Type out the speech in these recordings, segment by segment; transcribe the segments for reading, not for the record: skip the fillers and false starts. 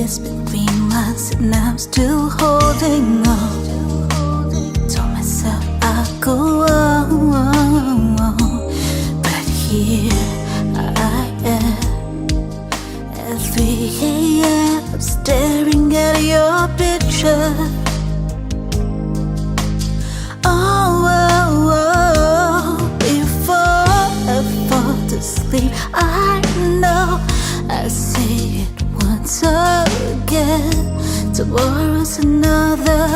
It's been 3 months and I'm still holding on. Told myself I'll go on, but here I am at 3 a.m. staring at your picture. Before I fall to sleep, I know I say it once again. Tomorrow's another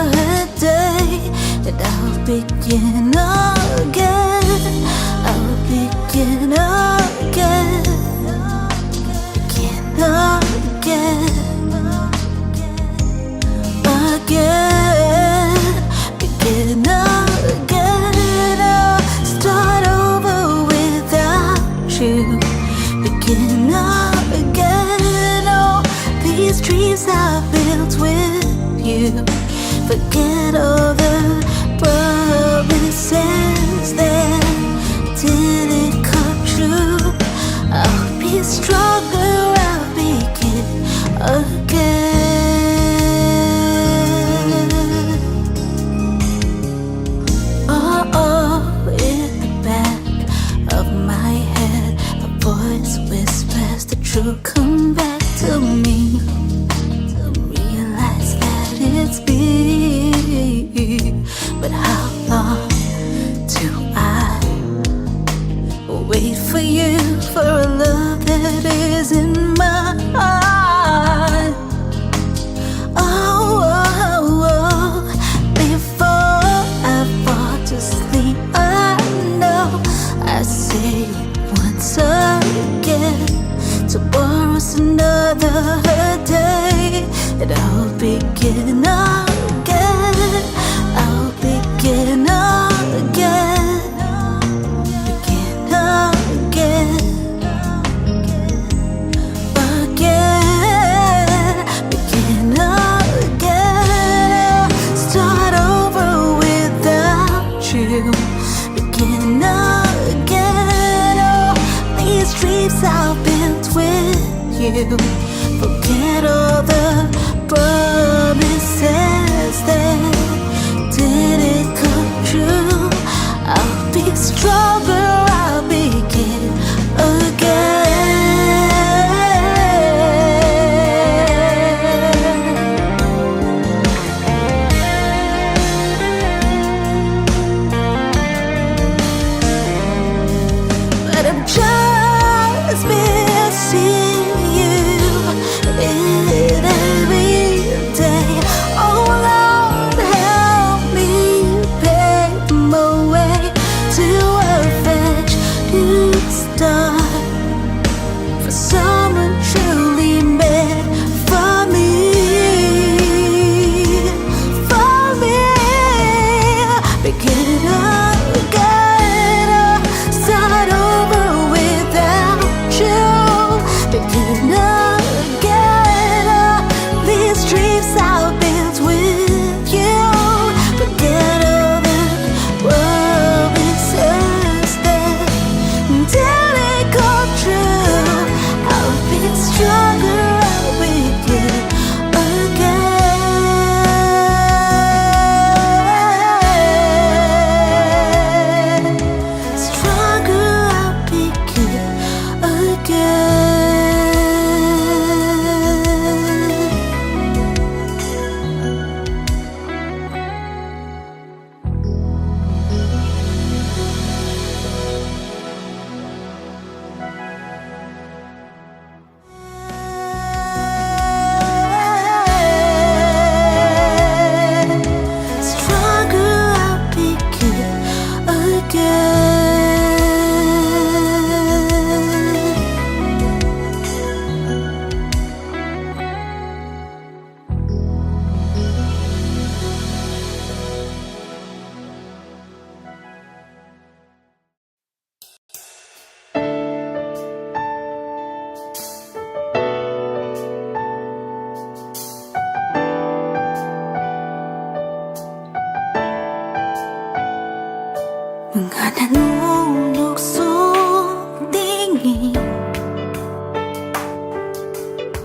day, and I'll begin again. I'll begin again. Begin again. Again. Begin again. I'll start over without you. Begin again. Oh, these dreams I built with you. Forget all the promises that didn't come true. I'll be stronger, I'll begin again. Oh, in the back of my head, a voice whispers the truth. Come back to me. Realize that it's me. But how long do I wait for you, for a love that isn't mine? Oh, before I fall to sleep, I know I say it once again. Tomorrow's another day, and I'll begin again. I'll begin again. Begin again. Again. Begin again. Start over without you. Begin again. Oh, these dreams I've built with you. Forget all the promises that didn't come true. I'll be stronger, I'll begin again. But I'm just missing you in every day. Oh Lord, help me pave my way to a fresh new start, for someone truly meant for me. For me, begin again. Start over without you. Begin again. These dreams I built with you. Forget all the promises that didn't come true. I'll be stronger, I'll begin again. Stronger, I'll begin again. Stronger, I'll begin again. Mga nanunluksong tingin,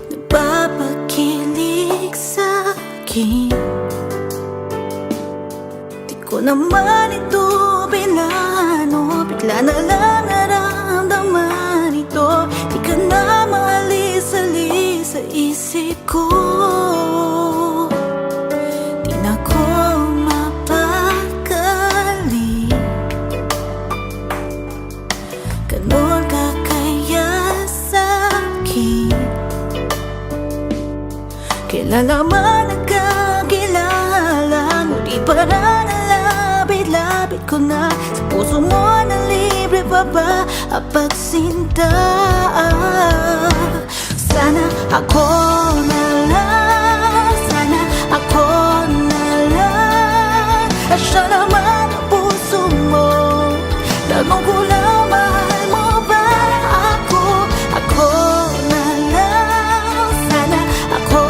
napapakilig akin. Di ko naman ito pinano, bigla na lang naramdaman ito. Di ka na maalis-alis sa isip ko. Di na ko mapakali. Ganon ka kaya sa'kin. Kilala man nagkakilala, ngunit parang nalapit-lapit ko na. Sa puso mo na libre pa ba ang pagsinta? Sana ako na lang, sana ako na lang. At siya naman ang puso mo. Tanong ko lang, mahal mo ba ako? Ako na lang, sana ako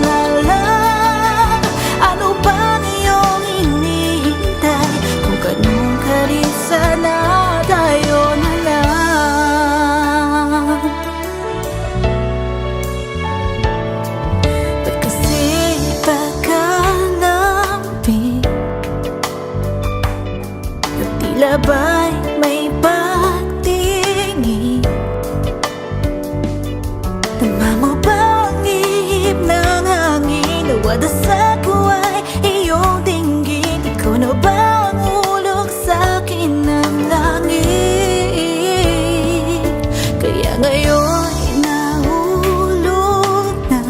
na lang. Ano bang iyong hinihintay? Kung ganun ka rin, sana tayo na lang. Ba't kasi pagkalapit na tila ba'y may pagtingin? Tama mo ba ang ihip ng hangin? Nawadas ako ay iyong tinggin. Ikaw na ba ang ulog sa'kin ng langit? Kaya ngayon nahulog na,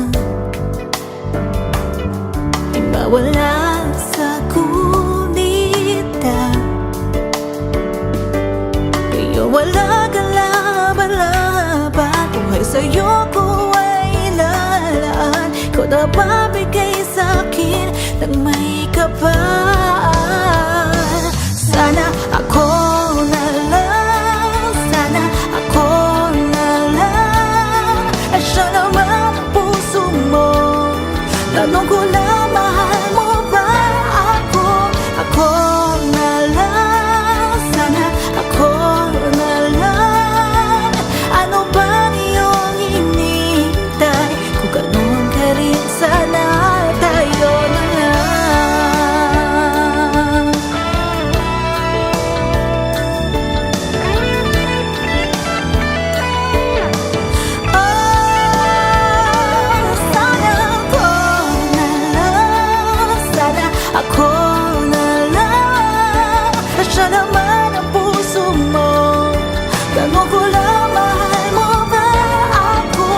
di mawala sa kulita. Ngayon wala kang laban-laban, buhay sa'yo ko ay ilalaan. Ikaw na babigay sa'kin ng may kapal. Sana ako na lang, sana ako na lang. At siya naman ang puso mo. Tanong ko lang, mahal mo ba ako? Ako na lang, sana ako na lang. Ano bang iyong hinihintay? Kung ganun ka rin, sana tayo na lang. Sana ako na lang, sana ako na lang. At siya naman ang puso mo. Tanong ko lang, mahal mo ba ako?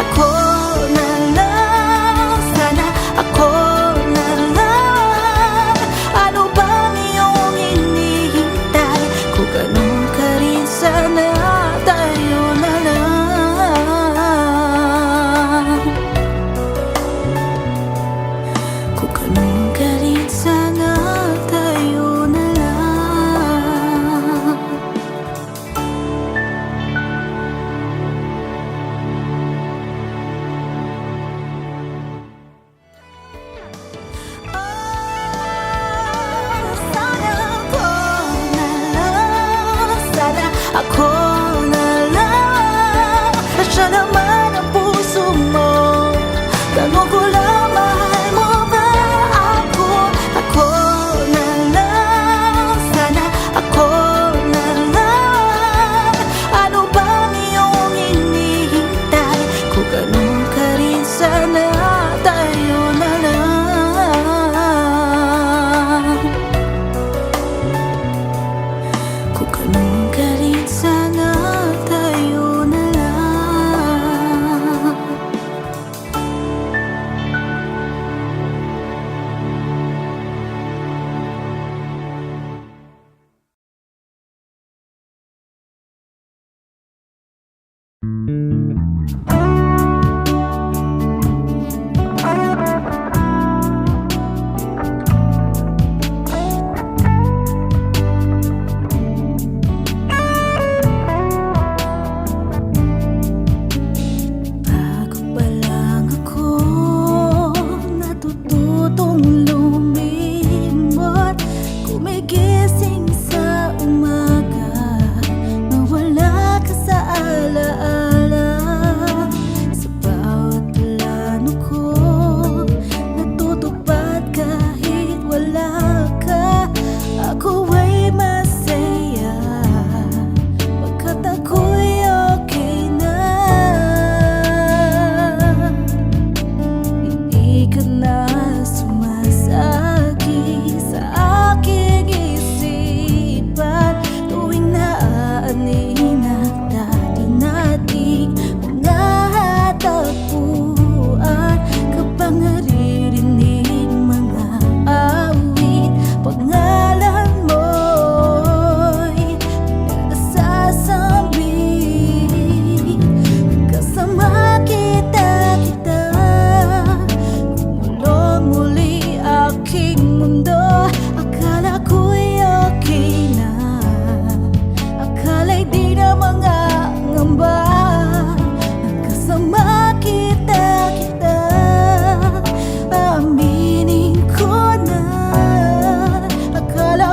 Ako na lang, sana ako na lang. Ano bang iyong hinihintay? Kung ganun ka rin, sana tayo na lang. Kung ganun ka rin, sana tayo na lang. Sana ako na lang, sana ako na lang. At siya naman ang puso mo. Tanong ko lang, mahal mo ba ako? Ako na lang, sana ako na lang. Ano bang iyong hinihintay? Kung ganun ka rin, sana tayo na lang. Kung ganun ka rin, sana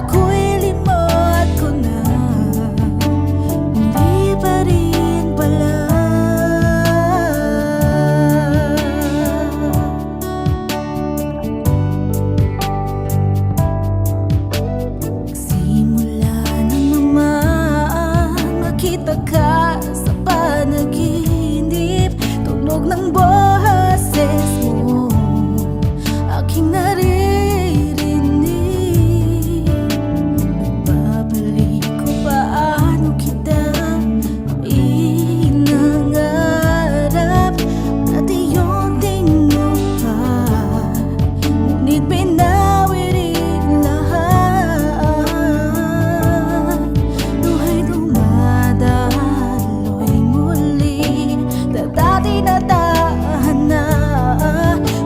Akala ko'y limot ko na, hindi pa rin pala. Simula na naman makita ka sa panaginip, tunog ng boses mo aking naririnig. Nagbabalik ko paano kita inangarap at iyong tinupad, ngunit binawi rin lahat. Luha'y dumadaloy muli, dati na tadhana,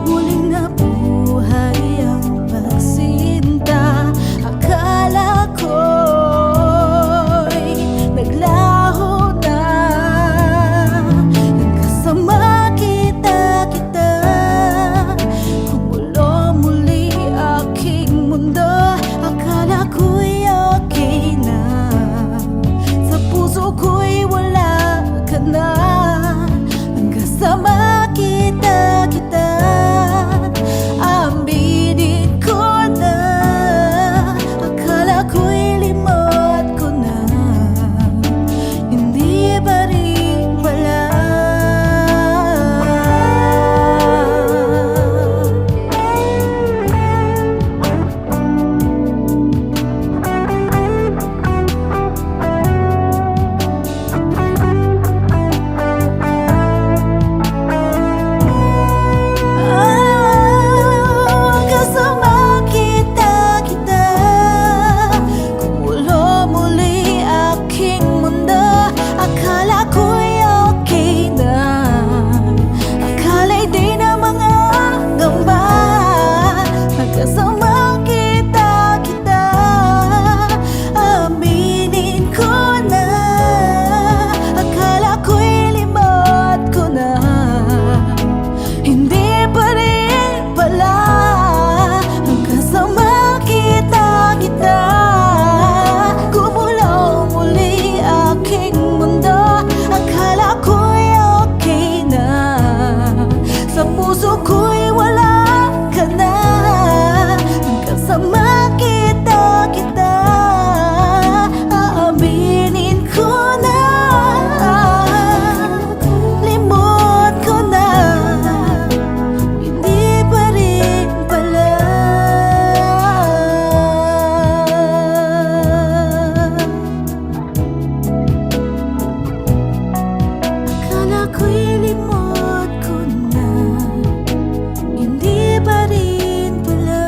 muling nabuhay ang pagsinta. Akala ko'y naglaho na, nagkasama kita, kumulo muli aking mundo. Akala ko'y okay na, sa puso ko'y wala ka na, kasama kita, aminin ko na. Akala ko'y limot ko na, hindi pa rin pala. Kasama kita, kumulo muli aking mundo. Akala ko'y okay na, akala'y di na mga gamba. Kasama kita, aminin ko na. Akala ko'y limot ko na, hindi pa rin pala. Kasama kita, gumulaw muli aking mundo. Akala ko'y okay na, sa puso ko'y wala ka na. Kasama kita, aaminin ko na. Limot ko na, hindi pa rin pala. Akala ko'y limot ko na, hindi pa rin pala.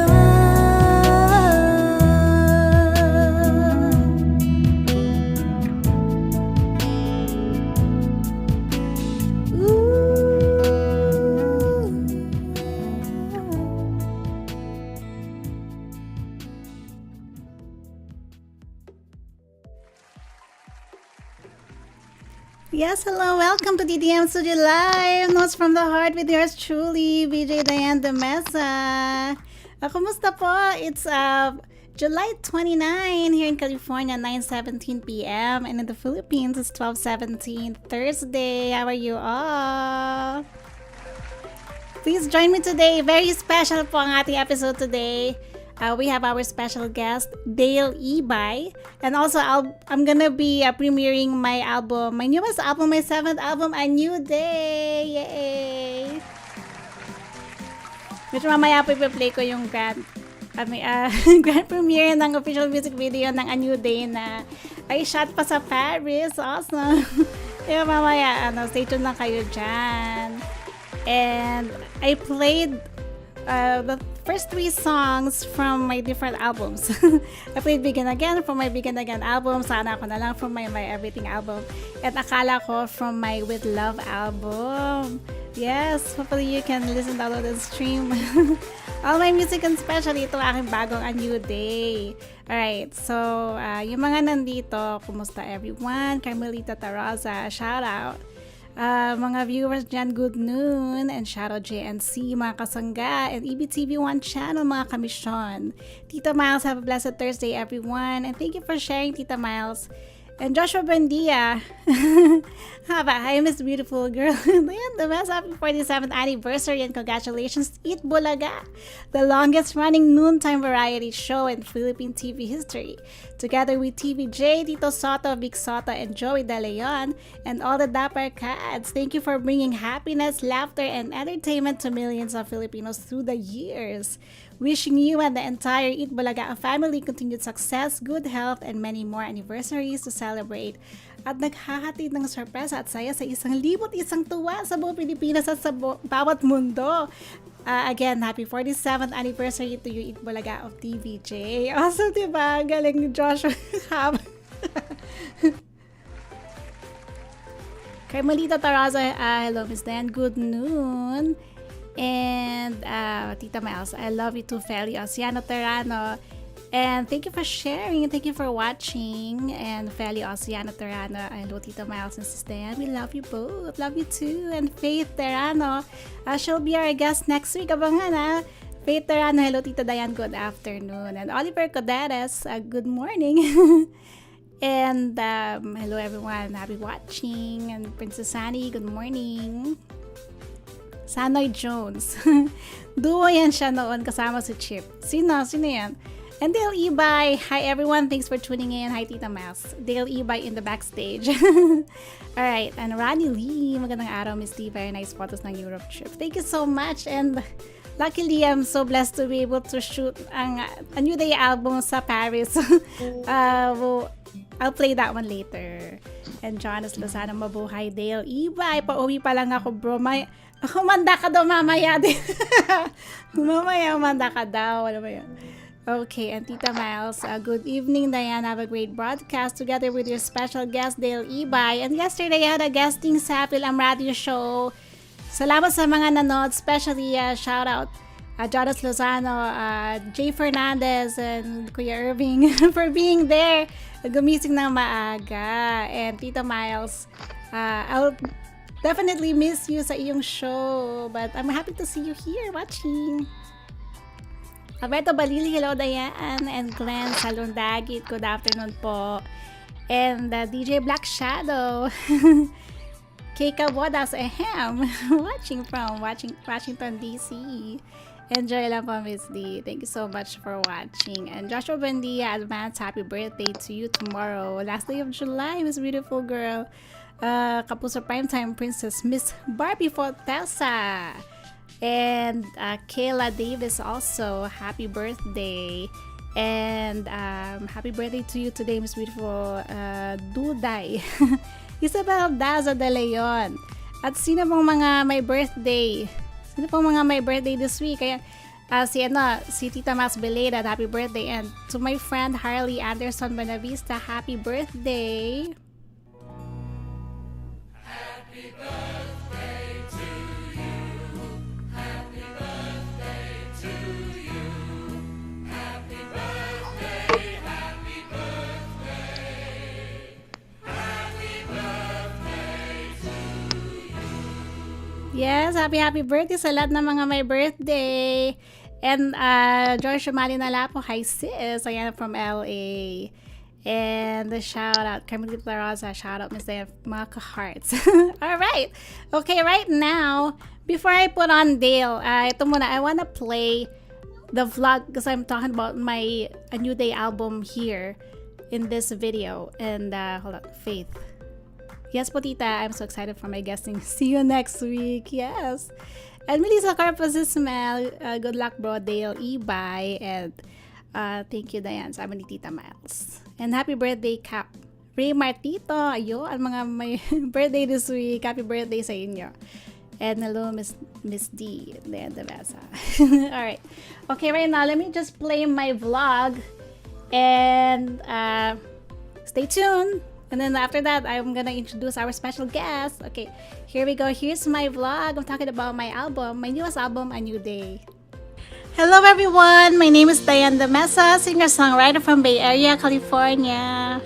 Yes, hello, welcome to DDM Studio Live. Notes from the heart with yours truly, VJ Diane de Mesa. Kumusta po? It's July 29 here in California, 9:17 p.m. and in the Philippines, it's 12:17 Thursday. How are you all? Please join me today. Very special po ang ating episode today. We have our special guest, Ibay. And also, I'm gonna be premiering my album, my newest album, my 7th album, A New Day. Yay! Medyo mamaya po i-play ko yung grand premiere ng official music video ng A New Day na ay shot pa sa Paris. Awesome! Kaya mamaya, stay tuned lang kayo dyan. And I played the first 3 songs from my different albums. I played Begin Again from my Begin Again album, Sana Ako Na Lang from my Everything album, at Akala Ko from my With Love album. Yes, hopefully you can listen, download, and stream all my music, and especially ito aking bagong A New Day. Alright, so yung mga nandito, kumusta everyone? Carmelita Tarosa, shout out. Mga viewers dyan, good noon. And shoutout JNC, mga kasangga. And EBTV1 channel, mga kamisyon. Tita Miles, have a blessed Thursday, everyone. And thank you for sharing, Tita Miles. And Joshua Buendia. Hi, Miss Beautiful Girl. Diane de Mesa, happy 47th anniversary and congratulations, Eat Bulaga, the longest running noontime variety show in Philippine TV history. Together with TVJ, Tito Soto, Big Soto, and Joey De Leon, and all the Dapper Cats. Thank you for bringing happiness, laughter, and entertainment to millions of Filipinos through the years. Wishing you and the entire Eat Bulaga family continued success, good health, and many more anniversaries to celebrate. At naghahatid ng sorpresa at saya sa 1,000 tuwa sa buong Pilipinas at sa bawat mundo. Again, happy 47th anniversary to you, Eat Bulaga of TVJ. Awesome, diba? Galing ni Joshua. Carmelita Taraza, hello, Miss Dan. Good noon. And Tita Miles, I love you too, Feli Oceano Terrano. And thank you for sharing. Thank you for watching. And Feli Oceano Terrano. Hello, Tita Miles and Sis Diane. We love you both. Love you too. And Faith Terrano. She'll be our guest next week. Abangan ha. Faith Terrano. Hello, Tita Diane. Good afternoon. And Oliver Coderes. Good morning. And hello, everyone. Happy watching. And Princess Annie. Good morning. Sanoy Jones. Duo yan siya noon kasama si Chip. Sino yan? And Dale Ibay. Hi everyone, thanks for tuning in. Hi Tita Miles. Dale Ibay in the backstage. Alright, and Ronnie Lee. Magandang araw, Miss D. Very nice photos ng Europe trip. Thank you so much. And luckily, I'm so blessed to be able to shoot a New Day album sa Paris. I'll play that one later. And Jonas Lozano, mabuhay. Dale Ibay. Pauwi pa lang ako, bro. Humanda ka daw mamaya din. Mamaya humanda ka daw. Ano ba yun? Okay, and Tita Miles, good evening, Diane. Have a great broadcast together with your special guest, Dale Ibay. And yesterday, I had a guesting sa Pilam Radio Show. Salamat sa mga nanood, especially shout out Jonas Lozano, Jay Fernandez, and Kuya Irving for being there. Gumising ng maaga. And Tita Miles, I'll definitely miss you sa iyong show, but I'm happy to see you here watching. Alberto Balili, hello Diane, and Glenn Salundagit, good afternoon po. And DJ Black Shadow, Keika Bodas, watching from Washington DC. Enjoy lang po, Miss D. Thank you so much for watching. And Joshua Buendia, advance happy birthday to you tomorrow. Last day of July, Miss Beautiful Girl. Kapuso Primetime Princess Miss Barbie Fortesa, and Kayla Davis also, happy birthday. And happy birthday to you today, Miss Beautiful Duday. Isabel Daza de Leon. At sino pong mga may birthday? Sino pong mga may birthday this week? Kaya si Tita Mas Beleda, happy birthday. And to my friend Harley Anderson Benavista, happy birthday. Happy birthday to you. Happy birthday to you. Happy birthday, happy birthday. Happy birthday to you. Yes, happy birthday sa lahat ng mga may birthday. And George Mali Nalapo, hi sis. Ayan from LA. And the shout out, Carmelita Rosa, shout out, Miss Diane, mga hearts. Alright. Okay, right now, before I put on Dale, ito muna, I wanna play the vlog because I'm talking about my A New Day album here in this video. And hold on, Faith. Yes po, Tita, I'm so excited for my guesting. See you next week. Yes. And Melissa Carpus Ismael, good luck bro, Dale Ibay. And thank you, Diane, sabi ni Tita Miles. And happy birthday, Cap. Ray Martito, ayo, ang mga may birthday this week. Happy birthday sa inyo. And hello, Miss D, Diane de Mesa. Alright. Okay, right now, let me just play my vlog. And stay tuned. And then after that, I'm gonna introduce our special guest. Okay, here we go. Here's my vlog. I'm talking about my album, my newest album, A New Day. Hello everyone, my name is Diane de Mesa, singer-songwriter from Bay Area, California.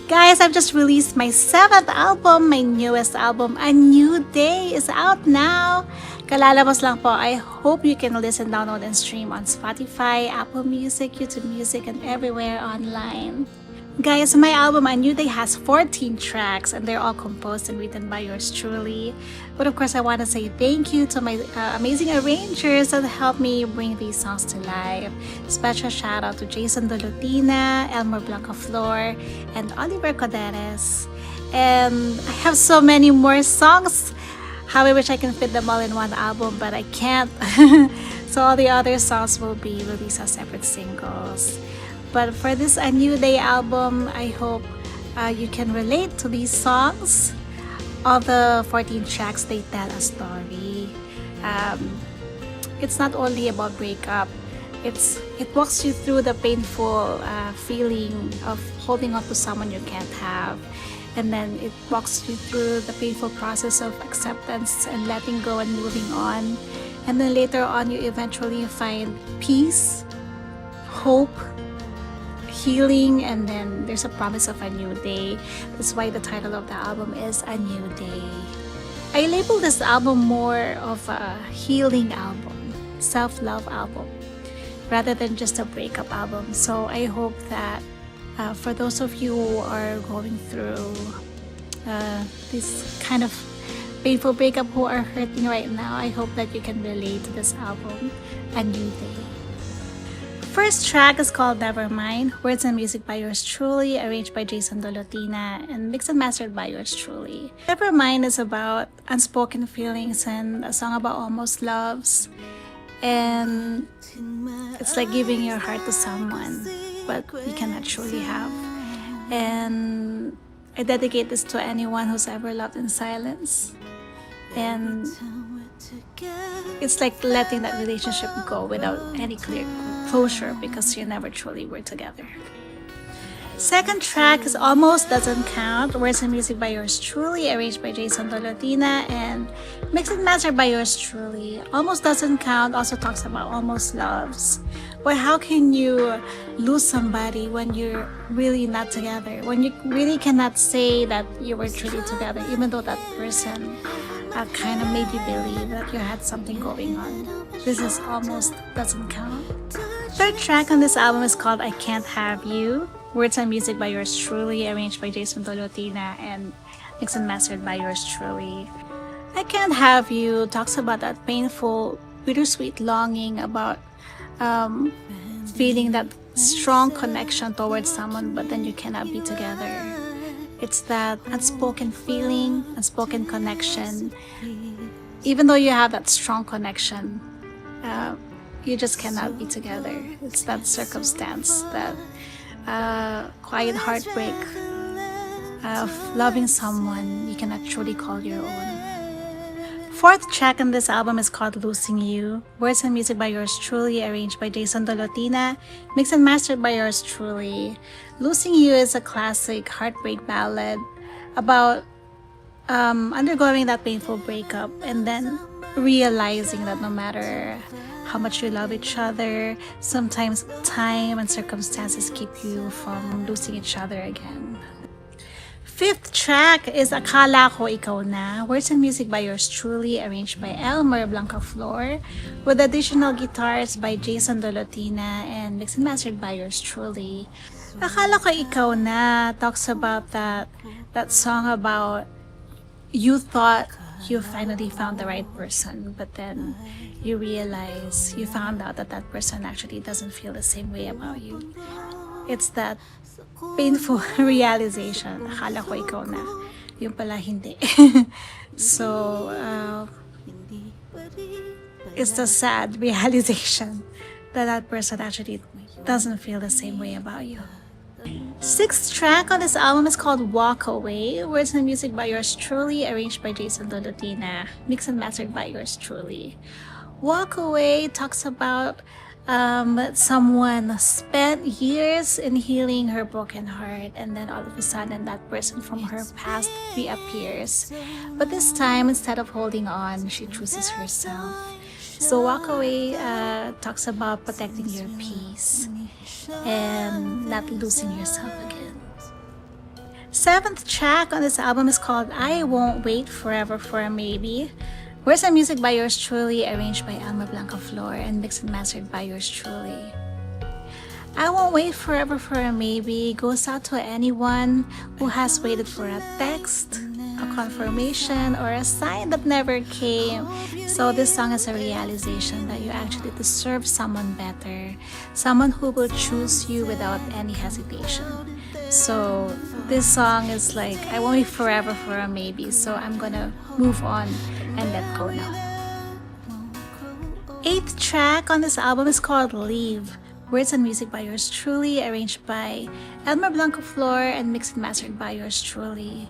Guys, I've just released my 7th album, my newest album, A New Day, is out now. Kalalabas lang po. I hope you can listen, download, and stream on Spotify, Apple Music, YouTube Music, and everywhere online. Guys, my album A New Day has 14 tracks, and they're all composed and written by yours truly. But of course, I want to say thank you to my amazing arrangers that helped me bring these songs to life. Special shout out to Jason Dolotina, Elmer Blancaflor, and Oliver Coderes. And I have so many more songs. How I wish I can fit them all in one album, but I can't. So all the other songs will be released as separate singles. But for this A New Day album, I hope you can relate to these songs. All the 14 tracks, they tell a story. It's not only about breakup. It walks you through the painful feeling of holding on to someone you can't have. And then it walks you through the painful process of acceptance and letting go and moving on. And then later on, you eventually find peace, hope, healing, and then there's a promise of a new day. That's why the title of the album is A New Day. I label this album more of a healing album, self-love album, rather than just a breakup album. So I hope that for those of you who are going through this kind of painful breakup, who are hurting right now, I hope that you can relate to this album, A New Day. First track is called Nevermind, words and music by yours truly, arranged by Jason Dolotina, and mixed and mastered by yours truly. Nevermind is about unspoken feelings and a song about almost loves. And it's like giving your heart to someone, but you cannot truly have. And I dedicate this to anyone who's ever loved in silence. And it's like letting that relationship go without any clear closure because you never truly were together. Second track is Almost Doesn't Count, words and music by yours truly, arranged by Jason Dolotina, and mixed and mastered by yours truly. Almost Doesn't Count also talks about almost loves. But how can you lose somebody when you're really not together? When you really cannot say that you were truly together, even though that person kind of made you believe that you had something going on. This is Almost Doesn't Count. Third track on this album is called I Can't Have You, words and music by yours truly, arranged by Jason Dolotina, and mixed and mastered by yours truly. I Can't Have You talks about that painful, bittersweet longing about feeling that strong connection towards someone, but then you cannot be together. It's that unspoken feeling, unspoken connection. Even though you have that strong connection, you just cannot be together. It's that circumstance, that quiet heartbreak of loving someone you cannot truly call your own. Fourth track on this album is called Losing You, words and music by yours truly, arranged by Jason Dolotina, mixed and mastered by yours truly. Losing You is a classic heartbreak ballad about undergoing that painful breakup and then realizing that no matter how much you love each other, sometimes time and circumstances keep you from losing each other again. Fifth track is Akala Ko Ikaw Na, words and music by yours truly, arranged by Elmer Blancaflor, with additional guitars by Jason Dolotina and mixed and mastered by yours truly. Akala Ko Ikaw Na talks about that song about you thought you finally found the right person, but then you realize, you found out that that person actually doesn't feel the same way about you. It's that painful realization. Akala ko ikaw na. Yung pala hindi. So, it's the sad realization that that person actually doesn't feel the same way about you. Sixth track on this album is called Walk Away, words and music by yours truly, arranged by Jason Dolotina, mixed and mastered by yours truly. Walk Away talks about someone spent years in healing her broken heart, and then all of a sudden that person from her past reappears. But this time, instead of holding on, she chooses herself. So Walk Away talks about protecting your peace and not losing yourself again. 7th track on this album is called I Won't Wait Forever for a Maybe. Words and music by yours truly, arranged by Alma Blanca Flor and mixed and mastered by yours truly. I Won't Wait Forever for a Maybe goes out to anyone who has waited for a text, a confirmation, or a sign that never came. So this song is a realization that you actually deserve someone better, someone who will choose you without any hesitation. So this song is like, I won't wait forever for a maybe, so I'm gonna move on and let go now. 8th track on this album is called Leave. Words and music by yours truly, arranged by Elmer Blanco Flor and mixed and mastered by yours truly.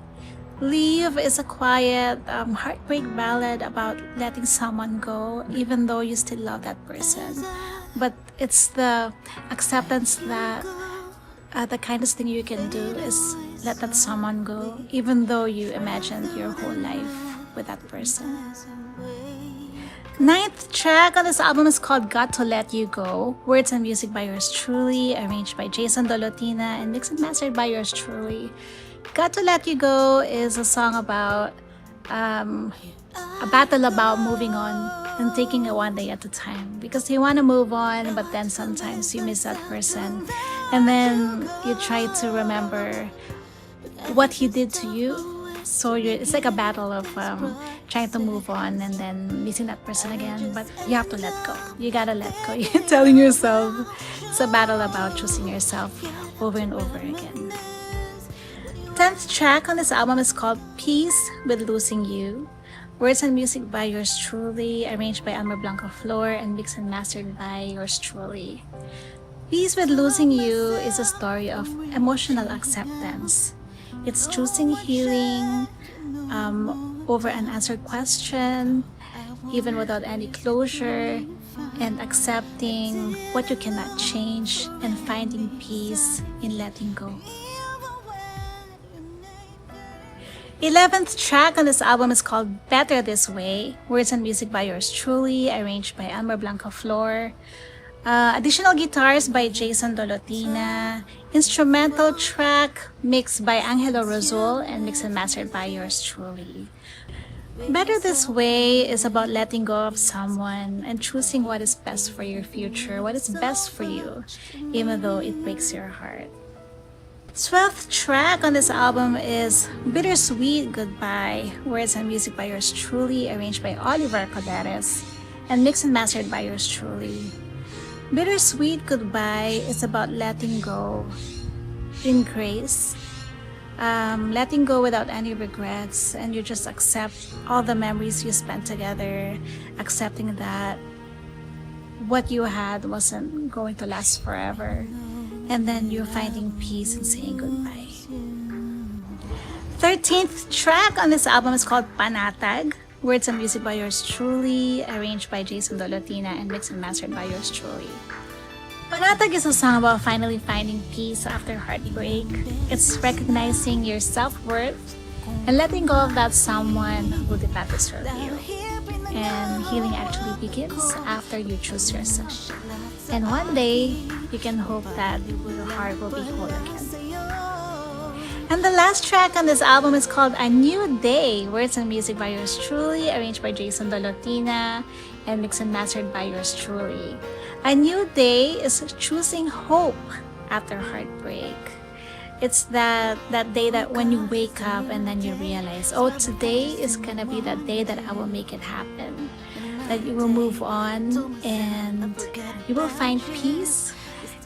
Leave is a quiet, heartbreak ballad about letting someone go, even though you still love that person. But it's the acceptance that the kindest thing you can do is let that someone go, even though you imagined your whole life with that person. 9th track on this album is called Got to Let You Go. Words and music by yours truly, arranged by Jason Dolotina and mixed and mastered by yours truly. Got to Let You Go is a song about a battle about moving on and taking it one day at a time, because you want to move on, but then sometimes you miss that person, and then you try to remember what he did to you. So it's like a battle of trying to move on and then missing that person again, but you have to let go. You gotta let go. You're telling yourself it's a battle about choosing yourself over and over again. 10th track on this album is called Peace with Losing You. Words and music by yours truly, arranged by Alma Blanco Flor and mixed and mastered by yours truly. Peace with Losing You is a story of emotional acceptance. It's choosing healing over an unanswered question, even without any closure, and accepting what you cannot change and finding peace in letting go. 11th track on this album is called Better This Way. Words and music by yours truly, arranged by Alma Blanca Flor. Additional guitars by Jason Dolotina. Instrumental track mixed by Angelo Rosol and mixed and mastered by yours truly. Better This Way is about letting go of someone and choosing what is best for your future, what is best for you, even though it breaks your heart. 12th track on this album is Bittersweet Goodbye. Words and music by yours truly, arranged by Oliver Coderes and mixed and mastered by yours truly. Bittersweet Goodbye is about letting go in grace, letting go without any regrets, and you just accept all the memories you spent together, accepting that what you had wasn't going to last forever, and then you're finding peace and saying goodbye. 13th track on this album is called Panatag. Words and music by yours truly, arranged by Jason Dolotina and mixed and mastered by yours truly. Panatag is a song about finally finding peace after heartbreak. It's recognizing your self-worth and letting go of that someone who did not deserve you. And healing actually begins after you choose yourself. And one day, you can hope that your heart will be whole again. And the last track on this album is called A New Day. Words and music by yours truly, arranged by Jason Dolotina and mixed and mastered by yours truly. A new day is choosing hope after heartbreak. It's that day that when you wake up and then you realize, oh, today is gonna be that day that I will make it happen. That you will move on and you will find peace.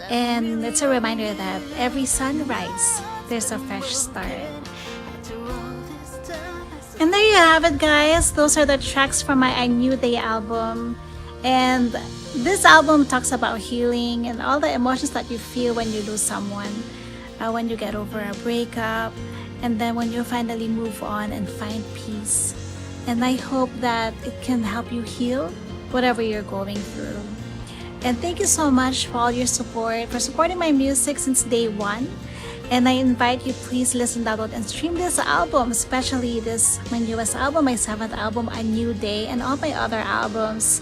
And it's a reminder that every sunrise, there's a fresh start. And there you have it, guys. Those are the tracks from my A New Day album. And this album talks about healing and all the emotions that you feel when you lose someone, when you get over a breakup, and then when you finally move on and find peace. And I hope that it can help you heal whatever you're going through. And thank you so much for all your support, for supporting my music since day one. And I invite you, please listen, download, and stream this album, especially this, my newest album, my 7th album, A New Day, and all my other albums.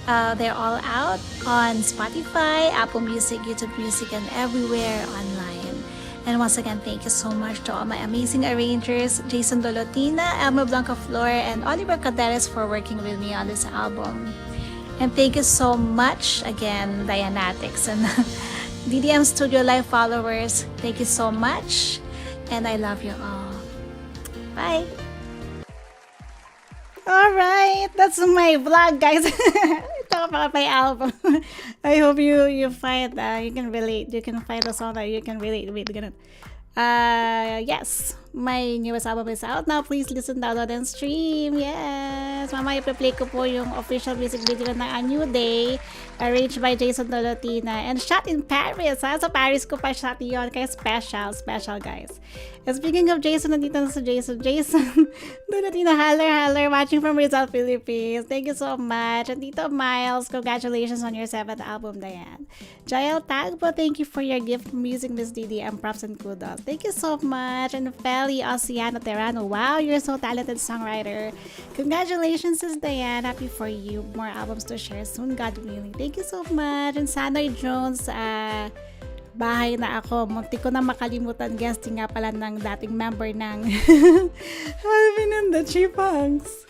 They're all out on Spotify, Apple Music, YouTube Music, and everywhere online. And once again, thank you so much to all my amazing arrangers, Jason Dolotina, Elmo Blanco Flor, and Oliver Caderes for working with me on this album. And thank you so much again, Dianatics and DDM Studio Live followers. Thank you so much, and I love you all. Bye! Alright, that's my vlog, guys. Talk about my album. I hope you find you can relate. You can find a song that you can relate with. Yes, my newest album is out now. Please listen, download, and stream. Yes, mamaya i-play ko po yung official music video ng A New Day, arranged by Jason Dolotina and shot in Paris. Sa Paris ko pa shot yun, kaya special guys. And speaking of Jason, nandito na sa Jason Dolotina, holler, watching from Rizal, Philippines. Thank you so much. And Tito Miles, congratulations on your 7th album, Diane. Jael Tagbo, thank you for your gift of music, Miss Didi, and props and kudos. Thank you so much. And Feli Oceano Terrano, wow, you're so talented songwriter. Congratulations, Sis Diane. Happy for you. More albums to share soon, God willing. Thank you so much. And Sanoy Jones, bahay na ako. Munti ko na makalimutan. Guesting nga pala ng dating member ng Alvin and the Chipmunks.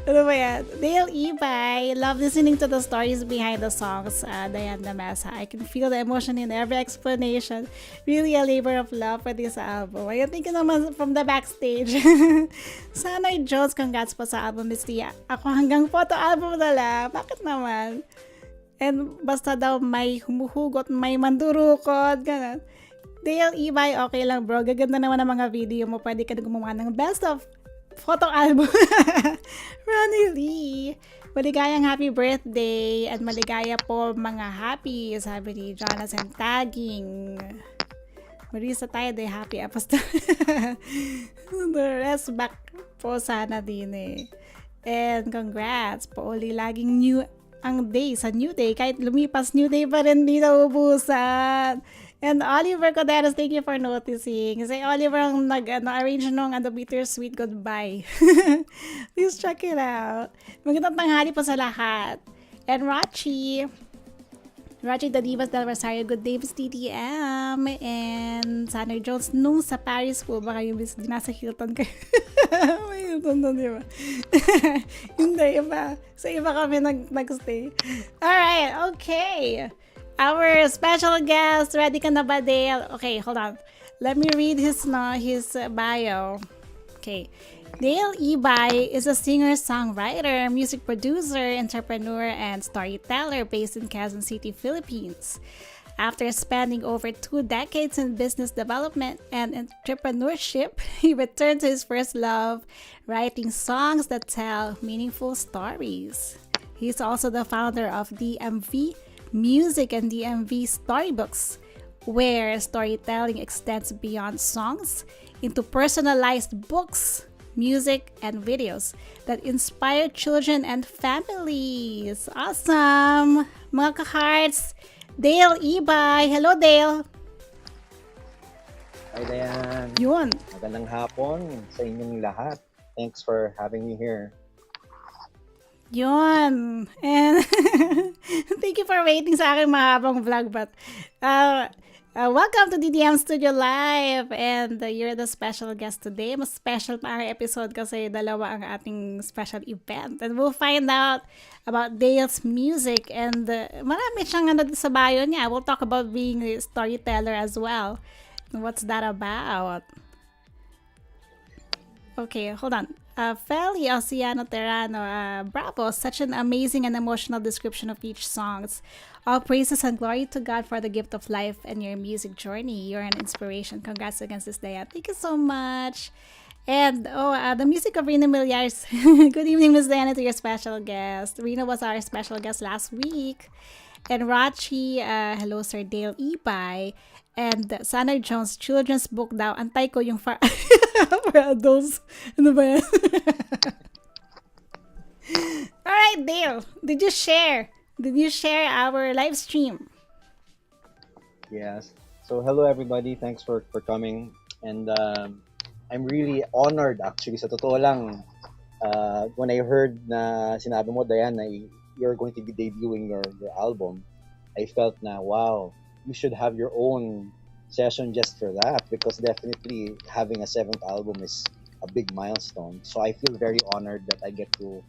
Ano ba yan? Dale Ibay, love listening to the stories behind the songs. Diane de Mesa, I can feel the emotion in every explanation. Really a labor of love for this album. Ayun, thank you naman from the backstage. Sanoy Jones, congrats po sa album, Miss Tia. Ako hanggang photo album na lang. Bakit naman? And basta daw may humuhugot, may mandurukot, gano'n. Dale Ibay, okay lang bro. Gaganda naman ang mga video mo. Pwede ka na gumawa ng best of photo album. Ronnie Lee, maligayang happy birthday at maligaya po mga happy, sabi ni Jonathan Tagging. Marisa tayo de happy apostol. The rest back po sana din eh. And congrats po uli, laging new ang day sa New Day, kahit lumipas New Day pa rin di naubusan. And Oliver Coderos, thank you for noticing. Kasi Oliver ang arrange nung The Bittersweet Goodbye. Please check it out. Magandang tanghali po sa lahat. And Rachi the Divas del Rosario, good day, Miss DDM. And Sanoy Jones, nung sa Paris po, baka yung nasa Hilton kayo. May Hilton doon, di ba? Hindi, iba. Sa iba kami nag-stay. Alright, okay. Our special guest, ready ka na ba, Dale? Okay, hold on. Let me read his bio. Okay. Dale Ibay is a singer-songwriter, music producer, entrepreneur, and storyteller based in Quezon City, Philippines. After spending over 2 decades in business development and entrepreneurship, he returned to his first love, writing songs that tell meaningful stories. He's also the founder of DMV Music and DMV Storybooks, where storytelling extends beyond songs into personalized books, music, and videos that inspire children and families. Awesome! Mga ka-hearts, Dale Ibay. Hello, Dale! Hi, Diane. Yun. Magandang hapon sa inyong lahat. Thanks for having me here. Yun. And thank you for waiting sa aking mahabang vlog. But welcome to DDM Studio Live. And you're the special guest today. Mas special pa ang episode kasi dalawa ang ating special event. And we'll find out about Dale's music. And marami siyang sa bio niya. We'll talk about being a storyteller as well. What's that about? Okay, hold on. Feli Oceano Terrano, bravo, such an amazing and emotional description of each song. All praises and glory to God for the gift of life and your music journey. You're an inspiration. Congrats against this day. Thank you so much. And the music of Rina Millares. Good evening, Miss Diana, to your special guest. Rina was our special guest last week. And Rachi, hello Sir Dale Ibay. And Sanoy Jones, children's book daw. Antay ko yung for adults. Ano ba yan? Alright, Dale. Did you share our live stream? Yes. So, hello everybody. Thanks for coming. And I'm really honored actually. Sa totoo lang, when I heard na sinabi mo, Diane, na you're going to be debuting your album, I felt na, wow, you should have your own session just for that, because definitely having a seventh album is a big milestone. So I feel very honored that I get to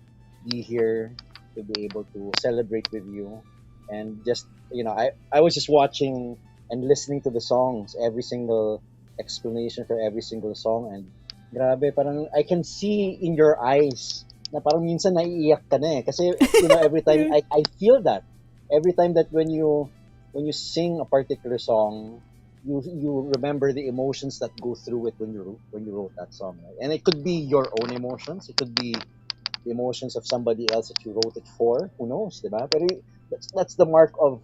be here, to be able to celebrate with you, and just I was just watching and listening to the songs, every single explanation for every single song, and grabe, parang I can see in your eyes na parang minsan naiiyak ka na eh. Kasi, every time I feel that. Every time that when you sing a particular song, you remember the emotions that go through it when you wrote that song, right? And it could be your own emotions, it could be the emotions of somebody else that you wrote it for. Who knows, diba? Pero that's the mark of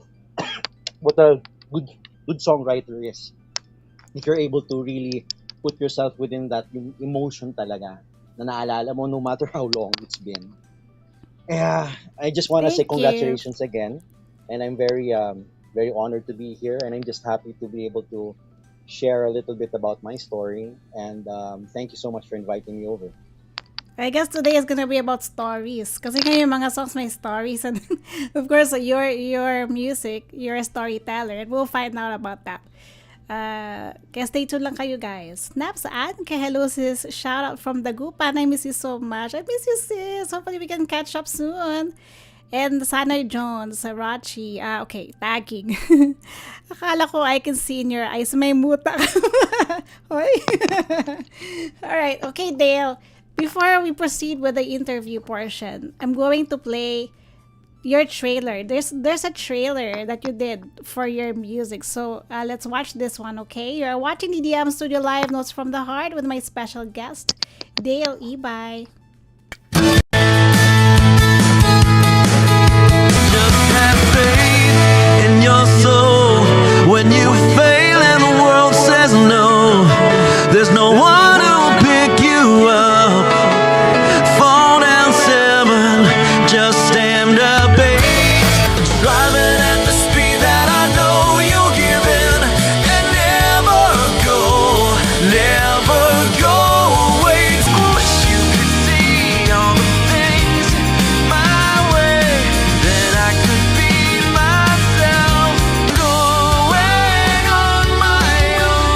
what a good songwriter is. If you're able to really put yourself within that yung emotion talaga na naalala mo no matter how long it's been. Yeah, I just want to say Thank you. congratulations again, and I'm very honored to be here, and I'm just happy to be able to share a little bit about my story. And thank you so much for inviting me over. I guess today is gonna be about stories. Kasi nga yung mga songs may stories. And of course, your music, you're a storyteller. And we'll find out about that. Kaya stay tuned lang kayo guys. Naps and kay hello sis. Shout out from Dagupan. I miss you so much. I miss you sis. Hopefully we can catch up soon. And Sanay Jones, Rachi. Okay, tagging. Akala ko I can see in your eyes. May muta. Hoy. Alright, okay Dale. Before we proceed with the interview portion, I'm going to play your trailer. There's a trailer that you did for your music. So let's watch this one, okay? You're watching DDM Studio Live Notes from the Heart with my special guest, Dale Ibay. Just have faith in your soul. When you fail and the world says no, there's no one who'll pick you up. Fall down 7, just stand up 8. Driving at the speed that I know you're giving, and never go away. Wish you could see all the things my way, then I could be myself, going on my own.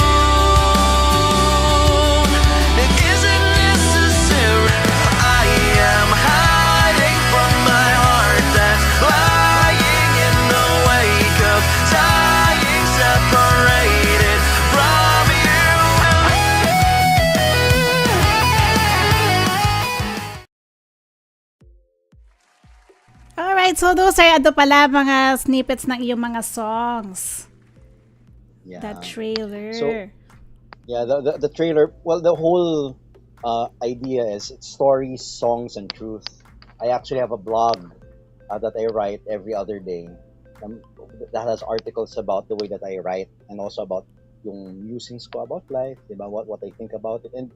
It isn't necessary. I am hiding from my heart that's lying in the wake of dying, separated from you. Alright, so those are pala mga snippets ng iyong mga songs. Yeah. That trailer. So, yeah, the trailer. Well, the whole idea is it's stories, songs, and truth. I actually have a blog that I write every other day. Um, that has articles about the way that I write, and also about yung musings ko about life, diba? What I think about it. And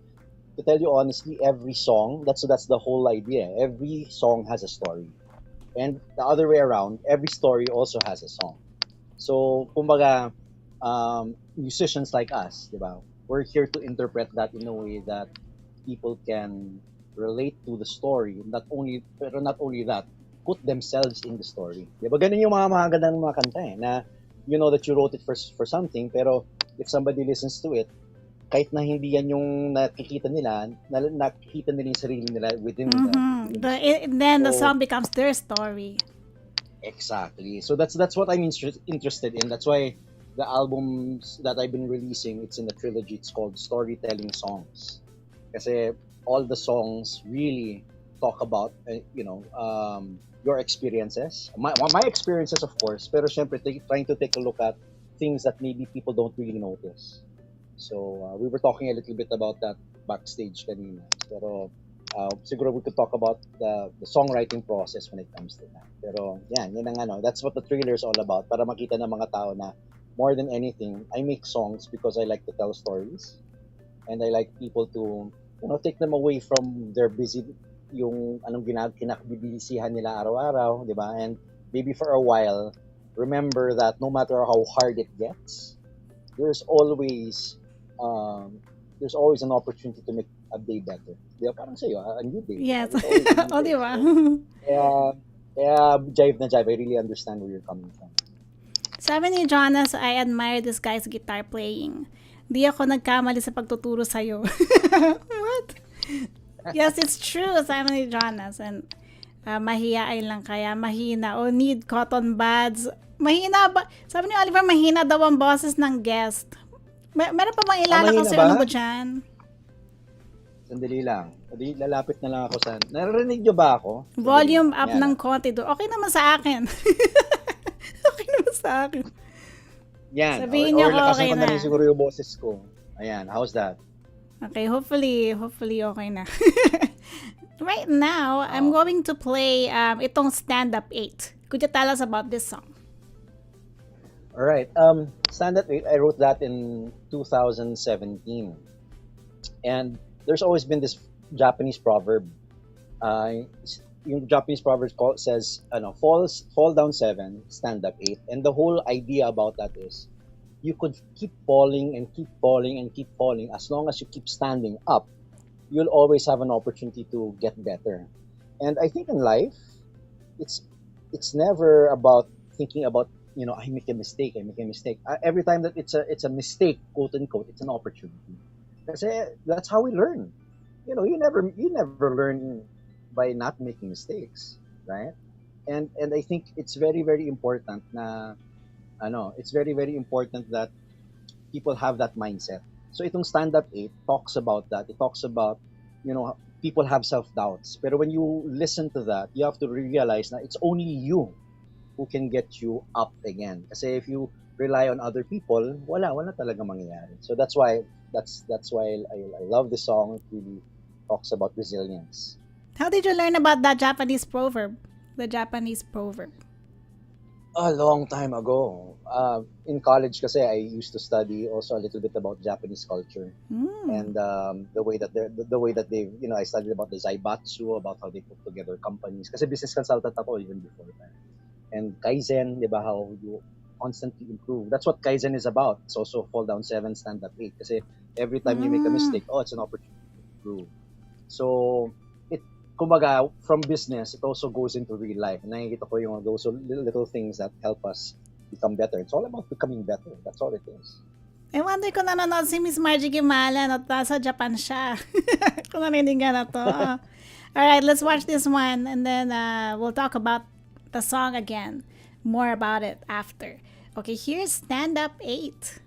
to tell you honestly, every song, that's the whole idea. Every song has a story. And the other way around, every story also has a song. So, kumbaga, musicians like us, diba? We're here to interpret that in a way that people can relate to the story. Not only that, put themselves in the story. Diba? Ganun yung mga magagandang mga kanta eh, na you know that you wrote it for something, pero if somebody listens to it, kahit na hindi yan yung nakikita nila yung sarili nila within Then the So- song becomes their story. Exactly. So that's what I'm interested in. That's why the albums that I've been releasing, it's in a trilogy. It's called Storytelling Songs. Kasi all the songs really talk about your experiences. My experiences, of course, pero syempre trying to take a look at things that maybe people don't really notice. So we were talking a little bit about that backstage kanina. Pero siguro we could talk about the songwriting process when it comes to that. Pero yan ang that's what the trailer is all about, para makita ng mga tao na more than anything, I make songs because I like to tell stories, and I like people to take them away from their busy, yung anong kinakbibisihan nila araw-araw, di ba? And maybe for a while, remember that no matter how hard it gets, there's always an opportunity to make a day better. Di ba? Parang sa'yo, a new day. Yes. There's always a new O, day. di ba? Kaya jive na jive. I really understand where you're coming from. Sabi ni Jonas, I admire this guy's guitar playing. Di ako nagkamali sa pagtuturo sa'yo. What? Yes, it's true, sabi ni Jonas. And mahiyain lang kaya, mahina. O need cotton buds. Mahina ba? Sabi ni Oliver, mahina daw ang boses ng guest. Meron pa bang ilalakaw mahina sa ba? ano mo dyan? Sandali lang. Lalapit na lang ako sa... Naririnig niyo ba ako? Volume up Yan. ng konti doon. Okay naman sa akin. Okay naman sa akin. Yan. Sabihin or niyo ko lakasan okay ko na na. rin siguro yung boses ko. Ayan, how's that? Okay, hopefully okay na. Right now, I'm going to play itong Stand Up 8. Could you tell us about this song? Alright, Stand Up 8, I wrote that in 2017. And there's always been this Japanese proverb. Yung Japanese proverb says, fall down 7, stand up 8. And the whole idea about that is, you could keep falling and keep falling and keep falling. As long as you keep standing up, you'll always have an opportunity to get better. And I think in life, it's never about thinking about, I make a mistake. Every time that it's a mistake, quote unquote, it's an opportunity. Kasi that's how we learn. You never learn by not making mistakes, right? And I think it's very, very important it's very, very important that people have that mindset. So itong Stand Up 8 talks about that. It talks about, people have self-doubts. Pero when you listen to that, you have to realize that it's only you who can get you up again. Kasi if you rely on other people, wala talaga mangyayari. So that's why I love this song. It really talks about resilience. How did you learn about that Japanese proverb? The Japanese proverb. A long time ago. In college kasi I used to study also a little bit about Japanese culture. And the way that they I studied about the zaibatsu, about how they put together companies. Kasi business consultant ako even before that. And Kaizen, di ba, how you constantly improve. That's what Kaizen is about. It's also fall down 7, stand up 8. Kasi every time you make a mistake, it's an opportunity to improve. So, kumbaga, from business, it also goes into real life. Nakikita ko yung those little things that help us become better. It's all about becoming better. That's all it is. I wonder kung nanonood si Miss Margie Gimalan at nasa Japan siya. Kung narinig nga na to. Alright, let's watch this one and then we'll talk about the song again. More about it after. Okay, here's Stand Up 8.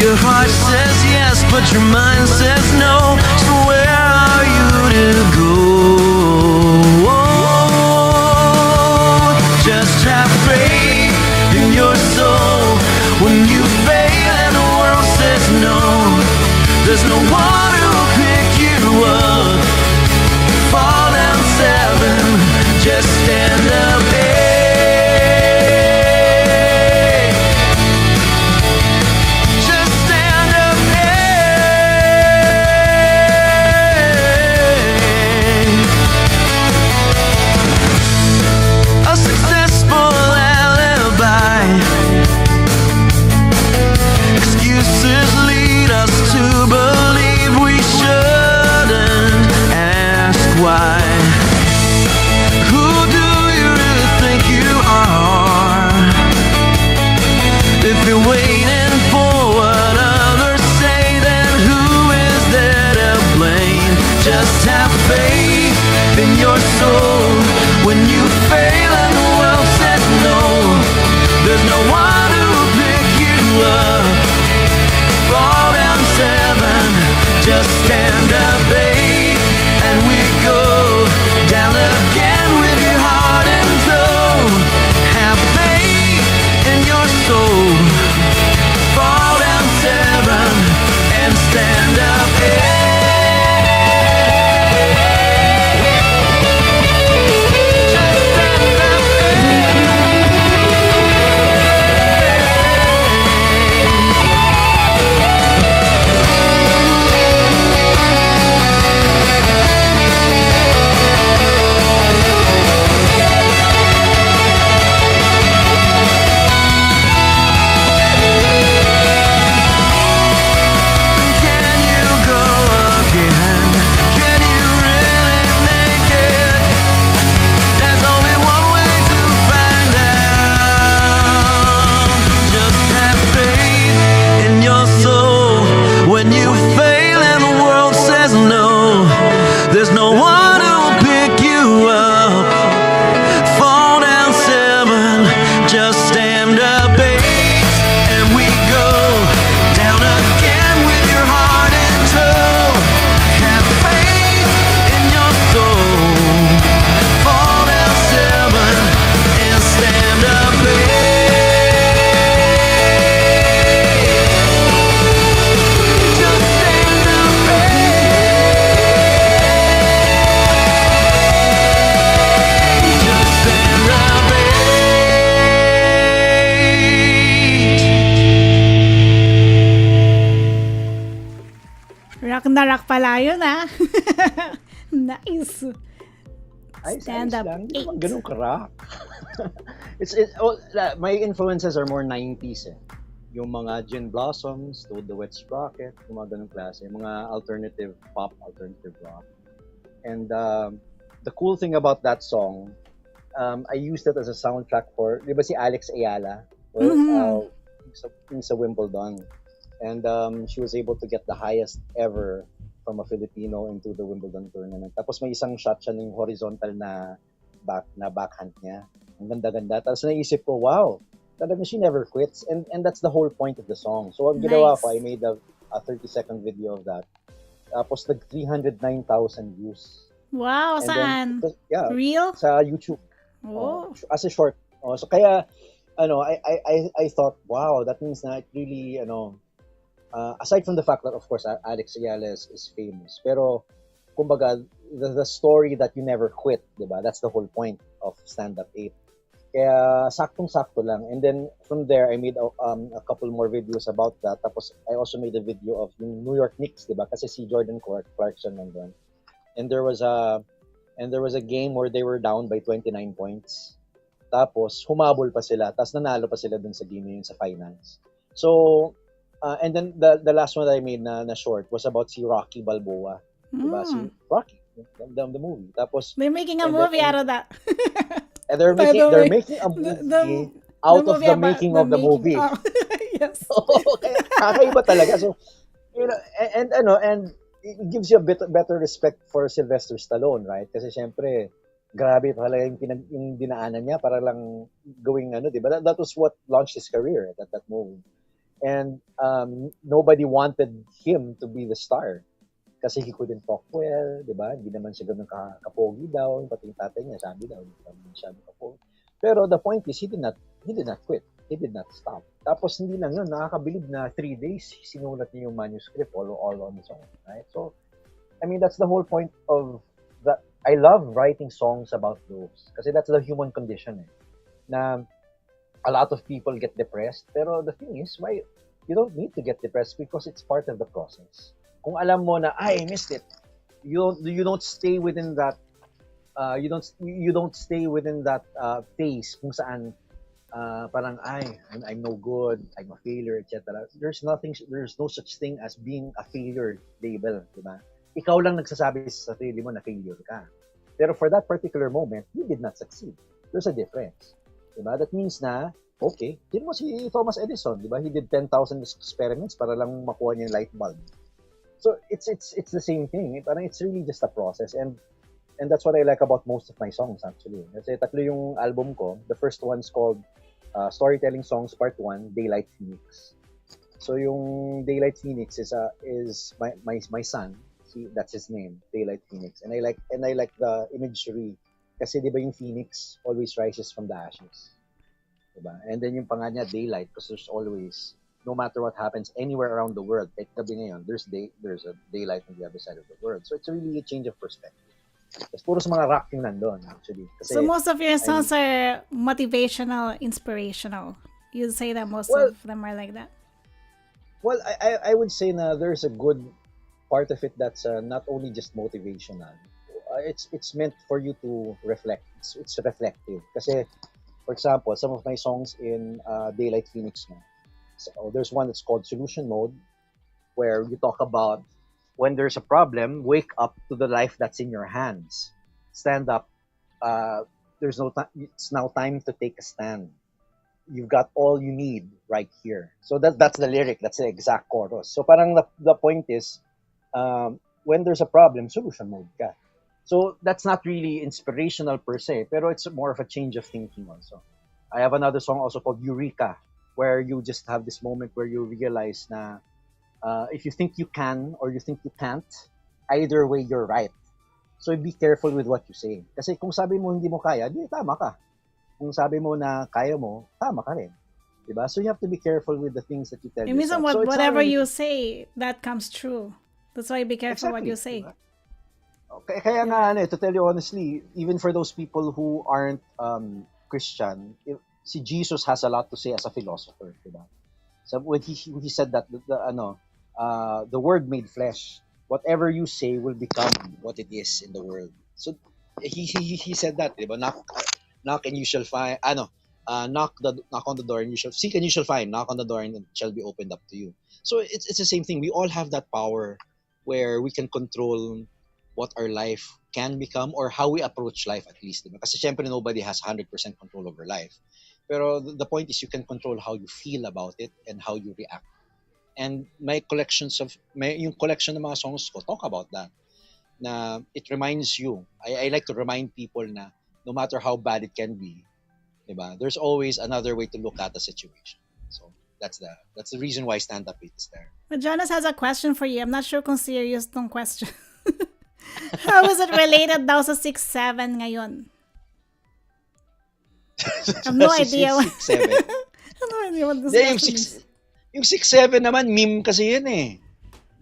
Your heart says yes, but your mind says no. So where are you to go? Just have faith in your soul. When you fail and the world says no, there's no one who'll pick you up. Fall down 7, just stand up 8. Excuses lead us to believe rock na rock pala yun, ah. Nice. Ayos, Stand ayos up lang. Hindi naman 8. ganun ka-rock. My influences are more 90s eh. Yung mga Gin Blossoms, Toad the Wet Sprocket, yung mga ganung klase, yung mga alternative pop, alternative rock. And the cool thing about that song, I used it as a soundtrack for, di ba si Alex Ayala? Well, yung sa Wimbledon. And she was able to get the highest ever from a Filipino into the Wimbledon tournament. Tapos may isang shot siya ng horizontal na backhand niya. Ang ganda-ganda. Tapos naisip ko, wow, talagang she never quits. And that's the whole point of the song. So ang ginawa ko, I made a 30-second video of that. Tapos nag 309,000 views. Wow, And saan? then, yeah, Real? sa YouTube. Oh. As a short. So kaya, I thought, wow, that means na it really, aside from the fact that, of course, Alex Ayala is famous. Pero, kumbaga, the story that you never quit, di ba? That's the whole point of Stand Up 8. Kaya, saktong-sakto lang. And then, from there, I made a couple more videos about that. Tapos, I also made a video of yung New York Knicks, di ba? Kasi si Jordan Clarkson nandun. And there was a game where they were down by 29 points. Tapos, humabol pa sila. Tapos, nanalo pa sila dun sa game yun sa finals. So, and then the last one that I made na short was about si Rocky Balboa. Diba? Si Rocky, the movie. Tapos, They're making a movie out of that. And they're By the way, making a movie the out of movie the about making the of the making movie. of- yes. Kaya kakaiba talaga. So, and it gives you a bit better respect for Sylvester Stallone, right? Kasi syempre, grabe talaga yung dinaanan niya para lang gawing di ba? That was what launched his career, that movie. And nobody wanted him to be the star kasi he couldn't talk well, di ba? Hindi naman siya ganun kapogi daw, pati yung tatay niya sabi daw, hindi naman siya kapogi. Pero the point is, he did not quit. He did not stop. Tapos hindi lang yun, nakakabilib na 3 days, sinulat niya yung manuscript all on his own, right? So, I mean, that's the whole point of that. I love writing songs about those kasi that's the human condition na a lot of people get depressed, pero the thing is, why you don't need to get depressed because it's part of the process. Kung alam mo na, I missed it, you don't stay within that you don't stay within that phase kung saan parang I'm no good, I'm a failure, etc. There's no such thing as being a failure label, di ba? Ikaw lang nagsasabi sa sarili mo na failure ka. Pero for that particular moment, you did not succeed. There's a difference. Diba? That means na, okay, yun mo si Thomas Edison, diba? He did 10,000 experiments para lang makuha niya yung light bulb. So it's the same thing. Parang it's really just a process, and that's what I like about most of my songs actually. Kasi tatlo yung album ko. The first one's called Storytelling Songs Part 1, Daylight Phoenix. So yung Daylight Phoenix is my son. See, that's his name, Daylight Phoenix. And I like the imagery kasi 'di ba yung Phoenix always rises from the ashes. Diba? And then yung pangalan niya Daylight because there's always, no matter what happens anywhere around the world, kahit gabi ngayon, there's a daylight on the other side of the world. So it's really a change of perspective. Tapos puro sa mga rock yung nandun actually. Kasi, So most of your songs are motivational, inspirational. You'd say that most of them are like that. Well, I would say na there's a good part of it that's not only just motivational. It's meant for you to reflect. It's reflective. Kasi, for example, some of my songs in Daylight Phoenix, so there's one that's called Solution Mode, where you talk about when there's a problem, wake up to the life that's in your hands. Stand up. There's no time. It's now time to take a stand. You've got all you need right here. So that's the lyric. That's the exact chorus. So parang the point is, when there's a problem, solution mode ka. So that's not really inspirational per se, pero it's more of a change of thinking also. I have another song also called Eureka, where you just have this moment where you realize na if you think you can or you think you can't, either way you're right. So be careful with what you say. Kasi kung sabi mo hindi mo kaya, di tama ka. Kung sabi mo na kaya mo, tama ka rin. Diba? So you have to be careful with the things that you tell It means yourself. So whatever you say, that comes true. That's why be careful what you say. Diba? Kaya nga, to tell you honestly, even for those people who aren't Christian, si Jesus has a lot to say as a philosopher, diba? So when he said that the word made flesh, whatever you say will become what it is in the world. So he said that, diba? Knock and you shall find. Knock on the door and you shall seek and you shall find. Knock on the door and it shall be opened up to you. So it's the same thing. We all have that power where we can control what our life can become or how we approach life at least. Diba? Kasi syempre nobody has 100% control over life. Pero the point is you can control how you feel about it and how you react. And yung collection ng mga songs ko talk about that. Na it reminds you. I like to remind people na no matter how bad it can be, diba, there's always another way to look at the situation. So that's the reason why stand up is there. But Jonas has a question for you. I'm not sure kung serious tong question. How is it related daw sa 6'7" ngayon? I have no idea. 6'7". I have no idea what this Yung question is. Yung 6'7" naman, meme kasi yun eh.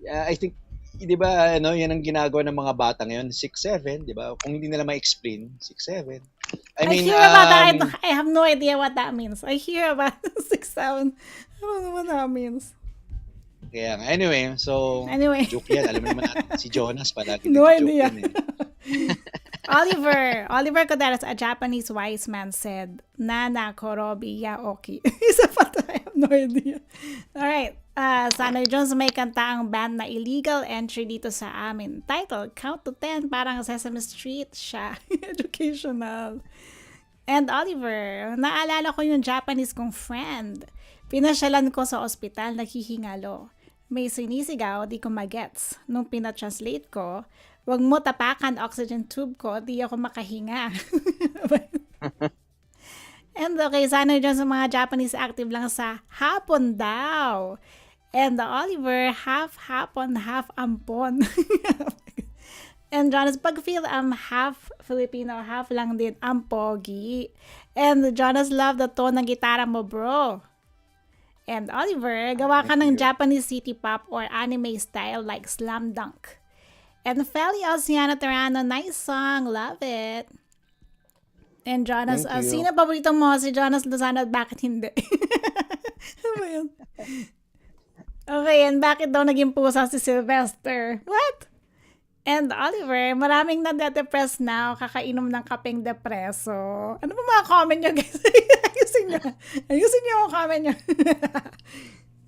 I think, di ba, yan ang ginagawa ng mga bata ngayon, 6'7", di ba? Kung hindi nila ma-explain, 6'7". I mean, hear about that. I have no idea what that means. I hear about 6'7". I don't know what that means. Kaya nga. Anyway, joke yan. Alam mo naman natin, si Jonas palagi No nag-joke idea. yan eh. Oliver Coderas, a Japanese wise man, said, Nana korobi ya oki. Isa pa to, I have no idea. Alright, Sanay Jones may kanta ang band na illegal entry dito sa amin. Title, Count to 10, parang Sesame Street siya. Educational. And Oliver, naalala ko yung Japanese kong friend. Pinasyalan ko sa ospital, naghihingalo. May sinisigaw, di ko magets. Nung pinatranslate ko, wag mo tapakan oxygen tube ko, di ako makahinga. And okay, sana dyan sa mga Japanese active lang sa hapon daw. And the Oliver, half hapon, half ampon. And Jonas, pag feel half Filipino, half lang din ang pogi. And Jonas, love the tone ng gitara mo, bro. And Oliver, gawa ka ng Japanese city pop or anime style like Slam Dunk. And Feli Oceano Terrano, nice song, love it. And Jonas, sino paborito mo? Si Jonas Lozano, bakit hindi? Ano ba yun? Okay, and bakit daw naging pusa si Sylvester? What? And Oliver, maraming nade-depress now, kakainom ng kapeng depreso. Ano ba mga comment nyo, guys? Ayusin nyo ang comment nyo.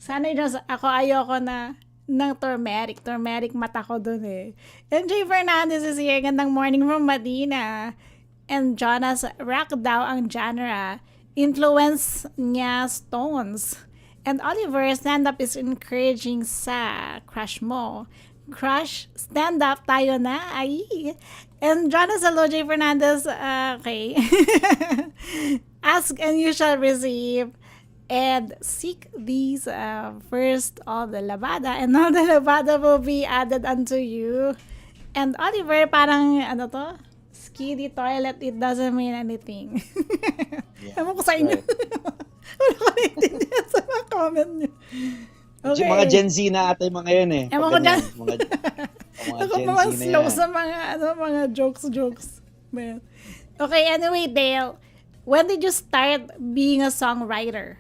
Sana yun, ako ayoko na ng turmeric. Turmeric mata ko dun eh. And Jay Fernandez is here. Gandang morning from Medina. And Jonas, rock daw ang genre. Influence niya Stones. And Oliver, stand-up is encouraging sa crush mo. Crush, stand up tayo na. Ay. And Jonas, hello, Jay Fernandez. Okay. Ask and you shall receive. And seek these first all the labada. And all the labada will be added unto you. And Oliver, parang ano to? Skiddy toilet, it doesn't mean anything. Yeah, Ewan ko sa inyo. Wala ko naintindihan sa mga comment niyo. Okay. Mga Gen Z na ata yung mga yun eh. Ewan ko dyan. Mga Ako Gen naman Z na slow yan. sa mga jokes. Man. Okay, anyway, Dale, when did you start being a songwriter?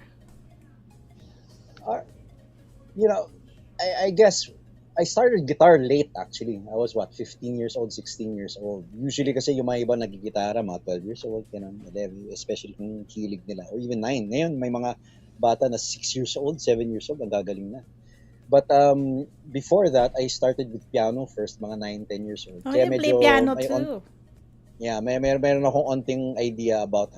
I guess I started guitar late actually. I was 15 years old, 16 years old. Usually kasi yung mga iba nagigitara, mga 12 years old, 11, especially kung hilig nila. Or even 9. Ngayon, may mga bata na 6 years old, 7 years old, ang gagaling na. But before that, I started with piano first, mga 9, 10 years old. Oh, you play piano too. Meron akong onting idea about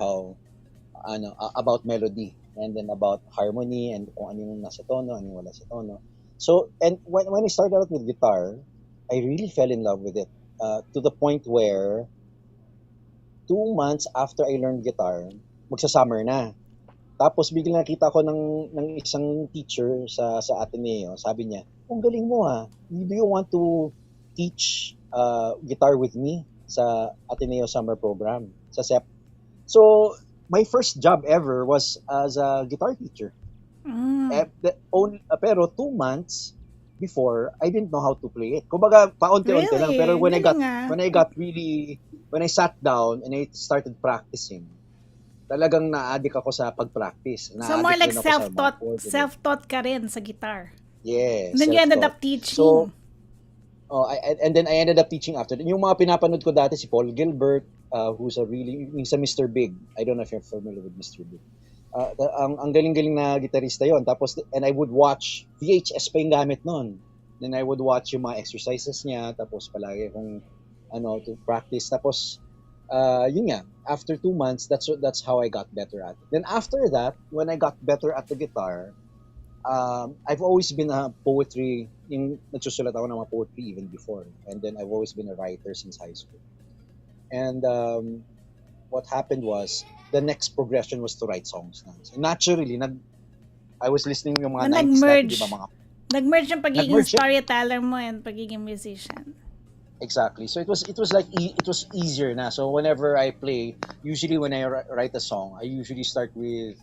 about melody and then about harmony and kung ano yung nasa tono, ano yung wala sa tono. So, and when I started out with guitar, I really fell in love with it to the point where 2 months after I learned guitar, magsa-summer na. Tapos biglang nakita ko ng isang teacher sa Ateneo. Sabi niya, ang galing mo ha. Do you want to teach guitar with me sa Ateneo summer program, sa SEP? So, my first job ever was as a guitar teacher. Pero 2 months before, I didn't know how to play it. Kumbaga, paunti-unti lang. Pero when I sat down and I started practicing, talagang na-addict ako sa pag-practice. So more like self-taught ka rin sa guitar. Yes. And then you ended up teaching. And then I ended up teaching after that. Yung mga pinapanood ko dati, si Paul Gilbert, who's a really, yung sa Mr. Big. I don't know if you're familiar with Mr. Big. Ang galing-galing na gitarista yon. Tapos, and I would watch, VHS pa yung gamit nun. Then I would watch yung mga exercises niya, tapos palagi kung, to practice. Tapos, yun nga, after 2 months, that's how I got better at it. Then after that, when I got better at the guitar, I've always been a poetry, yung nagsusulat ako ng mga poetry even before. And then I've always been a writer since high school. And what happened was, the next progression was to write songs. So naturally, I was listening yung mga 90s dati, Nag-merge. di ba, mga Nag-merge yung pagiging Nag-merge yun. storyteller mo and pagiging musician. Exactly. So it was like it was easier na. So whenever I play, usually when I write a song, I usually start with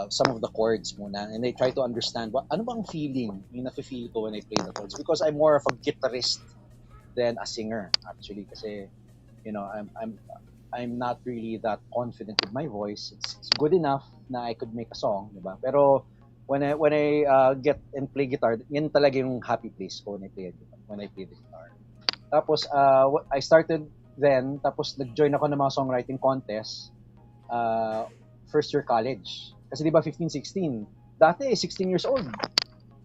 some of the chords muna, and I try to understand ano bang feeling yung nafe-feel ko when I play the chords, because I'm more of a guitarist than a singer actually, kasi I'm not really that confident with my voice. It's good enough na I could make a song, diba? Pero when I get and play guitar, yan talaga yung happy place ko when I play the guitar. Tapos I started then, tapos nag-join ako ng mga songwriting contest first year college. Kasi di ba 15, 16? Dati 16 years old.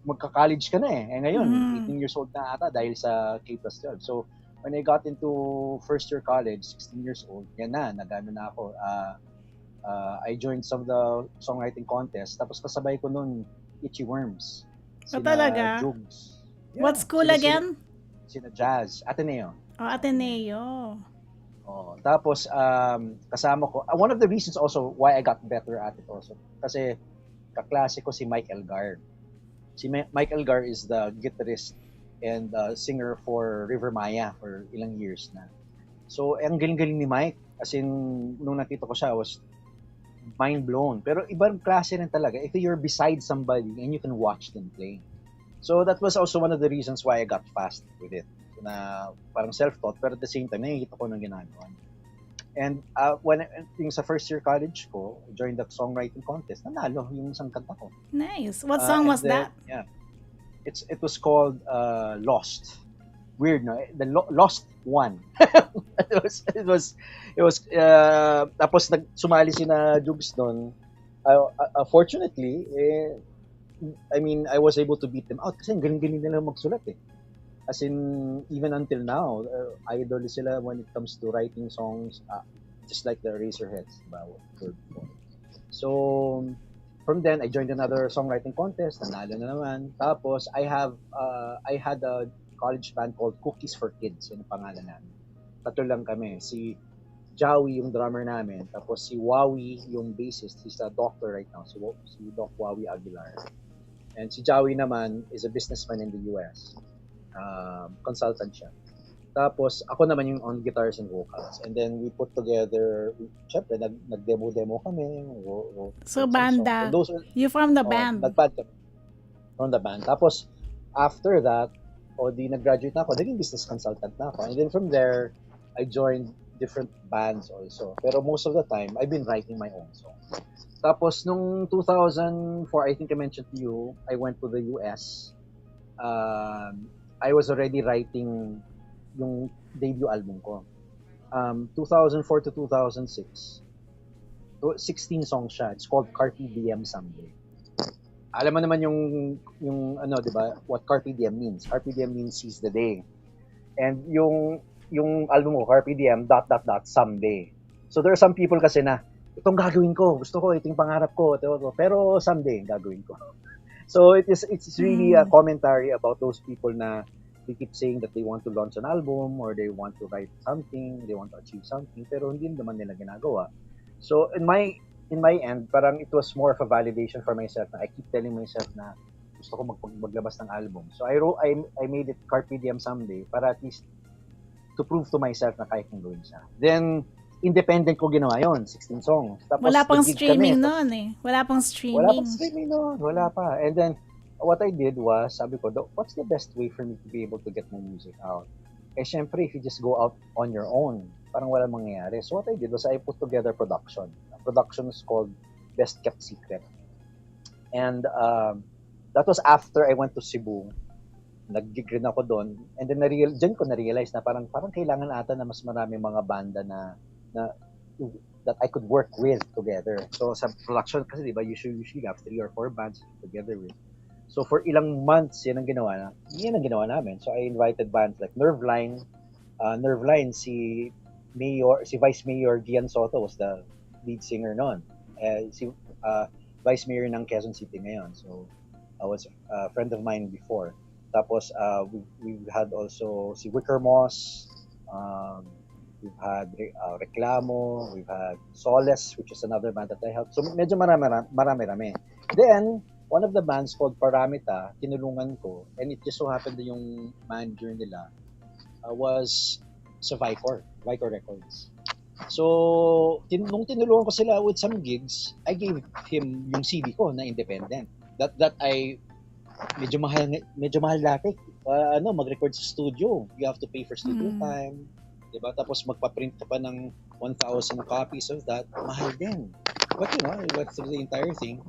Magka-college ka na eh. Eh ngayon, 18 years old na ata dahil sa K+12. So when I got into first year college, 16 years old, yan na, nagano na ako. I joined some of the songwriting contests. Tapos kasabay ko nun, Itchy Worms. Talaga? Jugs. What school again? Sina Jazz. Ateneo. Ateneo. Tapos, kasama ko, one of the reasons also why I got better at it also, kasi kaklase ko si Mike Elgar. Si Mike Elgar is the guitarist and singer for River Maya for ilang years na. So, ang galing-galing ni Mike. As in, nung nakita ko siya, I was mind blown. Pero ibang klase rin talaga if you're beside somebody and you can watch them play. So, that was also one of the reasons why I got fast with it. Na parang self-taught, pero at the same time, nakikita ko ng ginagawa. And when yung sa first year college ko, I joined the songwriting contest, nanalo yung isang kanta ko. Nice. What song was that? Yeah. It was called Lost. Weird, no? The Lost One. it was tapos sumali sina Jugs doon. Fortunately, I mean, I was able to beat them out kasi galing-galing nila magsulat eh. As in, even until now, idol sila when it comes to writing songs, just like the Eraserheads. So, from then, I joined another songwriting contest, nanalo na naman. Tapos, I had a college band called Cookies for Kids, yun ang pangalan namin. Tatlo lang kami. Si Joey, yung drummer namin. Tapos si Wawi, yung bassist. He's a doctor right now. Si Doc Wawi Aguilar. And si Joey naman is a businessman in the US. Consultant siya. Tapos, ako naman yung on guitars and vocals. And then, we put together, syempre, nag-demo kami. So, banda. You from the band? Nag-band kami. From the band. Tapos, after that, nag-graduate na ako, naging business consultant na ako. And then from there, I joined different bands also. Pero most of the time, I've been writing my own songs. Tapos, nung 2004, I think I mentioned to you, I went to the US. I was already writing yung debut album ko. 2004 to 2006. 16 songs siya. It's called Carpe Diem Someday. Alam mo naman yung di ba? What Carpe Diem means. Carpe Diem means seize the day. And yung album ko, Carpe Diem ... someday. So there are some people kasi na itong gagawin ko. Gusto ko, ito yung pangarap ko. Pero someday gagawin ko. So it's really a commentary about those people na they keep saying that they want to launch an album or they want to write something, they want to achieve something, pero hindi naman nila ginagawa. So in my end, parang it was more of a validation for myself na I keep telling myself na gusto ko maglabas ng album. So I made it Carpe Diem Someday para at least to prove to myself na kaya kong gawin siya. Then independent ko ginawa yon, 16 songs. Tapos wala pang streaming noon eh. Wala pang streaming noon. Wala pa. And then what I did was, sabi ko, what's the best way for me to be able to get my music out? Eh, syempre, if you just go out on your own, parang wala mangyayari. So what I did was I put together production. Production is called Best Kept Secret. And that was after I went to Cebu nag-gig rin ako doon. And then dyan ko na-realize na parang kailangan ata na mas maraming mga banda na that I could work with together. So sa production kasi, di ba, usually have 3 or 4 bands together with. So for ilang months, yan ang ginawa namin. So I invited bands like Nerveline. Nerveline, si Vice Mayor Gian Soto was the lead singer noon. Vice Mayor ng Quezon City ngayon. So I was a friend of mine before. Tapos we had also si Wicker Moss. We've had Reclamo, we've had Solace, which is another band that I helped. So medyo marami. Then, one of the bands called Paramita, tinulungan ko, and it just so happened that yung manager nila was sa Vicor Records. So, nung tinulungan ko sila with some gigs, I gave him yung CD ko na independent. That I medyo mahal dati. Mag-record sa studio. You have to pay for studio time. Diba? Tapos magpa-print ka pa ng 1,000 copies of that. Mahal din. But I went through the entire thing.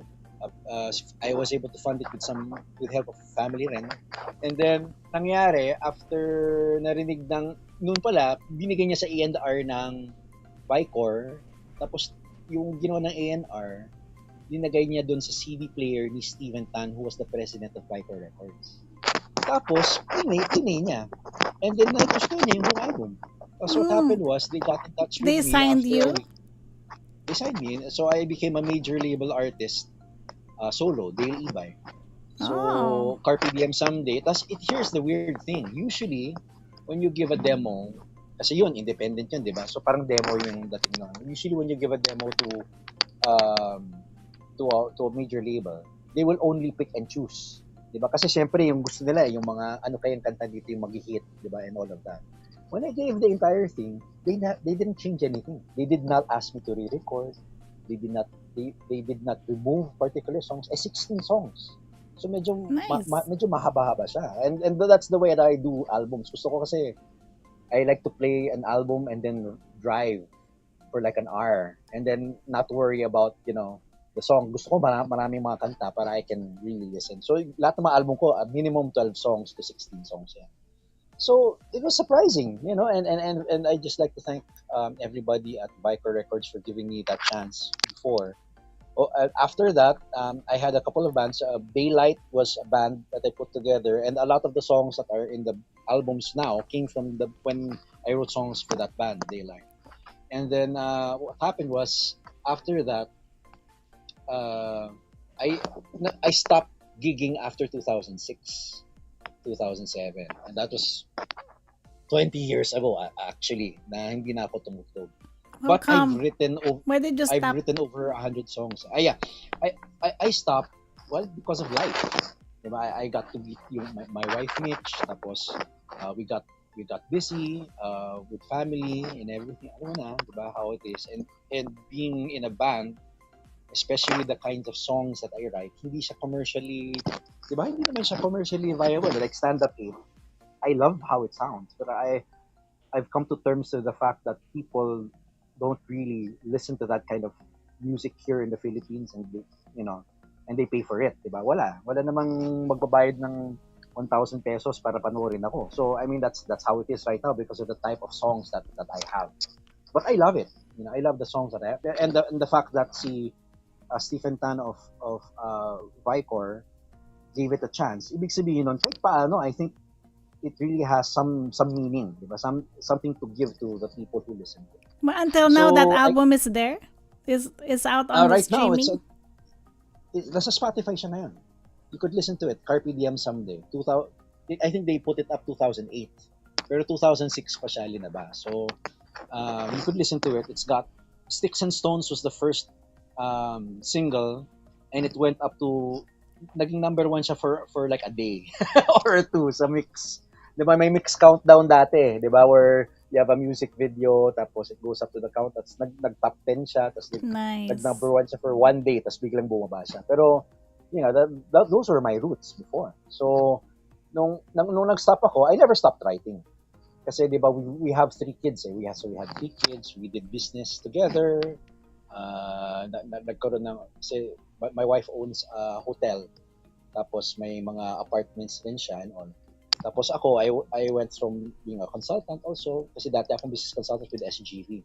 I was able to fund it with help of family rin. And then, nangyari, after narinig noon pala, binigay niya sa A&R ng Vicor. Tapos, yung ginawa ng A&R, linagay niya doon sa CD player ni Steven Tan, who was the president of Ibay Records. Tapos, pinay niya. And then, nagustuhan niya yung buong album. So what happened was, they got in touch with They me. signed after you? a week. They signed me. So I became a major label artist, solo, Dale Ibay. So, Carpe Diem Someday. Here's the weird thing. Usually, when you give a demo, kasi yun, independent yun, di ba? So parang demo yung dating nun. Usually, when you give a demo to a major label, they will only pick and choose. Di ba? Kasi syempre, yung gusto nila, yung mga ano kayang kanta dito yung mag-hit, di ba? And all of that. When I gave the entire thing, they didn't change anything. They did not ask me to re-record. They did not remove particular songs. 16 songs. So medyo Nice. medyo mahaba-haba siya. And that's the way that I do albums. Gusto ko kasi I like to play an album and then drive for like an hour and then not worry about, the song. Gusto ko maraming mga kanta para I can really listen. So lahat ng mga album ko, minimum 12 songs to 16 songs yan. So it was surprising, and I just like to thank everybody at Vicor Records for giving me that chance before. After that, I had a couple of bands. Daylight was a band that I put together, and a lot of the songs that are in the albums now came from when I wrote songs for that band, Daylight. And then what happened was, after that, I stopped gigging after 2006. 2007, and that was 20 years ago actually na hindi na ako tumugtog. But I've written Why did you stop? over 100 songs. I stopped because of life. Diba? I got to meet my wife Mitch, tapos we got busy with family and everything. Ano na, diba, how it is, and being in a band, especially the kinds of songs that I write, hindi siya commercially, di ba? Hindi naman siya commercially viable. Like stand-up aid, I love how it sounds, but I've come to terms with the fact that people don't really listen to that kind of music here in the Philippines, and they pay for it, di ba? Wala namang magbabayad ng 1,000 pesos para panoorin ako. So I mean that's how it is right now because of the type of songs that I have. But I love it. I love the songs that I have, and the fact that Stephen Tan of Vicor gave it a chance. Ibig sabihin nun, kahit paano, I think it really has some meaning, diba? Something to give to the people who listen to it. But until now, So, that album is there? Is out on the right now, streaming? nasa Spotify siya na yun. You could listen to it, Carpe Diem Someday. I think they put it up 2008. Pero 2006 pa siya linabas. So, you could listen to it. It's got Sticks and Stones was the first single, and it went up to naging number 1 siya for like a day or two sa mix. 'Di ba may mix countdown dati, 'di ba, where you have a music video tapos it goes up to the count, tapos nag-top 10 siya, tapos Nice. nag-number 1 siya for one day, tapos biglang bumaba siya. Pero those were my roots before. So nung nag-stop ako, I never stopped writing. Kasi 'di ba we have 3 kids eh. So we had 3 kids, we did business together. Nagkaroon ng, kasi my wife owns a hotel, tapos may mga apartments din siya and all. Tapos ako, I went from being a consultant also, kasi dati akong business consultant with SGV.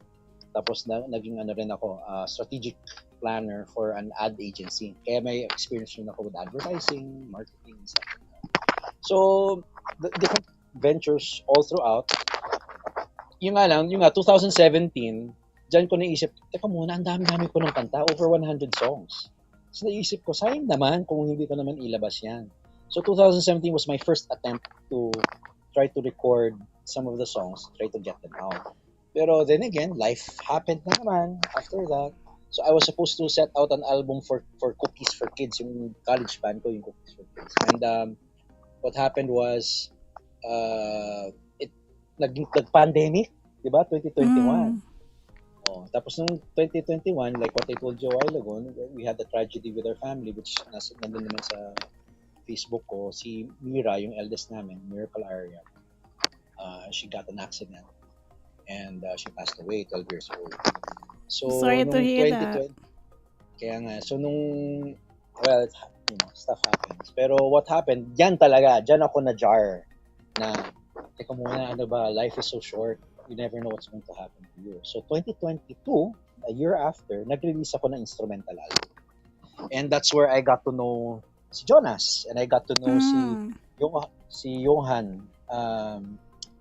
Tapos naging ano rin ako, strategic planner for an ad agency. Kaya may experience rin ako with advertising, marketing, and stuff. So, the different ventures all throughout. Yung nga, 2017, dyan ko naisip, teka muna, ang dami-dami ko ng kanta, over 100 songs. So naisip ko, sayang naman kung hindi ko naman ilabas yan. So 2017 was my first attempt to try to record some of the songs, try to get them out. Pero then again, life happened na naman after that. So I was supposed to set out an album for Cookies for Kids, yung college band ko, yung Cookies for Kids. And what happened was, nag-pandemic, di ba? 2021. Oh, tapos nung 2021, like what I told you a while ago, we had a tragedy with our family, which nandun naman sa Facebook ko, si Mira, yung eldest namin, Miracle Area. She got an accident and she passed away, 12 years old. So, Sorry to nung hear that. Kaya nga, so nung, well, stuff happens. Pero what happened, dyan ako na-jar na, teka muna, ano ba, life is so short. You never know what's going to happen to you. So 2022, a year after, nag-release ako ng instrumental album. And that's where I got to know si Jonas. And I got to know si Johan,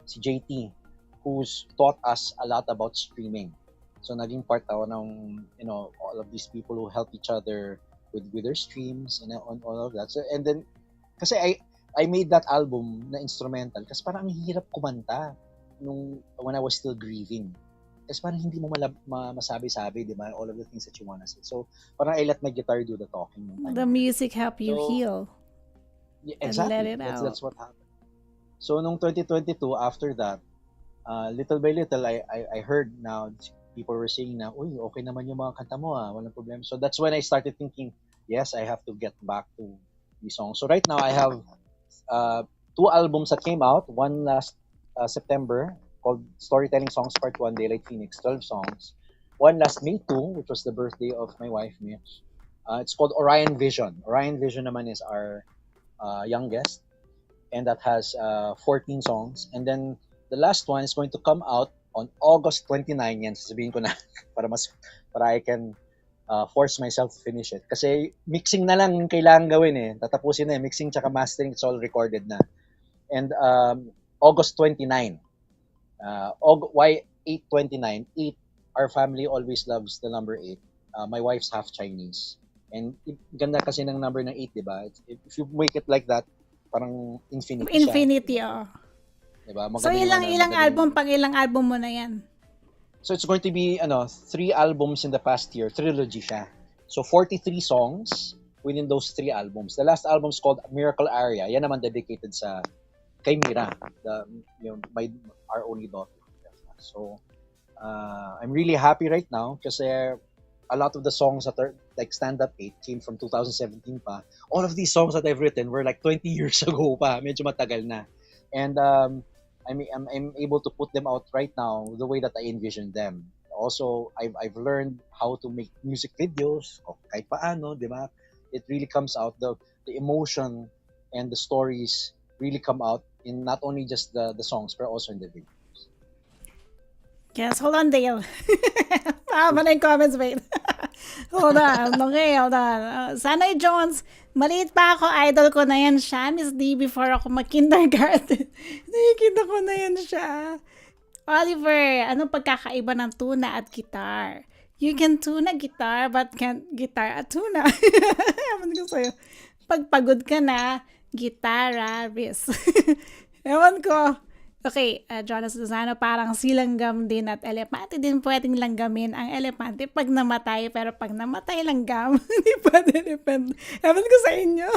si JT, who's taught us a lot about streaming. So naging part ako ng, all of these people who help each other with their streams and all of that. So, and then, kasi I made that album na instrumental kasi parang ang hirap kumanta when I was still grieving. Kasi parang hindi mo masabi-sabi, di ba? All of the things that you wanna say. So, parang I let my guitar do the talking. The music help you heal. Yeah, And exactly. let it out. That's what happened. So, nung 2022, after that, little by little, I heard now, people were saying na, uy, okay naman yung mga kanta mo, walang problem. So, that's when I started thinking, yes, I have to get back to these songs. So, right now, I have 2 albums that came out. One last September, called Storytelling Songs Part 1, Daylight Phoenix, 12 songs. One last May 2, which was the birthday of my wife, Mitch. It's called Orion Vision. Orion Vision naman is our youngest, and that has 14 songs. And then the last one is going to come out on August 29. Yan, sasabihin ko na para I can force myself to finish it. Kasi mixing na lang yung kailangan gawin eh. Tatapusin na eh. Mixing tsaka mastering, it's all recorded na. And August 29. Why 8/29? 8, our family always loves the number 8. My wife's half Chinese. And ganda kasi ng number ng 8, di ba? If you make it like that, parang infinity siya. Infinity, oh. Diba? So, ilang album mo na yan? So, it's going to be 3 albums in the past year. Trilogy siya. So, 43 songs within those 3 albums. The last album is called Miracle Area. Yan naman dedicated kay Mira, our only daughter. So, I'm really happy right now kasi a lot of the songs that are like Stand Up 8 came from 2017 pa. All of these songs that I've written were like 20 years ago pa. Medyo matagal na. And I'm able to put them out right now the way that I envisioned them. Also, I've learned how to make music videos, kahit paano, di ba? It really comes out, the emotion and the stories really come out in not only just the songs, but also in the videos. Yes, hold on, Dale. Mahaba na yung comments, wait. Hold on. Sanay Jones, maliit pa ako, idol ko na yan siya. Miss D, before ako mag-kindergarten. Nakikita ko na yan siya. Oliver, anong pagkakaiba ng tuna at guitar? You can tuna guitar, but can't guitar at tuna. Ewan ko sa'yo. Pag pagod ka na, guitarist. Ewan ko. Okay, Jonas Lozano, parang silanggam din at elepante din pwedeng langgamin ang elepante pag namatay, pero pag namatay langgam, hindi pwede depend. Ewan ko sa inyo.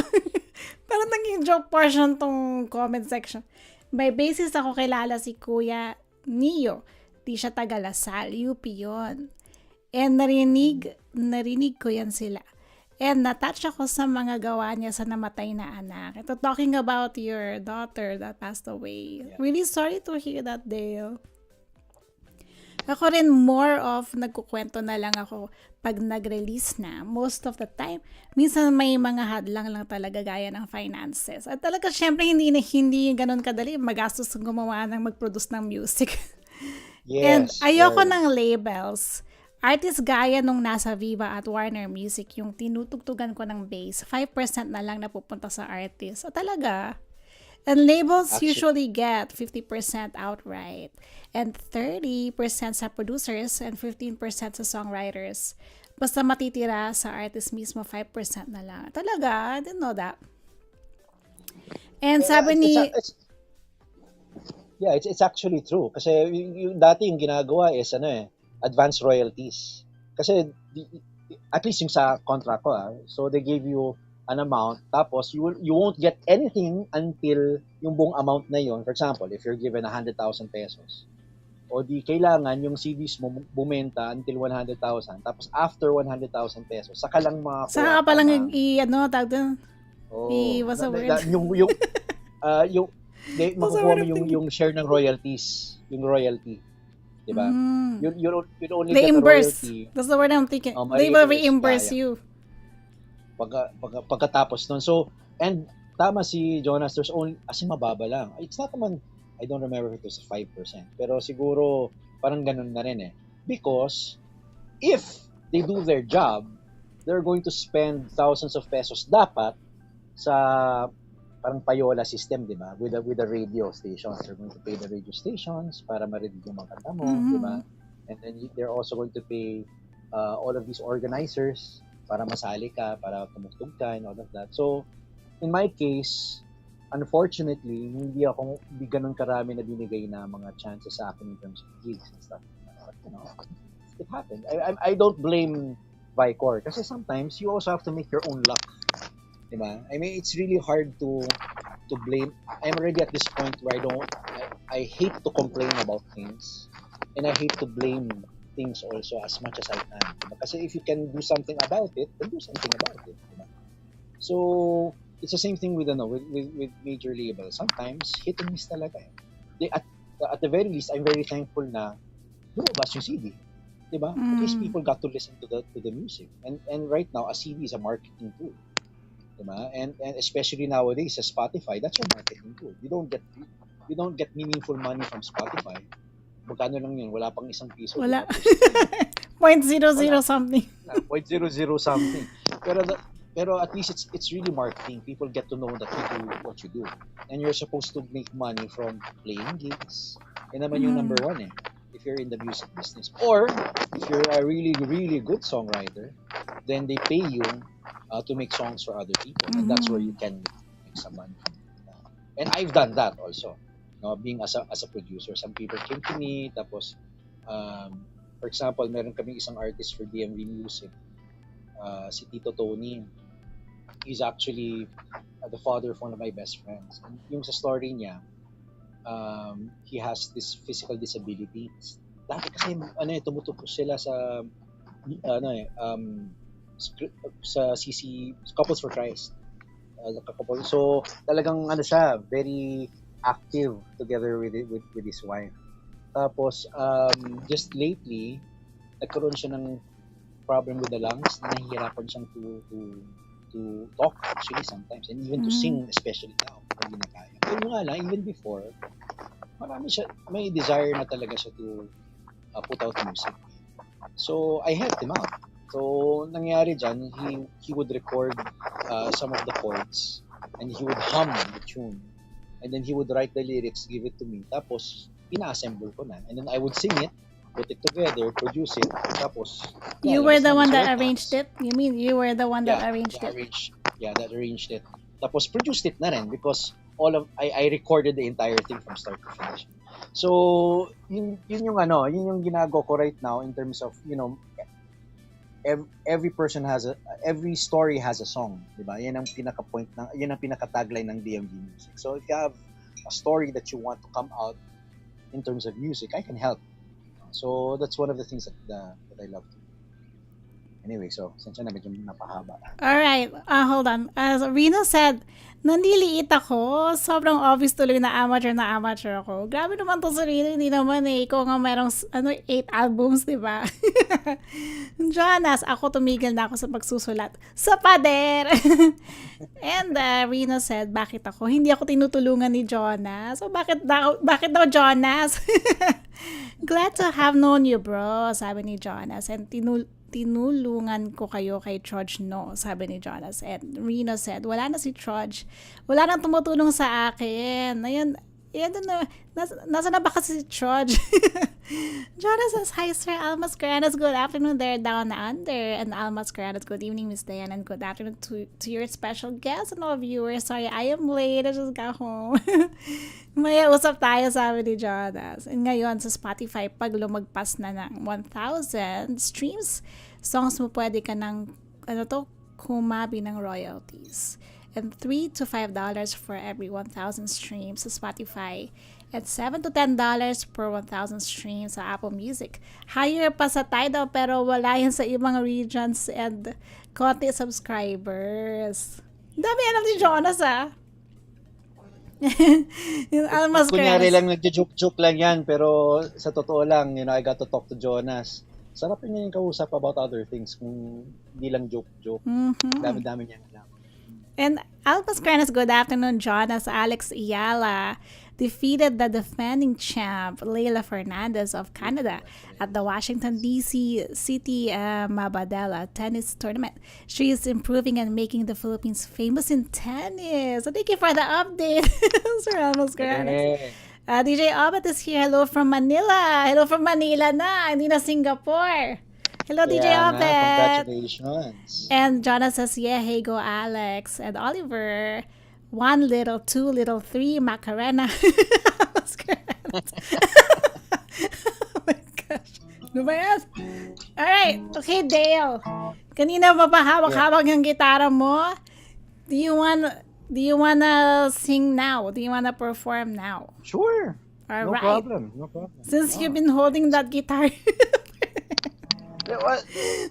Parang naging joke portion tong comment section. May basis ako kilala si Kuya Neo. Di siya taga Lasal, UP yun. And narinig ko yan sila. And natouch ako sa mga gawa niya sa namatay na anak. Ito talking about your daughter that passed away. Yeah. Really sorry to hear that, Dale. Ako rin more of nagkukwento na lang ako pag nag-release na most of the time. Minsan may mga hadlang lang talaga gaya ng finances. At talaga syempre hindi ganun kadali magastos ng gumawa ng mag-produce ng music. And Yes, ayoko very. ng labels. Artist gaya nung nasa Viva at Warner Music, yung tinutugtugan ko ng bass, 5% na lang napupunta sa artist. Talaga. And labels Actually, usually get 50% outright and 30% sa producers and 15% sa songwriters. Basta matitira sa artist mismo, 5% na lang. Talaga, I didn't know that. And sabi it's, ni, yeah, it's actually true. Kasi yung dati yung ginagawa is advance royalties. Kasi at least yung sa contract ko, so they give you an amount, tapos you won't get anything until yung buong amount na yon. For example, if you're given 100,000 pesos, o di kailangan yung CDs mo bumenta until 100,000, tapos after 100,000 pesos, saka lang saka makakuha pa ka lang ng, tawag doon, what's the word? yung What's the makukuha word mo I'm thinking? yung share ng royalties, yung royalty, di ba? Mm. You only get a Reimburse. royalty. That's the word I'm thinking. They will Ma-reimburse, reimburse you. pagkatapos nun. So, and tama si Jonas, there's only, kasi mababa lang. It's not naman, I don't remember if it was 5%, pero siguro parang ganun na rin eh. Because, if they do their job, they're going to spend thousands of pesos dapat sa parang payola system, di ba? With the radio stations. They're going to pay the radio stations para marinig yung mga kanta mo, di ba? And then they're also going to pay all of these organizers para masali ka, para tumugtog ka, and all of that. So, in my case, unfortunately, hindi ganun karami na binigay na mga chances sa akin in terms of gigs and stuff. But, it happened. I don't blame Vicor kasi sometimes you also have to make your own luck. Diba? I mean, it's really hard to blame. I'm already at this point where I hate to complain about things, and I hate to blame things also as much as I can. Diba? Kasi if you can do something about it, then do something about it. Diba? So, it's the same thing with major labels. Sometimes, hit and miss talaga. At the very least, I'm very thankful na lumabas yung CD. Diba? At least people got to listen to the music. And right now, a CD is a marketing tool. Diba? And especially nowadays sa Spotify, that's your marketing tool. You don't get meaningful money from Spotify. Magkano lang yun? Wala pang isang piso. Wala. Diba? 0.00 something. 0.00 something. Pero at least it's really marketing. People get to know that you do what you do. And you're supposed to make money from playing gigs. Yan naman yung number one eh. If you're in the music business. Or, if you're a really, really good songwriter, then they pay you to make songs for other people. And that's where you can make some money. And I've done that also. Being as a producer. Some people came to me, tapos, for example, meron kaming isang artist for DMV Music, si Tito Tony. He's actually the father of one of my best friends. And yung sa story niya, he has this physical disability. Dati kasi tumutupo sila sa sa CC Couples for Christ. So talagang siya, very active together with his wife. Tapos just lately nagkaroon siya ng problem with the lungs, nahihirapan siyang to talk actually sometimes, and even to sing, especially now, hindi na kaya. Pero nga lang, even before, may desire na talaga siya to put out music. So, I helped him out. So, nangyari dyan, he would record some of the chords, and he would hum the tune. And then he would write the lyrics, give it to me. Tapos, ina-assemble ko na. And then I would sing it, put it together, produce it, tapos... You were the one that arranged it? You mean you were the one that arranged it? That arranged it. Tapos produced it na rin because I recorded the entire thing from start to finish. So, yun yung ginagawa ko right now in terms of, every story has a song, di ba? Yan ang pinaka-tagline ng DMV Music. So, if you have a story that you want to come out in terms of music, I can help. So, that's one of the things that I love to do. Anyway, so, sensya na medyo napahaba. Alright, hold on. As Rino said, nandiliit ako. Sobrang obvious tuloy na amateur ako. Grabe naman to sa Rino. Hindi naman eh. Ikaw nga merong 8 albums, di ba? Jonas, ako tumigil na ako sa pagsusulat. Sa pader! And Rino said, bakit ako? Hindi ako tinutulungan ni Jonas. So bakit daw Jonas? Glad to have known you, bro, sabi ni Jonas. And tinulungan ko kayo kay Trudge, no, sabi ni Jonas. And Reno said, wala na si Trudge. Wala nang tumutulong sa akin. Ayun, na, nasa na ba kasi si Trudge? Jonas says, hi Sir Almas Caranas, good afternoon there down under. And Almas Caranas, good evening Miss Diane, and good afternoon to your special guests and all viewers. Sorry, I am late. I just got home. Maya usap tayo, sabi ni Jonas. And ngayon sa Spotify, pag lumagpas na ng 1,000 streams, songs mo pwede ka ng, kumabi ng royalties. And $3 to $5 for every 1,000 streams sa Spotify. And $7 to $10 per 1,000 streams sa Apple Music. Higher pa sa Tidal pero wala yan sa ibang regions and konti subscribers. Dami alam ni Jonas Yung Almas Kunyari Caranas. lang, nagjo-joke lang yan, pero sa totoo lang, I got to talk to Jonas. Sarap niya yung kausap about other things kung hindi lang joke-joke. Dami-dami niya alam. And Almas Caranas, good afternoon, Jonas. Alex Iyala defeated the defending champ, Leila Fernandez of Canada, at the Washington, D.C. City Mabadala tennis tournament. She is improving and making the Philippines famous in tennis. So thank you for the update, Sir Almas Caranas. DJ Obat is here. Hello from Manila. Hello from Manila na, hindi na Singapore. Hello, DJ Obet. Congratulations. And Jonas says, yeah, hey, go Alex. And Oliver, 1 little, 2 little, 3 Macarena. Oh my gosh. Ano ba yan? Alright. Okay, Dale. Kanina mapahawak-hawak yung gitara mo. Do you wanna sing now? Do you wanna perform now? Sure. All No right. problem. No problem. Since you've been holding that guitar. Yeah, well,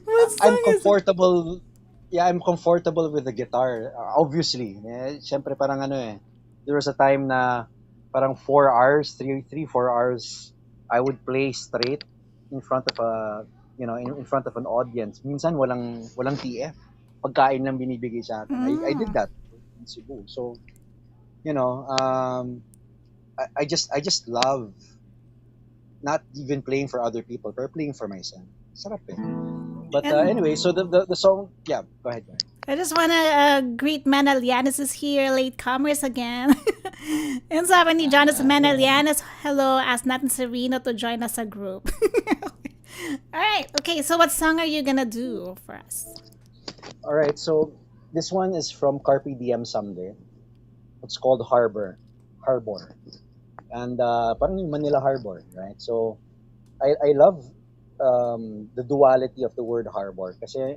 What I'm song is it? comfortable. Yeah, I'm comfortable with the guitar. Obviously. Siyempre parang there was a time na parang 4 hours, 4 hours, I would play straight in front of in front of an audience. Minsan walang TF. Pagkain lang binibigay sa akin. I did that in Cebu. So, I just love not even playing for other people, but playing for myself. Sarap eh. But anyway, so the song, yeah, go ahead. I just want to greet Manalianis is here, latecomers again. And sabi ni Jonas Manalianis, hello, ask natin si Reno to join us a group. Alright, okay, so what song are you gonna do for us? Alright, so this one is from Carpe Diem Someday. It's called Harbor. And parang yung Manila Harbor, right? So I love the duality of the word harbor kasi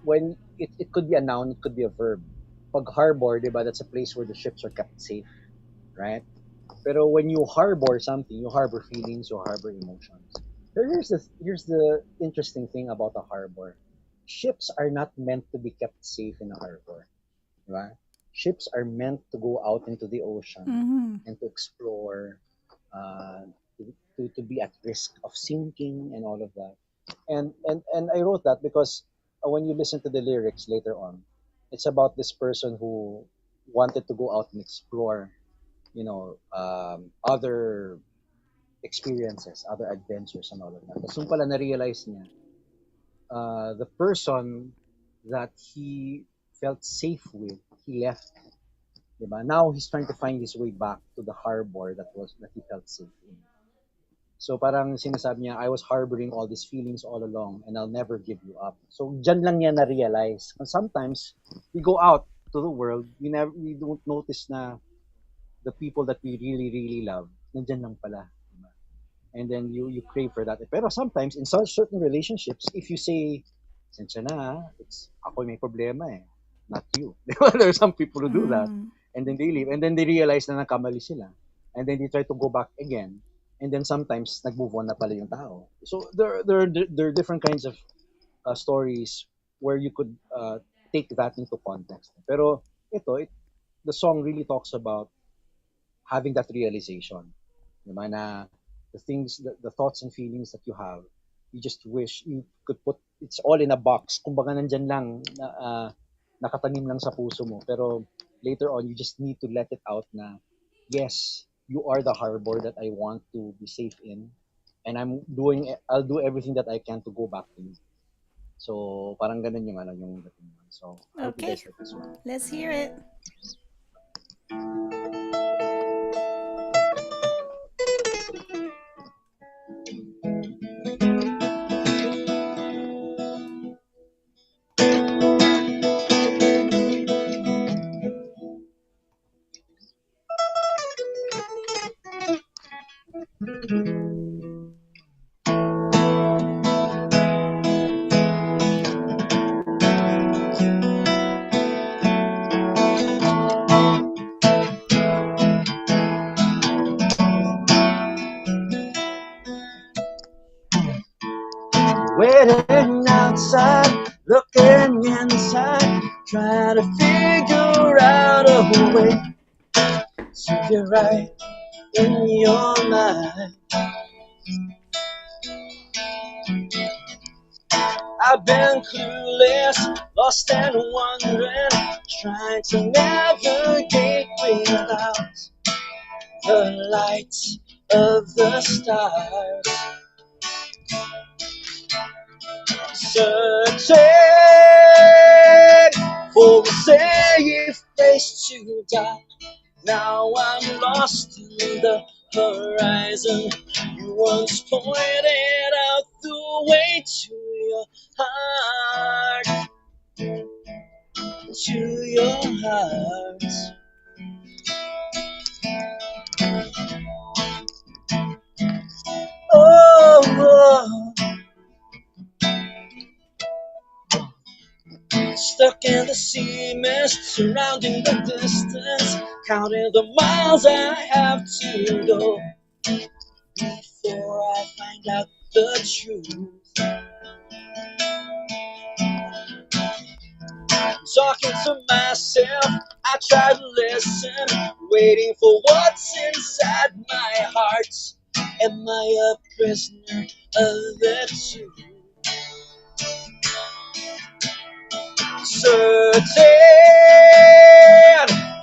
when it could be a noun, it could be a verb. Pag harbor, diba, that's a place where the ships are kept safe, right? Pero when you harbor something, you harbor feelings, you harbor emotions. So here's the interesting thing about a harbor. Ships are not meant to be kept safe in a harbor, right? Ships are meant to go out into the ocean and to explore, to be at risk of sinking and all of that. And I wrote that because when you listen to the lyrics later on, it's about this person who wanted to go out and explore, other experiences, other adventures and all of that. Tapos yung pala na-realize niya, the person that he felt safe with, he left. Diba? Now he's trying to find his way back to the harbor that he felt safe in. So parang sinasabi niya, I was harboring all these feelings all along and I'll never give you up. So dyan lang niya na-realize. And sometimes we go out to the world, we don't notice na the people that we really, really love, nandyan lang pala. Diba? And then you crave for that. Pero sometimes in certain relationships, if you say, sensya na, it's ako may problema not you. There are some people who do that. And then they leave. And then they realize na nakamali sila. And then they try to go back again. And then sometimes nag-move on na pala yung tao. So there are different kinds of stories where you could take that into context. Pero the song really talks about having that realization. Diba, na the thoughts and feelings that you have, you just wish you could put it's all in a box. Kumbaga nandyan lang, nakatanim lang sa puso mo. Pero later on, you just need to let it out na, yes, you are the harbor that I want to be safe in. And I'll do everything that I can to go back to you. So, parang ganun yung dating nun. So, I hope you Okay, guys like this one. let's hear it. Waiting outside, looking inside, trying to figure out a way to get right in your mind. I've been clueless, lost and wondering, trying to navigate without the light of the stars. Searching for a safe place to die. Now I'm lost in the horizon. You once pointed out the way to your heart, to your heart. Oh, stuck in the sea mist, surrounding the distance, counting the miles I have to go before I find out the truth. Talking to myself, I try to listen, waiting for what's inside my heart. Am I a prisoner of it too? Searching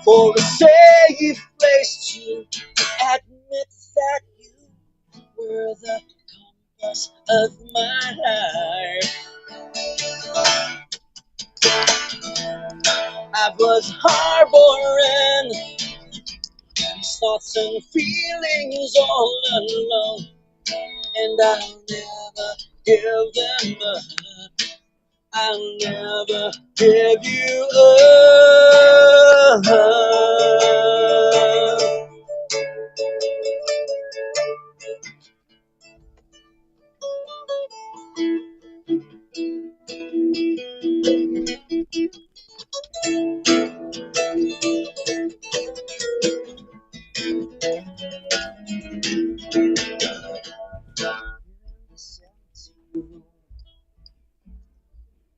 for a safe place to admit that you were the compass of my life. I was harboring these thoughts and feelings all alone, and I'll never give them up. I'll never give you up.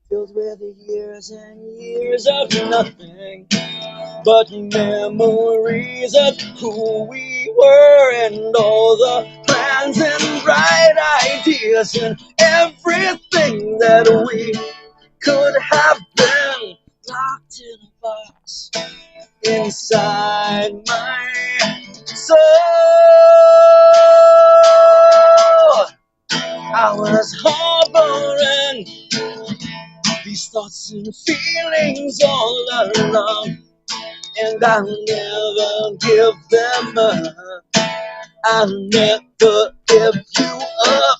Filled with the years and years of nothing but memories of who we were and all the plans and bright ideas and everything that we could have been locked in a box inside my soul. I was harboring these thoughts and feelings all along, and I'll never give them up. I'll never give you up.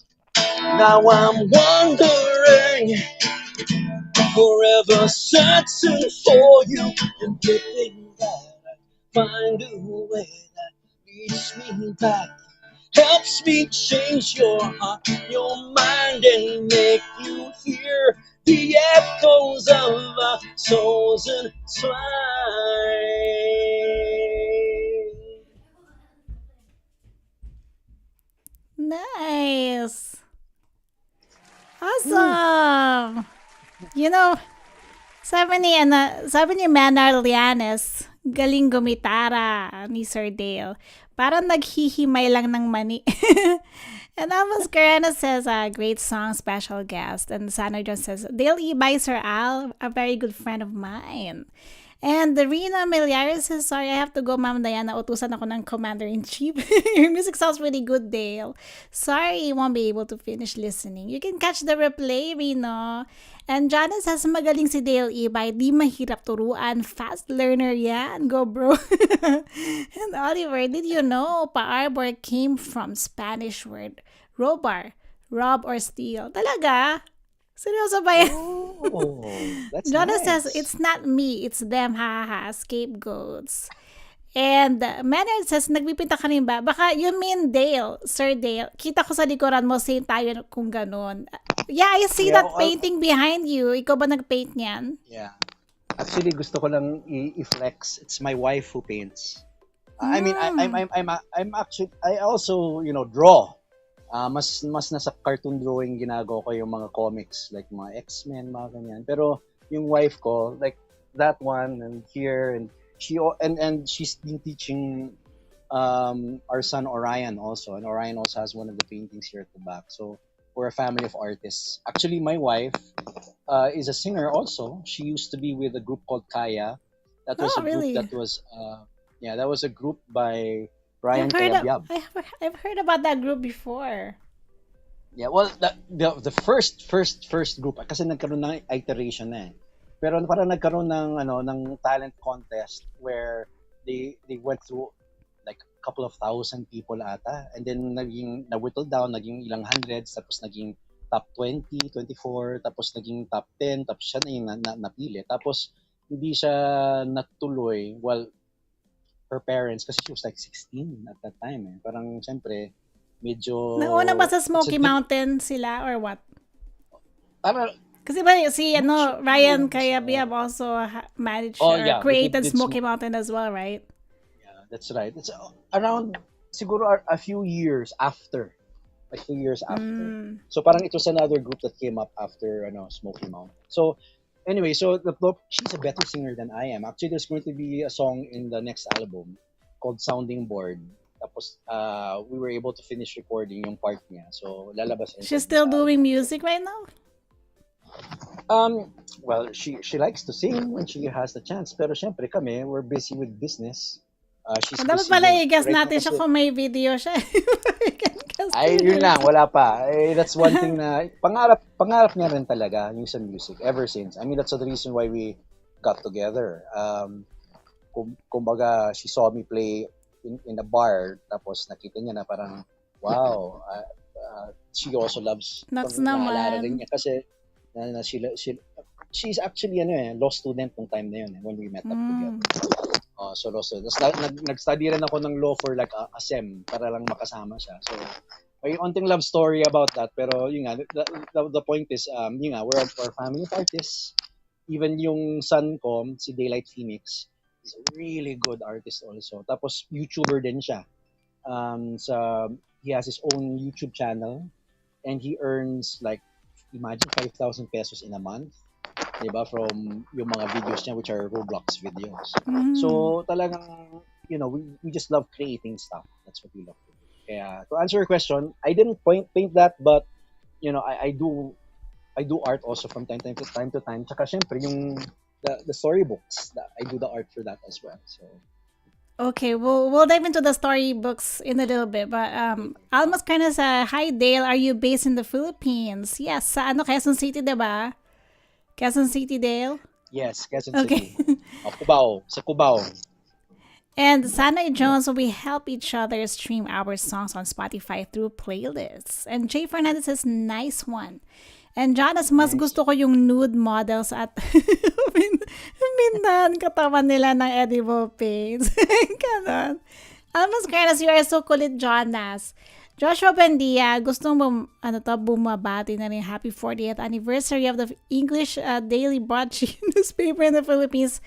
Now I'm wondering, forever searching for you, and hoping that I find a way that leads me back, helps me change your heart, your mind, and make you hear the echoes of our souls entwined. Nice. Awesome. You know, sabi ni Manar Lianes, galing gumitara ni Sir Dale. Parang naghihimay lang ng mani. And Almas Carena says, great song, special guest. And Sana John says, Dale Ibay, Sir Al, a very good friend of mine. And Rina Miliares says, sorry, I have to go, Ma'am Diana. Utusan ako ng Commander-in-Chief. Your music sounds really good, Dale. Sorry, you won't be able to finish listening. You can catch the replay, Rino. And Jana says, magaling si Dale Ibay. Di mahirap turuan. Fast learner yan. Go, bro. And Oliver, did you know pa-arbor came from Spanish word robar, rob or steal? Talaga? Seryoso ba yan? Oh, that's Jonah nice. says, it's not me, it's them, ha ha ha, scapegoats. And Maynard says, nagpipinta ka rin ba? Baka you mean Dale, Sir Dale. Kita ko sa likuran mo, same tayo kung ganun. Yeah, I see Yeah, that painting behind you. Ikaw ba nag-paint niyan? Yeah. Actually, gusto ko lang i-flex. It's my wife who paints. I mean, I'm actually, I also, draw. Mas nasa cartoon drawing ginagawa ko yung mga comics, like mga X-Men, mga ganyan. Pero yung wife ko, like that one and here, and she's been teaching our son Orion also, and Orion also has one of the paintings here at the back. So we're a family of artists. Actually, my wife is a singer also. She used to be with a group called Kaya. That was Oh, really? group that was that was a group by Brian Cayabyab. I've heard about that group before. Yeah, well, the first group kasi nagkaroon ng iteration na eh. Pero parang nagkaroon ng talent contest where they went through like a couple of thousand people ata, and then naging na-whittled down, naging ilang hundreds, tapos naging top 20, 24, tapos naging top 10, tapos siya na yung napili. Tapos hindi siya natuloy. Well, her parents, kasi she was like 16 at that time eh. Parang siyempre, medyo... Nauna ba sa Smoky Mountain sila or what? Parang, Kasi ba si Ryan Cayabyab also managed or yeah, created did Smoky Mountain as well, right? yeah, that's right. It's around, siguro a few years after. Like 2 years after. So parang it was another group that came up after Smoky Mountain. So anyway, so she's a better singer than I am. Actually, there's going to be a song in the next album called Sounding Board. Tapos we were able to finish recording yung part niya. So lalabas. She's still doing music right now? Well, she likes to sing when she has the chance. Pero syempre kami, we're busy with business. She's Dapat busy pala with- i-guess right now natin siya kasi- kung may video siya. Ay, yun lang, wala pa. That's one thing na pangarap niya rin talaga yung sa music ever since. I mean, that's the reason why we got together. Kumbaga, she saw me play in a bar, tapos nakita niya na parang, wow, she also loves. That's naalala naman. rin niya kasi she's actually law student nung time na yun when we met up together. So law student. Tapos nag-study rin ako ng law for like a SEM para lang makasama siya. So may onting love story about that, pero yun nga, the point is, yun nga, we're a family of artists. Even yung son ko, si Daylight Phoenix, is a really good artist also. Tapos YouTuber din siya. He has his own YouTube channel, and he earns like, imagine 5,000 pesos in a month, diba, from yung mga videos niya, which are Roblox videos. So talagang, we just love creating stuff. That's what we love to do. Kaya, to answer your question, I didn't paint that, but I do art also from time to time. Tsaka syempre yung the storybooks, I do the art for that as well. So Okay, we'll dive into the storybooks in a little bit, but Almas kind of said, hi Dale, are you based in the Philippines? Yes, sa Quezon City, diba? Quezon City, Dale? yes, Quezon Okay. City. Sa Cubao. And Sana Jones, we help each other stream our songs on Spotify through playlists. And Jay Fernandez says, nice one. And Jonas, mas gusto ko yung nude models at mindan katawan nila ng edible paints. Ganon. Almas Carlos, you are so kulit, Jonas. Joshua Bendia, gustong bumabati na rin happy 40th anniversary of the English daily broadsheet newspaper in the Philippines.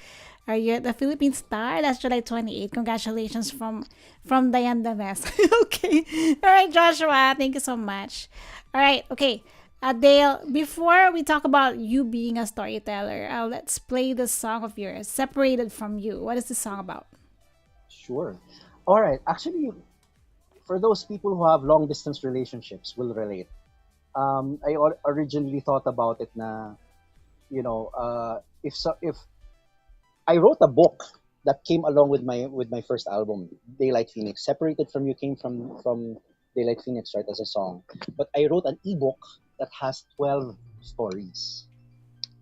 Are you at the Philippine Star? Last July 28. Congratulations from Diane de Mesa. Okay. All right, Joshua. Thank you so much. All right. Okay. Dale, before we talk about you being a storyteller, let's play the song of yours, Separated from You. What is the song about? Sure. All right. Actually, for those people who have long distance relationships, will relate. Originally thought about it na, if I wrote a book that came along with my first album, Daylight Phoenix. Separated from You came from Daylight Phoenix, right, as a song. But I wrote an ebook that has 12 stories.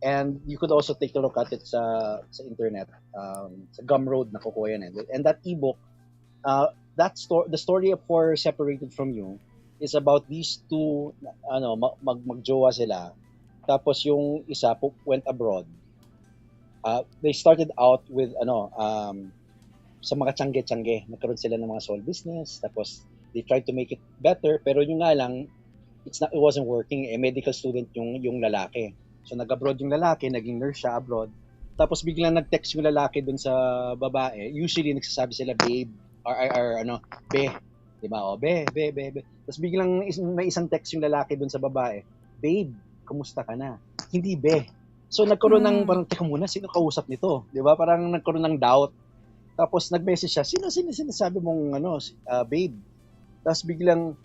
And you could also take a look at it sa internet. Sa Gumroad, nakukuha yan. And that ebook, the story for Separated from You is about these two, magjowa sila. Tapos yung isa went abroad. They started out with sa mga tiyangge-tiyangge. Nagkaroon sila ng mga small business. Tapos they tried to make it better, pero yung nga lang, it wasn't working. Medical student yung lalaki. So nag-abroad yung lalaki, naging nurse siya abroad. Tapos biglang nag-text yung lalaki dun sa babae. Usually nagsasabi sila babe or be, 'di ba? O be. Tapos biglang may isang text yung lalaki dun sa babae. Babe, kumusta ka na? Hindi be. So nagkaroon ng parang teka muna, sino kausap nito? 'Di ba? Parang nagkaroon ng doubt. Tapos nag-message siya, sino sinasabi mong babe? Tapos biglang,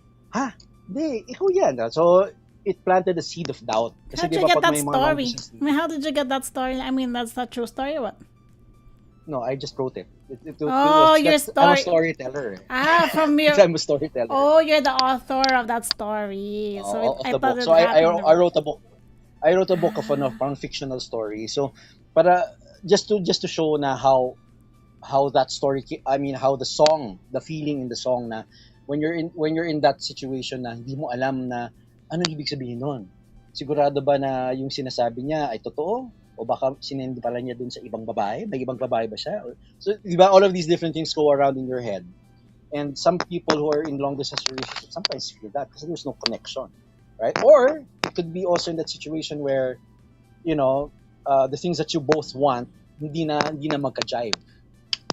hindi, ikaw yan. So it planted a seed of doubt. How did you get that story? I mean, how did you get that story? I mean, that's not true story, what? No, I just wrote it. Your story. I'm a storyteller. From your... I'm a storyteller. Oh, you're the author of that story. So Of the book. So I wrote a book. I wrote a book of parang fictional story. So para just to show na how that story, how the song, the feeling in the song na when you're in that situation na hindi mo alam na ano ibig sabihin nun. Sigurado ba na yung sinasabi niya ay totoo? O baka sinend pala niya dun sa ibang babae? May ibang babae ba siya? So, di ba, all of these different things go around in your head. And some people who are in long distance relationships sometimes feel that because there's no connection, right? Or it could be also in that situation where, the things that you both want, hindi na magka-jive.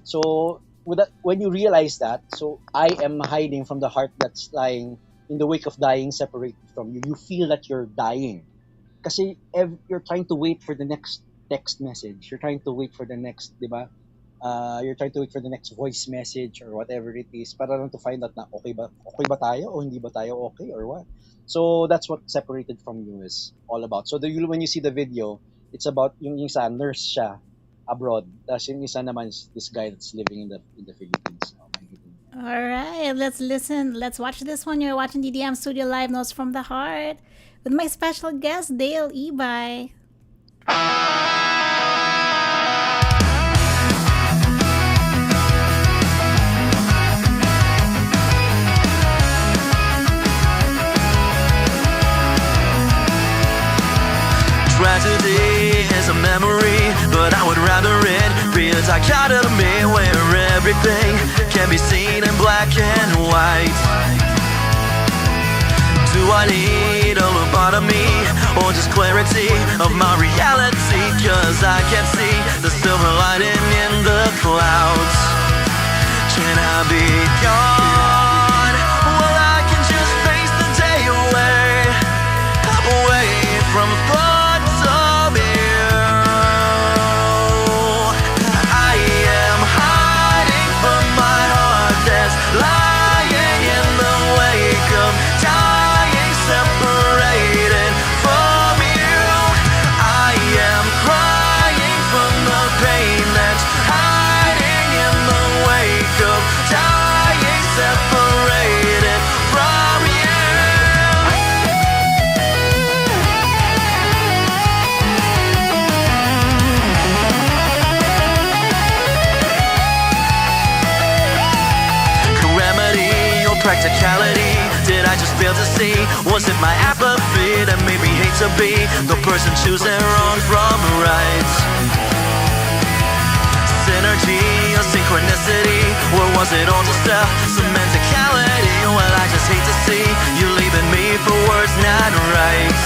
So, when you realize that, so I am hiding from the heart that's lying in the wake of dying separated from you. You feel that you're dying. Kasi you're trying to wait for the next text message. You're trying to wait for the next, di ba? You're trying to wait for the next voice message or whatever it is para lang to find out na okay ba tayo o hindi ba tayo okay or what. So that's what Separated from You is all about. So when you see the video, it's about yung isa nurse siya abroad. Tapos yung isa naman is this guy that's living in the Philippines. All right, let's listen. Let's watch this one. You're watching DDM Studio Live Notes from the Heart with my special guest, Dale Ibay. Tragedy is a memory, but I would rather it be a dichotomy where everything can be seen in black and white. Do I need a lobotomy or just clarity of my reality? 'Cause I can see the silver lining in the clouds. Can I be gone? Well, I can just face the day away from thoughts of you. I am hiding from my heart that's lying in the wake of dying, separated from you. I am crying from the pain that's hiding in the wake of dying, separated from you. Remedy or practicality? Did I just fail to see? Was it my apathy that made me hate to be the person choosing wrong from right? Synergy or synchronicity? Or was it all just some mentality? Well, I just hate to see you leaving me for words not right.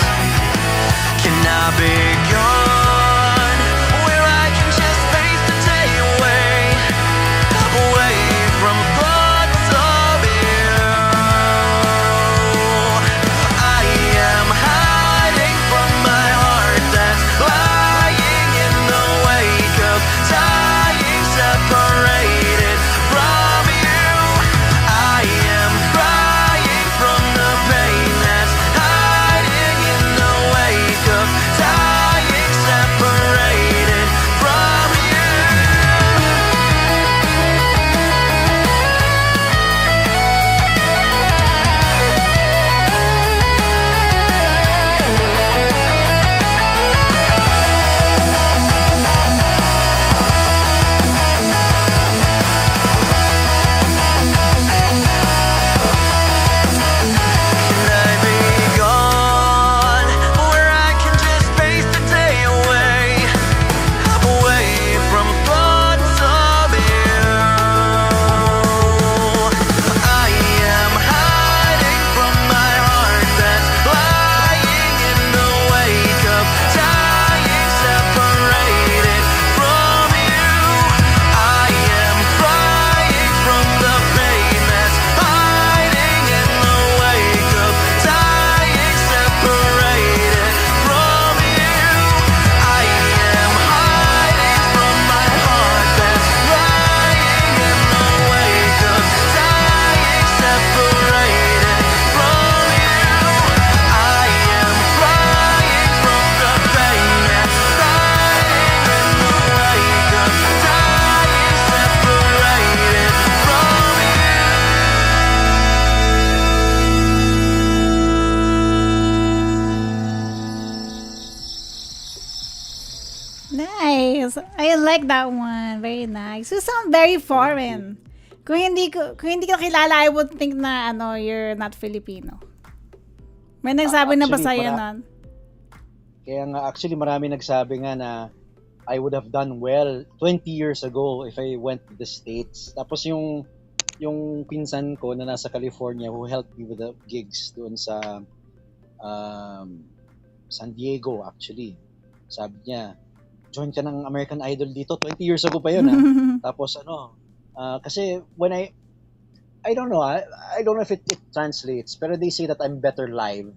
Can I be gone? Where I can just face the day away from thoughts of you. I am high like that one. Very nice. You sound very foreign. Kung hindi ka kilala, I would think na you're not Filipino. May nagsabi na ba Actually, sa'yo nun? Kaya nga, actually, marami nagsabi nga na I would have done well 20 years ago if I went to the States. Tapos yung pinsan ko na nasa California who helped me with the gigs doon sa San Diego, actually. Sabi niya, join ka ng American Idol dito. 20 years ago pa yun, ha? Tapos kasi when I don't know, I don't know if it translates, pero they say that I'm better live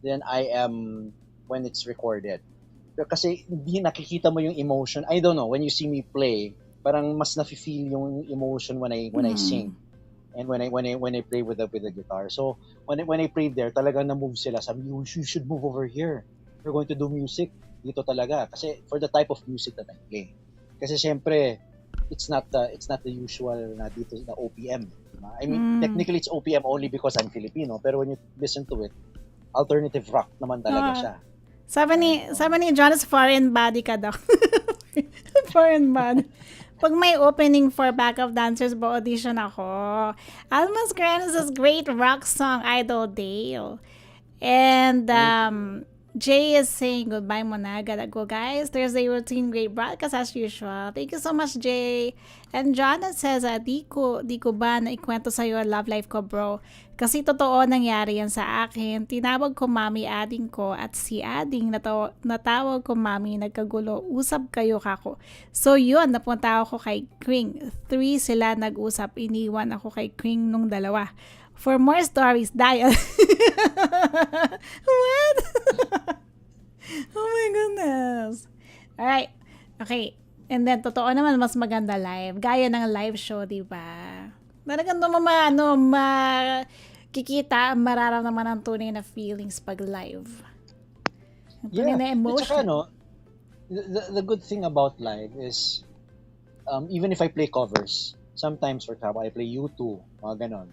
than I am when it's recorded. Pero kasi hindi nakikita mo yung emotion. I don't know, when you see me play, parang mas nafe-feel yung emotion when I sing and when I play with the guitar. So when I played there, talagang na-move sila. Sabi, you should move over here. We're going to do music dito talaga kasi for the type of music that I play. Kasi syempre, it's not the usual na dito na OPM. Diba? I mean, technically it's OPM only because I'm Filipino, pero when you listen to it, alternative rock naman talaga siya. Sabi ni Jonas, foreign body ka daw. Foreign body. Pag may opening for backup dancers, ba-audition ako. Almas Granos' great rock song, Idol Dale. And Jay is saying goodbye muna. Gotta go, guys. Thursday routine, great broadcast as usual. Thank you so much, Jay. And Jonathan says, di ko ba na ikwento sa'yo ang love life ko, bro? Kasi totoo nangyari yan sa akin. Tinawag ko mami ading ko at si ading natawag ko mami, nagkagulo. Usap kayo kako. So yun, napunta ako kay Kring. 3 sila nag-usap. Iniwan ako kay Kring nung 2. For more stories, dial. What? Oh my goodness. Alright. Okay. And then, totoo naman, mas maganda live. Gaya ng live show, di ba? Talagang makikita, mararamdaman ang tunay na feelings pag live. Ang tunay na emotion. At saka, the good thing about live is, even if I play covers, sometimes, for example, I play U2, mga ganon.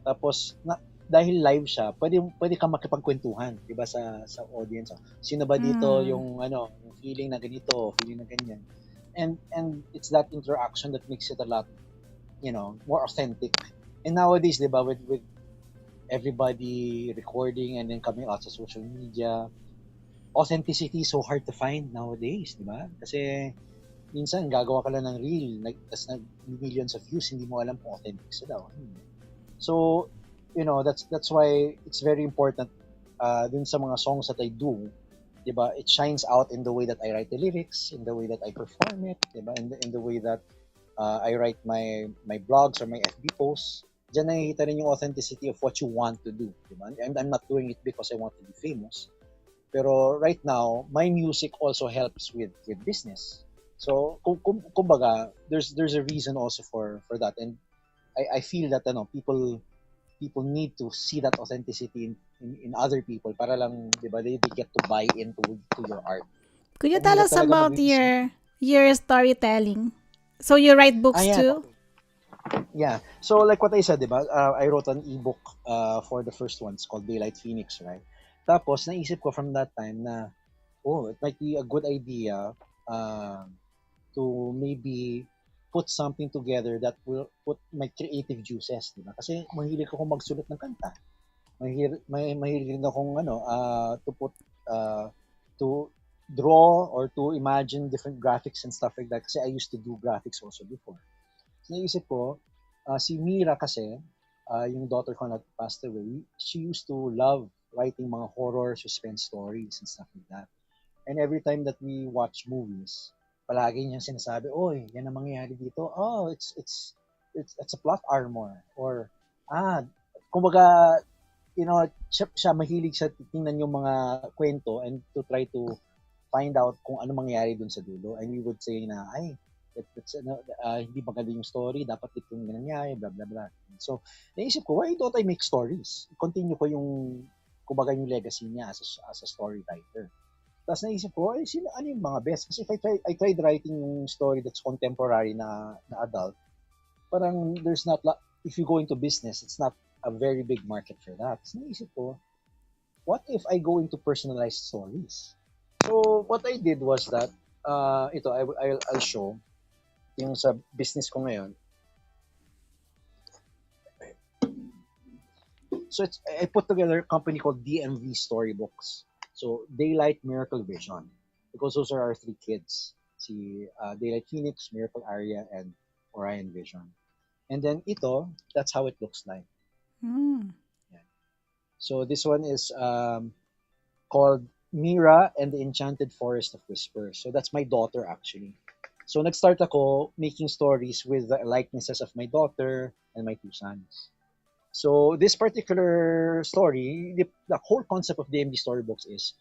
Tapos, dahil live siya, pwede kang makipagkwentuhan, di ba, sa audience. Sino ba dito yung feeling na ganito, feeling na ganyan. And it's that interaction that makes it a lot, more authentic. And nowadays, di ba, with everybody recording and then coming out sa social media, authenticity is so hard to find nowadays, di ba? Kasi minsan gagawa ka lang ng reel, tas millions of views, hindi mo alam kung authentic sila daw. So, that's why it's very important dun sa mga songs that I do, diba? It shines out in the way that I write the lyrics, in the way that I perform it, diba? In the way that I write my blogs or my FB posts. Diyan nakikita rin yung authenticity of what you want to do, diba? I'm not doing it because I want to be famous. Pero right now, my music also helps with business. So, kumbaga, there's a reason also for that. And I feel that people need to see that authenticity in other people para lang, di ba, they get to buy into your art. Could you tell us about your storytelling? So you write books too? Yeah. So like what I said, di ba, I wrote an ebook for the first one. It's called Daylight Phoenix, right? Tapos naisip ko from that time na, it might be a good idea to maybe put something together that will put my creative juices, di ba? Kasi mahilig akong magsulat ng kanta. Mahilig akong to draw or to imagine different graphics and stuff like that kasi I used to do graphics also before. So naisip ko, si Mira kasi, yung daughter ko na passed away, she used to love writing mga horror suspense stories and stuff like that. And every time that we watch movies, palagi niya sinasabi, oy, yan ang mangyayari dito. Oh, it's a plot armor. Or, kumbaga, siya mahilig sa tingnan yung mga kwento and to try to find out kung ano mangyayari dun sa dulo. And we would say na, hindi maganda yung story, dapat ito yung nangyayari, blah, blah, blah. So, naisip ko, why don't I make stories? Continue ko yung legacy niya as a storywriter. Tapos naisip ko, ano yung mga best? Kasi if I tried writing yung story that's contemporary na adult, parang there's not, if you go into business, it's not a very big market for that. Tapos naisip ko, what if I go into personalized stories? So what I did was that ito, I'll show yung sa business ko ngayon. So I put together a company called DMV Storybooks. So Daylight, Miracle, Vision, because those are our three kids. Si Daylight Phoenix, Miracle Aria, and Orion Vision. And then ito, that's how it looks like. Mm. So this one is called Mira and the Enchanted Forest of Whispers. So that's my daughter actually. So nag-start ako making stories with the likenesses of my daughter and my two sons. So this particular story, the whole concept of DMD storybooks is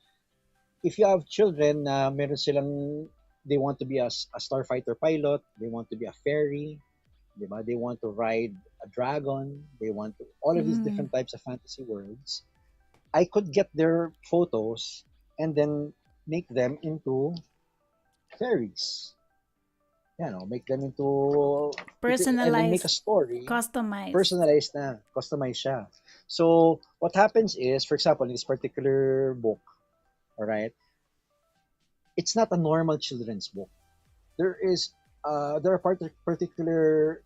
if you have children na meron silang they want to be a starfighter pilot, they want to be a fairy, di ba? They want to ride a dragon, they want to all of these different types of fantasy worlds. I could get their photos and then make them into fairies. Make them into and then make a Personalized, story customized. customized siya. So what happens is, for example, in this particular book, all right, it's not a normal children's book. There are particular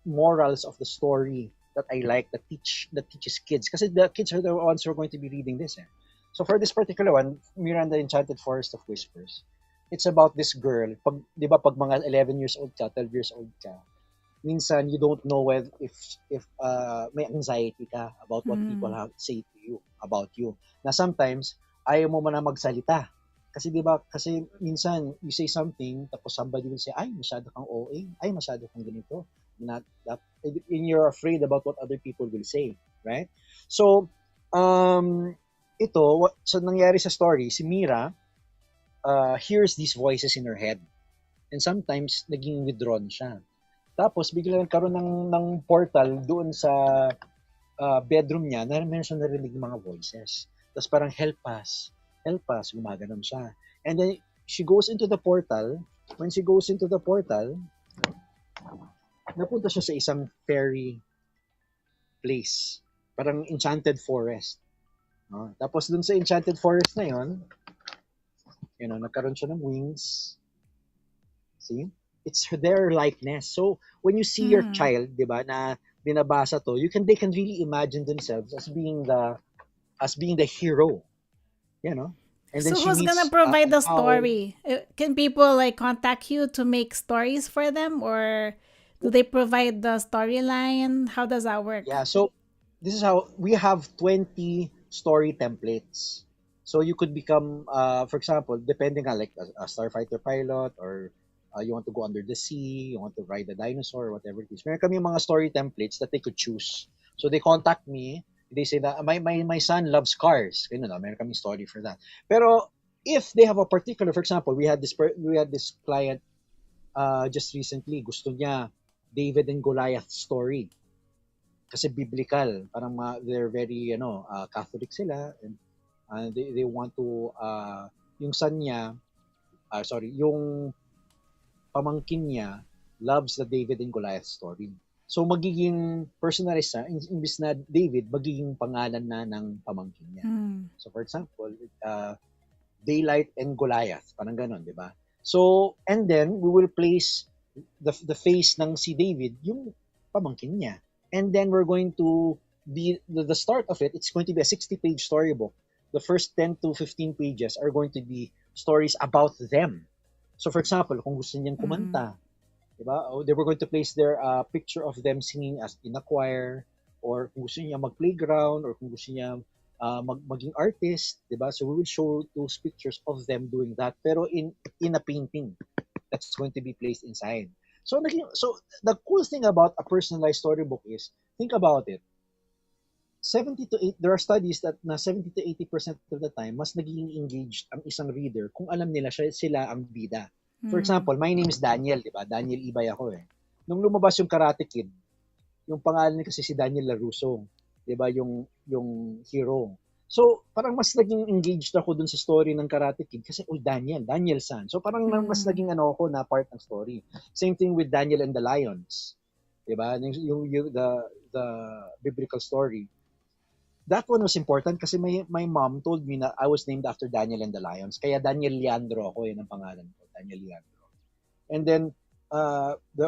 morals of the story that I like that teaches kids because the kids are the ones who are going to be reading this. So for this particular one, Miranda Enchanted Forest of Whispers, it's about this girl. Pag, di ba, pag mga 11 years old ka, 12 years old ka, minsan you don't know if may anxiety ka about what people have say to you about you. Na sometimes ayaw mo man na magsalita. Kasi 'di ba, kasi minsan you say something tapos somebody will say, ay masyado kang OA, ay masyado kang ganito. Not that and you're afraid about what other people will say, right? So so nangyari sa story, si Mira hears these voices in her head. And sometimes naging withdrawn siya. Tapos bigla nagkaroon ng portal doon sa bedroom niya na meron siyang narinig ng mga voices. Tapos parang help us, gumaganon siya. And then she goes into the portal. When she goes into the portal, napunta siya sa isang fairy place. Parang enchanted forest. Tapos dun sa enchanted forest na yon, nagkaroon siya ng wings. See? It's their likeness. So when you see your child, 'di ba, na binabasa to, they can really imagine themselves as being the hero, And then So she who's gonna meets provide the how story? Can people like contact you to make stories for them, or do they provide the storyline? How does that work? yeah, so this is how we have 20 story templates. So you could become for example, depending on like a starfighter pilot or you want to go under the sea, you want to ride a dinosaur, or whatever it is. Meron kami mga story templates that they could choose. So they contact me, they say that my son loves cars. Meron kami story for that. Pero if they have a particular, for example, we had this client just recently, gusto niya David and Goliath story. Kasi biblical, parang they're very Catholic sila and they want to yung son niya yung pamangkin niya loves the David and Goliath story. So magiging personalized na, imbis na David, magiging pangalan na ng pamangkin niya. So for example, Daylight and Goliath, parang ganon, di ba? So, and then we will place the face ng si David, yung pamangkin niya. And then we're going to be, the start of it, it's going to be a 60-page storybook. The first 10 to 15 pages are going to be stories about them. So for example, kung gusto niyang kumanta, diba? They were going to place their picture of them singing as in a choir, or kung gusto niya mag-playground, or kung gusto niya maging artist, diba? So we will show those pictures of them doing that, pero in a painting that's going to be placed inside. So the cool thing about a personalized storybook is, think about it. 70 to 8, there are studies that na 70 to 80% of the time, mas naging engaged ang isang reader kung alam nila sila ang bida. For example, my name is Daniel, di ba? Daniel Ibay ako eh. Nung lumabas yung Karate Kid, yung pangalan niya kasi si Daniel LaRusso, di ba? Yung hero. So, parang mas naging engaged ako dun sa story ng Karate Kid kasi, Daniel-san. So, parang mas naging ako na part ng story. Same thing with Daniel and the Lions. Di ba? The biblical story. that one was important kasi my mom told me na I was named after Daniel and the Lions. Kaya Daniel Leandro ako, yun ang pangalan ko, Daniel Leandro. And then,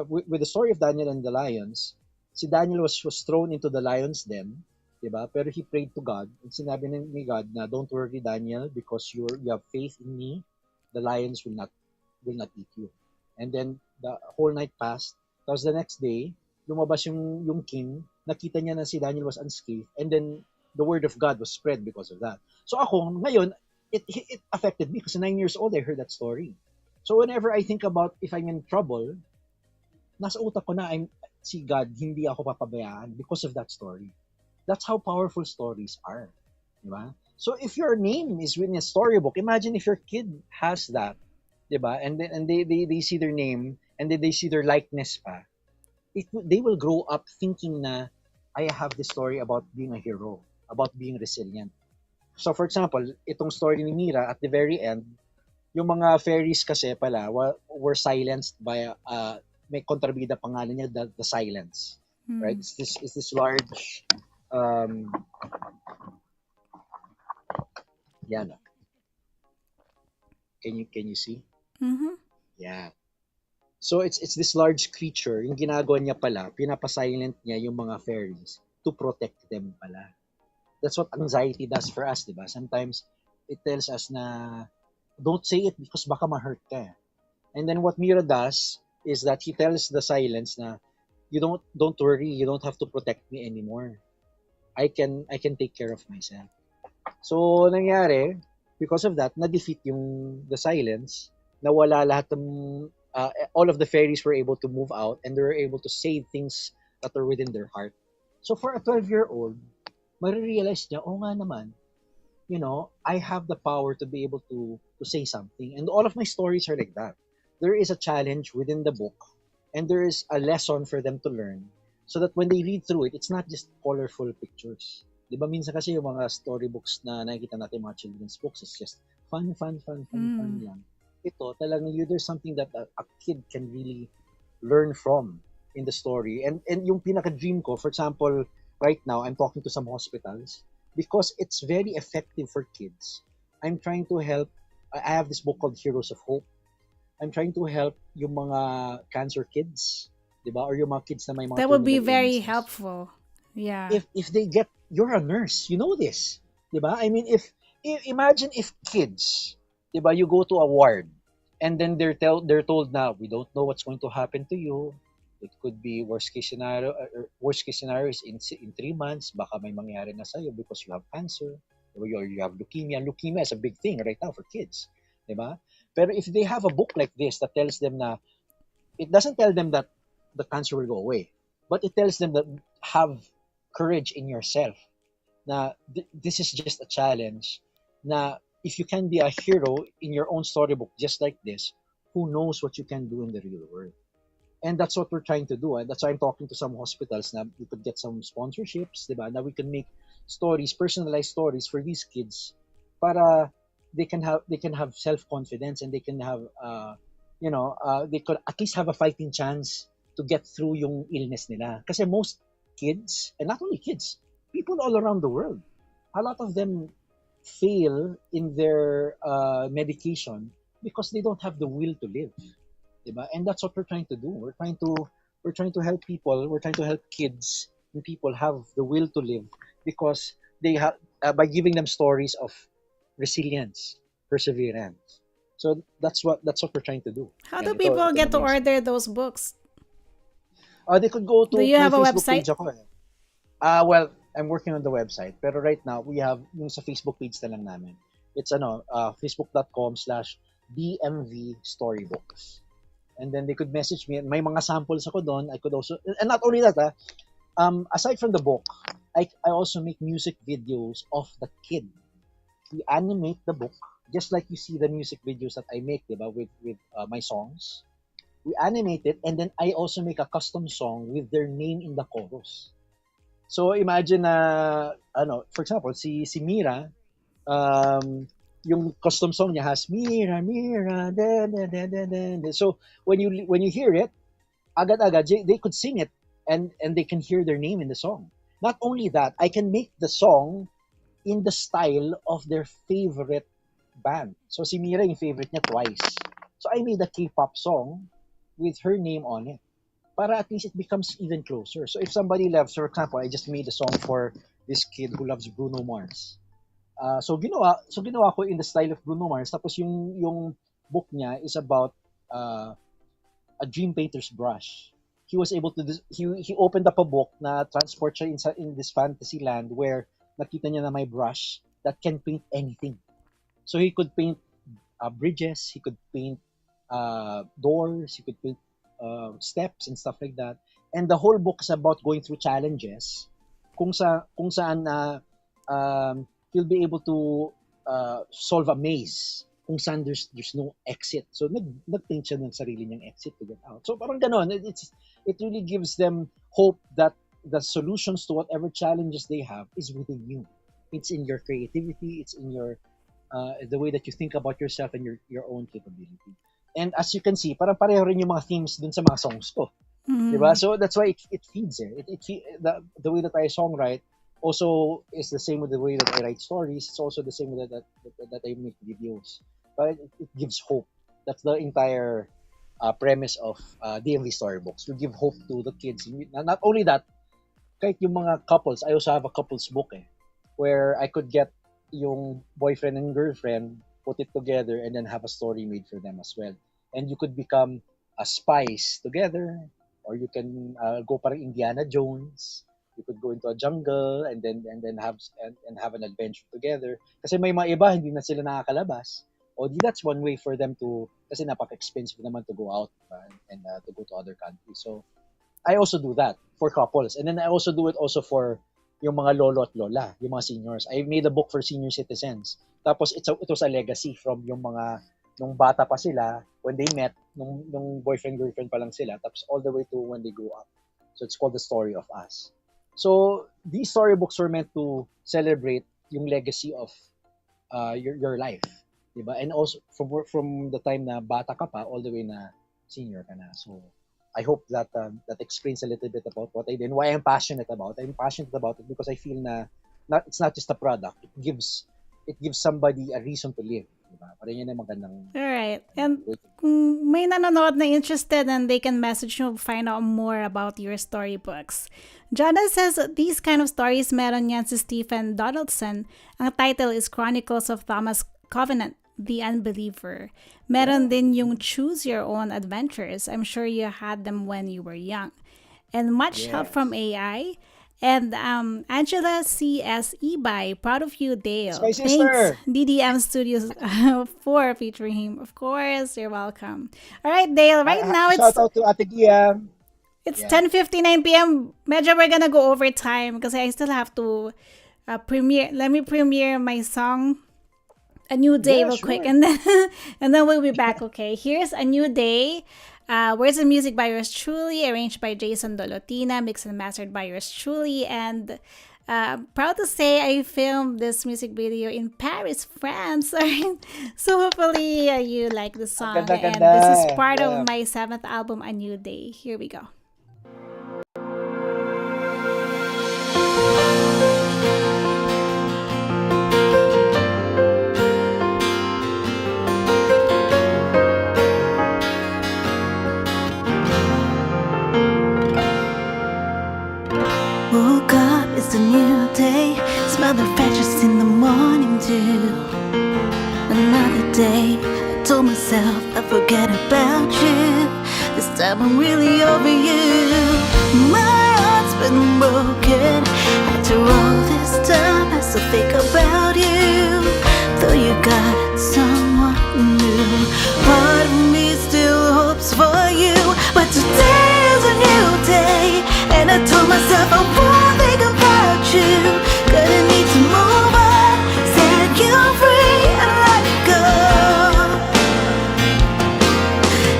with the story of Daniel and the Lions, si Daniel was thrown into the lion's den, diba? Pero he prayed to God, and sinabi ni God na, don't worry, Daniel, because you have faith in me, the lions will not eat you. And then, the whole night passed. Tapos the next day, lumabas yung king, nakita niya na si Daniel was unscathed, and then the word of God was spread because of that. So ako, ngayon, it affected me kasi 9 years old, I heard that story. So whenever I think about if I'm in trouble, nasa utak ko na si God, hindi ako papabayaan because of that story. That's how powerful stories are. Diba? So if your name is written in a storybook, imagine if your kid has that, diba? And they see their name and then they see their likeness pa. They will grow up thinking na I have this story about being a hero, about being resilient. So for example, itong story ni Mira at the very end, yung mga fairies kasi pala were silenced by may kontrabida pangalan niya, the silence. Right? It's this large yan. Can you see? Mm-hmm. Yeah. So it's this large creature, yung ginagawa niya pala, pinapasilent niya yung mga fairies to protect them pala. That's what anxiety does for us, diba? Sometimes it tells us na don't say it because baka ma-hurt ka. And then what Mira does is that he tells the silence na you don't worry, you don't have to protect me anymore. I can take care of myself. So nangyari, because of that, na-defeat the silence, nawala lahat ng all of the fairies were able to move out and they were able to say things that are within their heart. So for a 12-year-old, marirealize niya, oh nga naman, I have the power to be able to say something. And all of my stories are like that. There is a challenge within the book and there is a lesson for them to learn so that when they read through it, it's not just colorful pictures. Di ba minsan kasi yung mga storybooks na nakikita natin mga children's books, it's just fun lang. Ito, talagang there's something that a kid can really learn from in the story. And yung pinaka-dream ko, for example, right now, I'm talking to some hospitals because it's very effective for kids. I'm trying to help. I have this book called Heroes of Hope. I'm trying to help yung mga cancer kids, di ba? Or yung mga kids na may mga That would be terminal very illnesses. helpful. Yeah. If they get, you're a nurse, you know this, di ba? I mean, if imagine if kids, di ba, you go to a ward and then they're told na we don't know what's going to happen to you. It could be worst case scenario is in 3 months, baka may mangyari na sa'yo because you have cancer, or you have leukemia. Leukemia is a big thing right now for kids, di ba? Pero if they have a book like this that tells them na, it doesn't tell them that the cancer will go away, but it tells them that have courage in yourself. Na this is just a challenge. Na if you can be a hero in your own storybook just like this, who knows what you can do in the real world? And that's what we're trying to do. And that's why I'm talking to some hospitals na we could get some sponsorships, diba? Na we can make stories, personalized stories for these kids para they can have self-confidence and they can have they could at least have a fighting chance to get through yung illness nila. Kasi most kids, and not only kids, people all around the world, a lot of them fail in their medication because they don't have the will to live. Diba? And that's what we're trying to do. We're trying to help people. We're trying to help kids and people have the will to live because they have by giving them stories of resilience, perseverance. So that's what we're trying to do. How And do people ito get to amazing. order those books? They could go to Do you my have a Facebook website? page ako eh. Well, I'm working on the website. Pero right now, we have yung sa Facebook page na lang namin. It's facebook.com/DMV Storybooks. And then they could message me. May mga samples ako doon. I could also, and not only that, aside from the book, I also make music videos of the kid. We animate the book, just like you see the music videos that I make, diba, with my songs. We animate it, and then I also make a custom song with their name in the chorus. So imagine for example, si Mira, yung custom song niya has Mira, Mira, da, da, da, da, da. So when you hear it, agad-agad they could sing it and they can hear their name in the song. Not only that, I can make the song in the style of their favorite band. So si Mira, yung favorite niya, Twice. So I made a K-pop song with her name on it. Para at least it becomes even closer. So if somebody loves, for example, I just made a song for this kid who loves Bruno Mars. So ginawa ko in the style of Bruno Mars. Tapos yung book niya is about a dream painter's brush. He was able to he opened up a book na transport siya in this fantasy land where nakita niya na may brush that can paint anything. So he could paint bridges, he could paint doors, he could paint steps and stuff like that. And the whole book is about going through challenges kung saan he'll be able to solve a maze kung saan there's no exit. So nagpaint siya ng sarili niyang exit to get out. So parang ganon. It really gives them hope that the solutions to whatever challenges they have is within you. It's in your creativity. It's in your the way that you think about yourself and your own capability. And as you can see, parang pareho rin yung mga themes dun sa mga songs ko. Diba? So that's why it feeds there. The way that I songwrite also is the same with the way that I write stories. It's also the same way that I make videos. But it gives hope. That's the entire premise of DMV Storybooks. To give hope to the kids. Not only that, kahit yung mga couples, I also have a couples book where I could get yung boyfriend and girlfriend, put it together, and then have a story made for them as well. And you could become a spies together, or you can go parang Indiana Jones. You could go into a jungle and then have an adventure together. Kasi may mga iba hindi na sila nakakalabas. O that's one way for them to, kasi napaka-expensive naman to go out and to go to other countries. So I also do that for couples, and then I also do it also for yung mga lolo at lola, yung mga seniors. I made a book for senior citizens. Tapos it was a legacy from yung mga nung bata pa sila when they met, nung boyfriend girlfriend pa lang sila, tapos all the way to when they grew up. So it's called The Story of Us. So these storybooks were meant to celebrate yung legacy of your life, diba? And also from the time na bata ka pa all the way na senior ka na. So I hope that that explains a little bit about what I did and why I'm passionate about. I'm passionate about it because I feel it's not just a product. It gives somebody a reason to live. Diba? Parang yun ang magandang. Alright. And kung may nanonood na interested and they can message you to find out more about your storybooks. Jana says these kind of stories meron yan si Stephen Donaldson. Ang title is Chronicles of Thomas Covenant, the Unbeliever. Meron din yung Choose Your Own Adventures. I'm sure you had them when you were young. And much help from AI. And Angela C.S. Ibay, proud of you, Dale. My sister. Thanks, DDM Studios, for featuring him. Of course, you're welcome. All right, Dale. Right now Shout out to Ate Gia. it's 10:59 p.m. Medyo we're gonna go over time because I still have to premiere. Let me premiere my song, A New Day, real quick, and then we'll be back. Okay, here's A New Day. Words and music by yours truly, arranged by Jason Dolotina, mixed and mastered by yours truly, and proud to say I filmed this music video in Paris, France. So hopefully you like the song, Ganda, and ganda. this is part Yeah. of my 7th album, A New Day. Here we go. Woke up, it's a new day. Smell the freshness in the morning dew. Another day, I told myself I'd forget about you. This time I'm really over you. My heart's been broken. After all this time, I still think about you. Though you got someone new, part of me still hopes for you. But today is a new day, and I told myself I won't think about you. Gonna need to move on, set you free and let it go.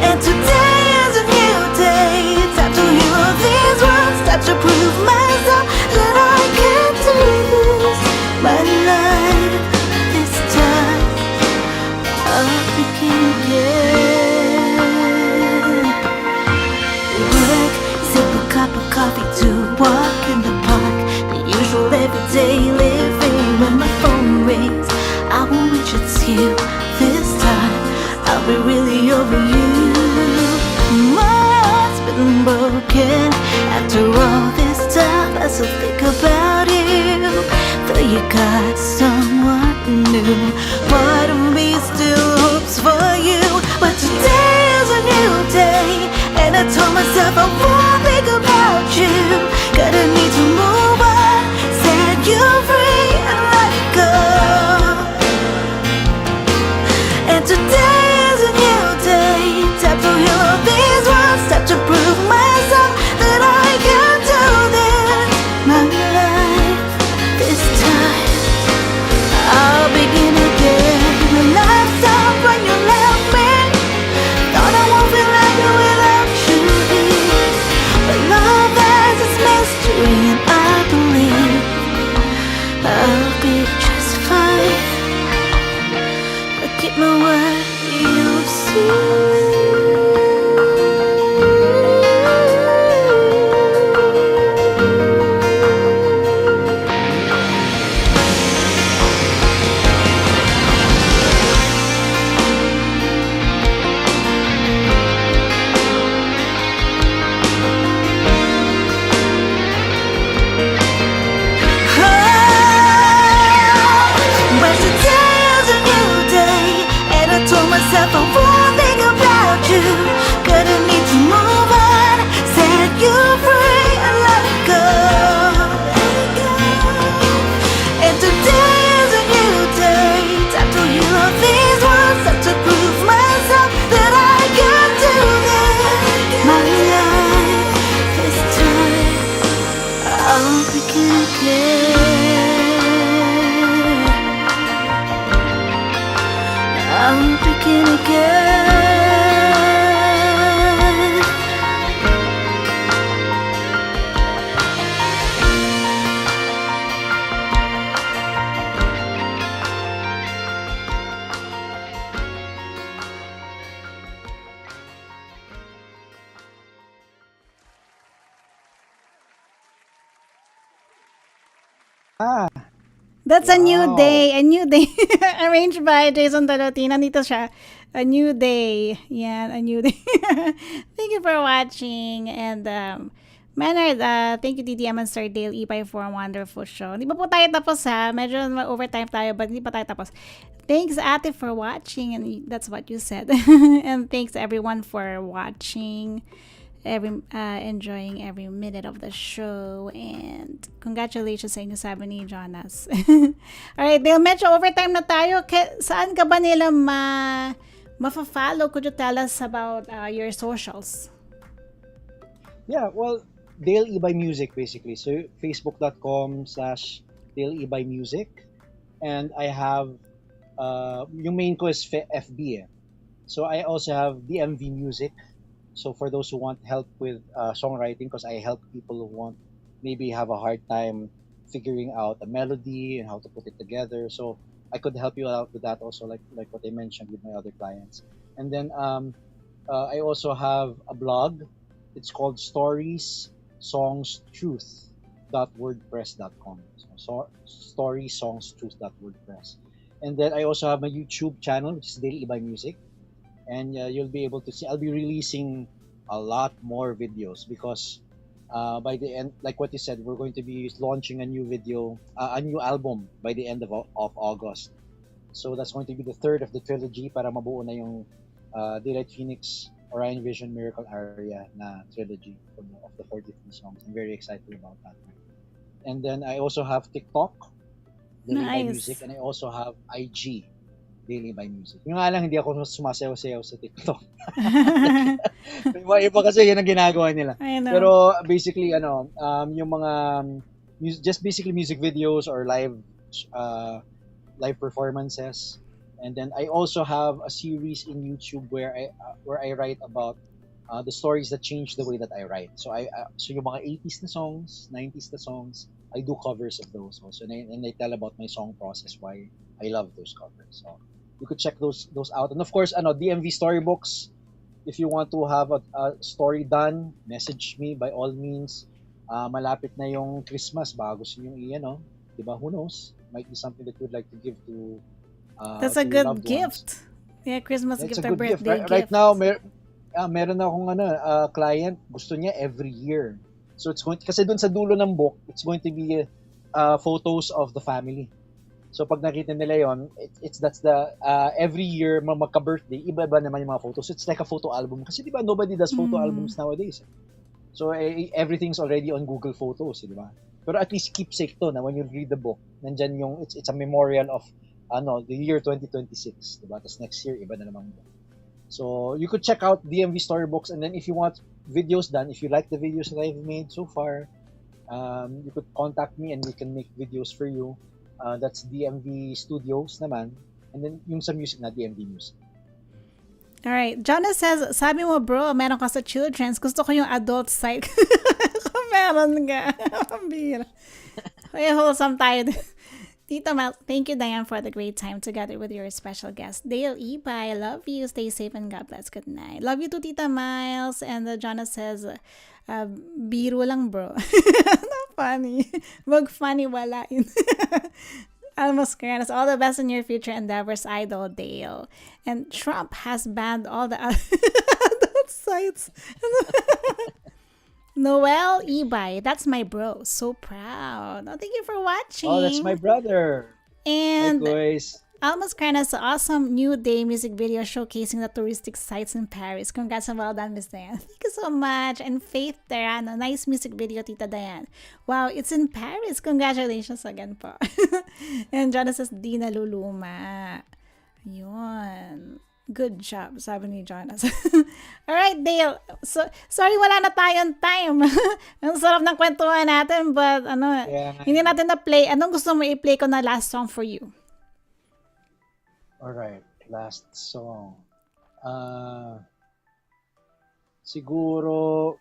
And today is a new day, time to hear all these words, time to prove myself that I can do this. My life this time, I'll begin again. Work, sip a cup of coffee to walk in the park. everyday living. When my phone rings, I won't reach it's you. This time, I'll be really over you. My heart's been broken after all this time. I still think about you. Though you got someone new, part of me still hopes for you. But today is a new day, and I told myself I won't think about you. Gonna need to move on, set you free and let go. And today is a new day, time to heal all these wounds, time to prove myself that I can do this. My life, this time, I'll begin again. My life stopped when you left me. Thought I won't feel like it without you here. But love has its mystery, and I believe I'll be just fine. I keep my word, you'll see. But today is a new day, and I told myself I won't think about you. Gonna need to move on, set you free and let go. And today is a new day, time to heal all these wounds, time to prove myself that I can do this. My life, this time, I'll begin again. I'll begin again. That's a new Wow. day. A new day. Arranged by Jason Tolotin. Nandito siya. A new day. Yan, a new day. Thank you for watching. And, Maynard, thank you DDM and Sir Dale Ibay for a wonderful show. Hindi pa po tayo tapos ha. Medyo overtime tayo, but hindi pa tayo tapos. Thanks, Ate, for watching. And that's what you said. And thanks, everyone, for watching. Enjoying every minute of the show, and congratulations sa inyo, sabi ni Jonas. Alright, Dale, medyo overtime na tayo. Saan ka ba nila ma-follow? Could you tell us about your socials? Yeah, well, Dale Ibay Music basically. So facebook.com/Dale Ibay Music, and I have yung main ko is FB. So I also have DMV Music. So for those who want help with songwriting, because I help people who want maybe have a hard time figuring out a melody and how to put it together. So I could help you out with that also, like what I mentioned with my other clients. And then I also have a blog. It's called storieSongstruth.wordpress.com. So storieSongstruth.wordpress. And then I also have my YouTube channel, which is Dale Ibay Music. And you'll be able to see, I'll be releasing a lot more videos because by the end, like what you said, we're going to be launching a new album by the end of August. So that's going to be the third of the trilogy para mabuo na yung Daylight Phoenix, Orion Vision, Miracle Area na trilogy of the 43 songs. I'm very excited about that. And then I also have TikTok, Dale Ibay Nice. Music, and I also have IG, Dale Ibay Music. Yung nga lang, hindi ako sumasayaw-sayaw sa TikTok. Iba kasi yun ang ginagawa nila. I know. Pero basically, yung mga, just basically music videos or live performances. And then I also have a series in YouTube where I write about the stories that change the way that I write. So so yung mga 80s na songs, 90s na songs, I do covers of those also, and I tell about my song process, why I love those covers. So you could check those out. And of course, DMV Storybooks. If you want to have a story done, message me by all means. Malapit na yung Christmas, baka gusto nyo Diba? Who knows? Might be something that you'd like to give That's a to your good loved ones. gift. Yeah, Christmas It's a gift or good gift. birthday Right gift. now, meron akong client, gusto niya every year. So it's going kasi dun sa dulo ng book, it's going to be photos of the family. So pag nakita nila yon, that's the every year magka-birthday, iba-iba naman yung mga photos. It's like a photo album kasi di ba nobody does photo albums nowadays. So everything's already on Google Photos, di ba? Pero at least keepsake to na when you read the book, nandyan yung it's a memorial of the year 2026, di ba? Tapos next year iba na naman book. So you could check out DMV Storybooks, and then if you want videos done, if you like the videos that I've made so far, you could contact me and we can make videos for you. That's DMV Studios naman. And then yung sa music na DMV Music. Alright, Jonas says, sabi mo bro, meron ka sa children's. Gusto ko yung adult side. Meron ka. Bira. Kaya wholesome tayo. Tita Miles, thank you, Diane, for the great time together with your special guest, Dale Ibay. I love you. Stay safe and God bless. Good night. Love you too, Tita Miles. And Jonas says, biro lang, bro. Not funny. Wag funny, walain. Almost Karanas, all the best in your future endeavors, Idol Dale. And Trump has banned all the adult sites. Noel Ibay, that's my bro. So proud. Oh, thank you for watching. Oh, that's my brother. And Likewise. Almas Carna's awesome New Day music video showcasing the touristic sites in Paris. Congrats and well done, Miss Diane. Thank you so much. And Faith Terano, nice music video, Tita Diane. Wow, it's in Paris. Congratulations again po. And Jonas says, di naluluma. Yun. Good job, sabi ni Jonas. Alright, Dale. So, sorry, wala na tayong time. Ang sarap ng kwentuhan natin, but hindi natin na-play. Anong gusto mo i-play ko na last song for you? Alright, last song. Siguro,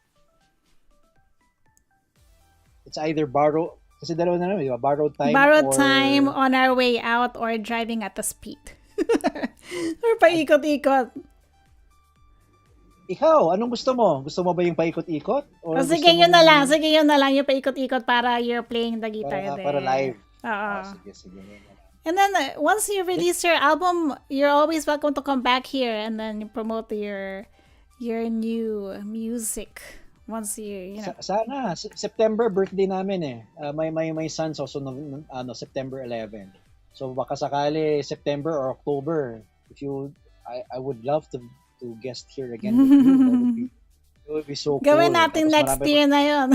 it's either kasi dalawa na naman, di ba? Borrowed Time Borrowed Time, On Our Way Out, or Driving at the Speed. Or paikot-ikot. Ikaw, anong gusto mo? Gusto mo ba yung paikot-ikot? O sige, yun na lang. Sige, yun na lang. Yung paikot-ikot para you're playing the guitar there. Para live. Oo. Sige. And then, once you release your album, you're always welcome to come back here and then promote your new music. Once you know. Sana. September, birthday namin eh. My son's also September 11. So baka sakali September or October, I would love to guest here again with you. It would be so cool. Gawin natin next year na yun.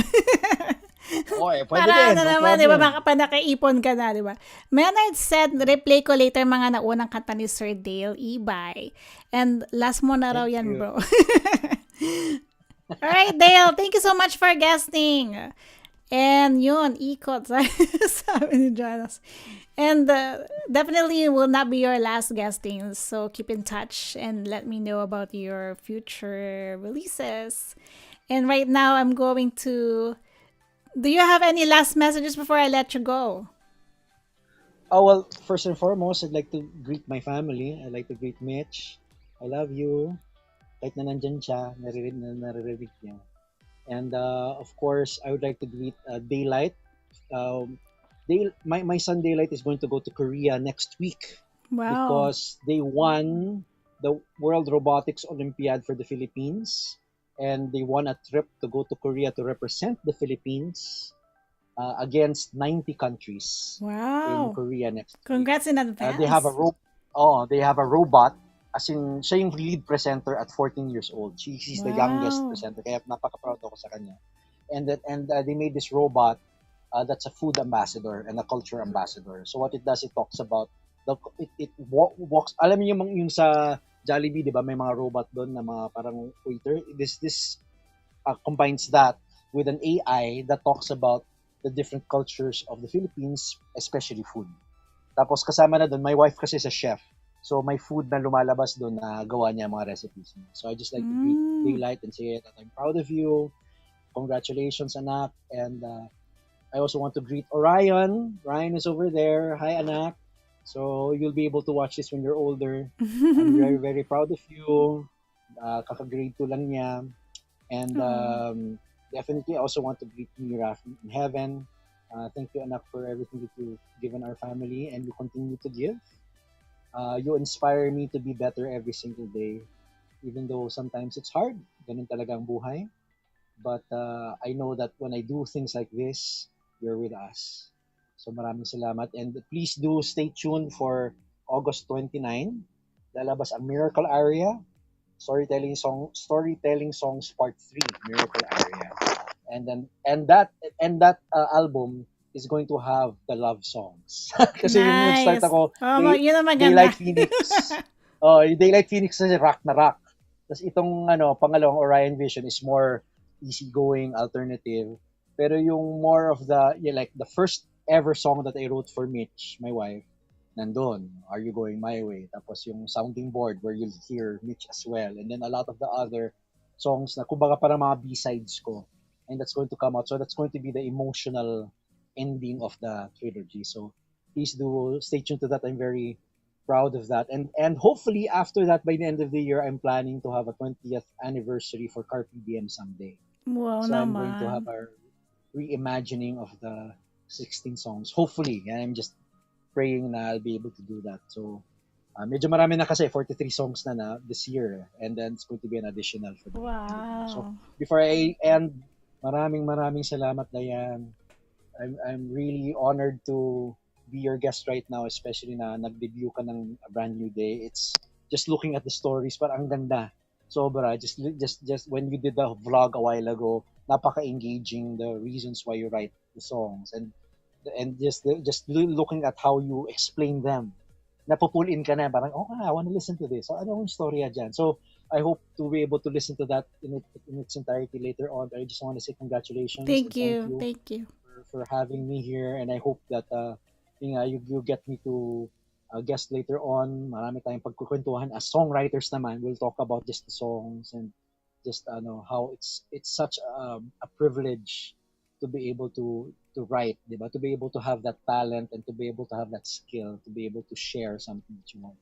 Pwede para din. naman, di ba, baka pa nakaipon ka na, di ba? Maynard said, replay ko later mga naunang kanta ni Sir Dale Ibay. And last mo na raw yan, bro. Alright, Dale, thank you so much for guesting. And yun, ikot, sabi ni Jonas. And definitely will not be your last guesting. So keep in touch and let me know about your future releases. And right now, I'm going to... Do you have any last messages before I let you go? Oh, well, first and foremost, I'd like to greet my family. I'd like to greet Mitch. I love you. Kahit na nandyan siya, naririnig niya. And of course, I would like to greet Daylight. My son Daylight is going to go to Korea next week. Wow. Because they won the World Robotics Olympiad for the Philippines. And they won a trip to go to Korea to represent the Philippines against 90 countries. Wow. In Korea next week. Congrats in advance. They have a robot. As in, siya yung lead presenter at 14 years old. She's the youngest presenter. Kaya napaka-proud ako sa kanya. And they made this robot that's a food ambassador and a culture ambassador. So what it does, it talks about it walks. Alam niyo yung sa Jollibee, di ba? May mga robot doon na mga parang waiter. This combines that with an AI that talks about the different cultures of the Philippines, especially food. Tapos kasama na doon, my wife kasi is a chef. So may food na lumalabas doon na gawa niya mga recipes niya. So I just like to greet Daylight and say that I'm proud of you. Congratulations, anak. And I also want to greet Orion. Ryan is over there. Hi, anak. So you'll be able to watch this when you're older. I'm very, very proud of you. Kaka-grade 2 lang niya. And definitely I also want to greet Mira in heaven. Thank you, anak, for everything that you've given our family and you continue to give. You inspire me to be better every single day, even though sometimes it's hard. Ganun talaga ang buhay. But I know that when I do things like this, you're with us. So maraming salamat. And please do stay tuned for August 29. Lalabas ang Miracle Area, Storytelling Songs Part 3, Miracle Area. And that album is going to have the love songs. Kasi yung nag-start Nice. ako, Oh, yun ang maganda. Daylight Phoenix. Oh, yung Daylight Phoenix kasi rock na rock. Tapos itong pangalawang Orion Vision is more easygoing, alternative. Pero yung more of like the first ever song that I wrote for Mitch, my wife, nandun, Are You Going My Way? Tapos yung sounding board where you'll hear Mitch as well. And then a lot of the other songs na kumbaga parang mga B-sides ko. And that's going to come out. So that's going to be the emotional ending of the trilogy. So please do stay tuned to that. I'm very proud of that. And hopefully after that, by the end of the year, I'm planning to have a 20th anniversary for Carpe Diem someday. Wow So I'm going to naman. have a reimagining of the 16 songs. Hopefully. And I'm just praying na I'll be able to do that. So medyo marami na kasi, 43 songs na this year. And then it's going to be an additional for the So Wow. before I end, maraming salamat, Diane. I'm really honored to be your guest right now, especially na nag-debut ka ng A Brand New Day. It's just looking at the stories, parang ang ganda. Sobra. Just when you did the vlog a while ago, napaka-engaging the reasons why you write the songs and just looking at how you explain them. Napupull in ka na, parang, I want to listen to this. So, ano yung storya dyan? So, I hope to be able to listen to that in its entirety later on. I just want to say congratulations. Thank and you. Thank you. for having me here. And I hope that you get me to guest later on. Marami tayong pagkukwentuhan. As songwriters naman, we'll talk about just the songs and just how it's such a privilege to be able to write, diba? To be able to have that talent and to be able to have that skill, to be able to share something that you want,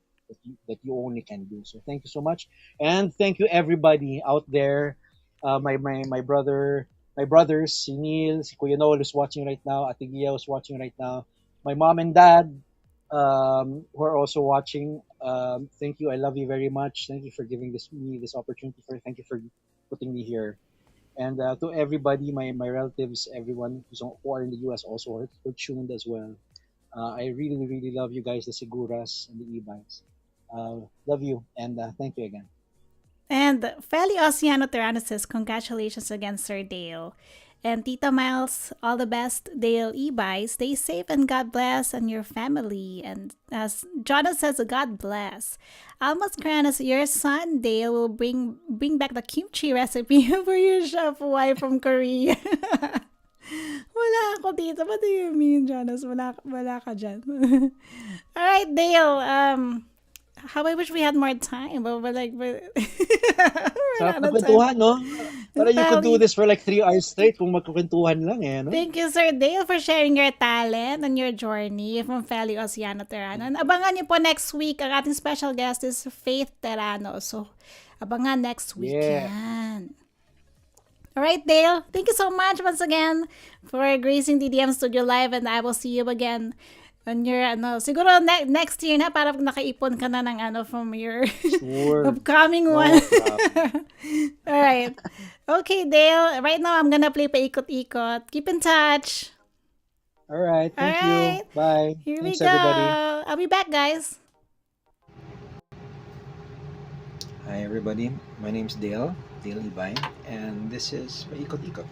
that you only can do. So thank you so much, and thank you everybody out there. My brothers, si Neil, si Kuya Noel is watching right now. Ate Gia is watching right now. My mom and dad, who are also watching. Thank you. I love you very much. Thank you for giving me this opportunity. Thank you for putting me here. And to everybody, my relatives, everyone who are in the US also are tuned as well. I really, really love you guys, the Seguras and the Ibays. Love you, and thank you again. And Feli Oceano Terrano says, congratulations again, Sir Dale. And Tita Miles, all the best, Dale Ibay. Stay safe and God bless and your family. And as Jonathan says, God bless. Almas Kranas, your son Dale will bring back the kimchi recipe for your chef wife from Korea. Wala ako dito. What do you mean, Jonas? Wala ka dyan. Alright, Dale. How I wish we had more time, but we're Sarap out na of time. kwentuhan, no? Parang you could do Feli. this for like 3 hours straight kung magkukwentuhan lang, no? Thank you, Sir Dale, for sharing your talent and your journey from Feli Oceano Terrano. And abangan niyo po next week, ang ating special guest is Faith Terrano. So, abangan next week Yeah. yan. Alright, Dale. Thank you so much once again for gracing DDM Studio Live, and I will see you again on your, siguro next year na, para nakaipon ka na ng from your Sure. upcoming No one. problem. Alright. Okay, Dale. Right now, I'm gonna play paikot-ikot. Keep in touch. All right. Thank Alright. you. Bye. Here Thanks, we go. everybody. I'll be back, guys. Hi, everybody. My name's Dale Ibay, and this is Paikot Ikot.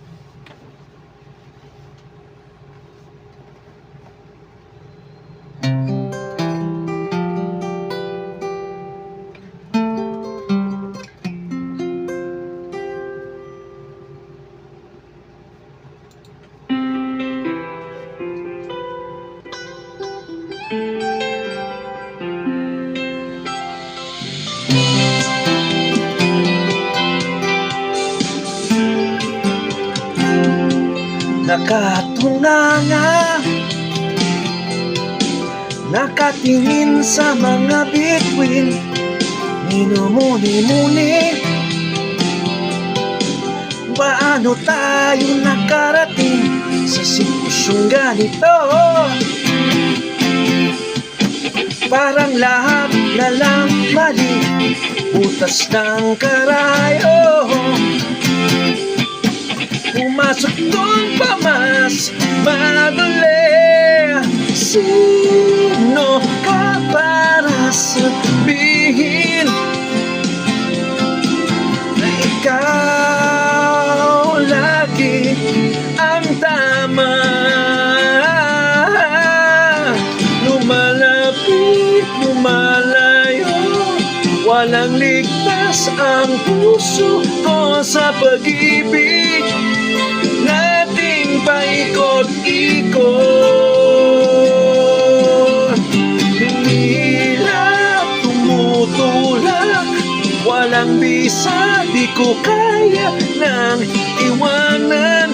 Nakatunganga, nakatingin sa mga bituin, minumuni-muni, paano tayo nakarating sa sitwasyon pusyong ganito. Parang lahat na lang mali, butas ng karayo. Pumasok doon pa mas madali. Sino ka para sabihin na ikaw lagi ang tama? Lumalapit, lumalayo, walang ligtas ang puso ko sa pag-ibig nating paikot-ikot. Hinihilap, tumutulak, walang bisa, di ko kaya nang iwanan.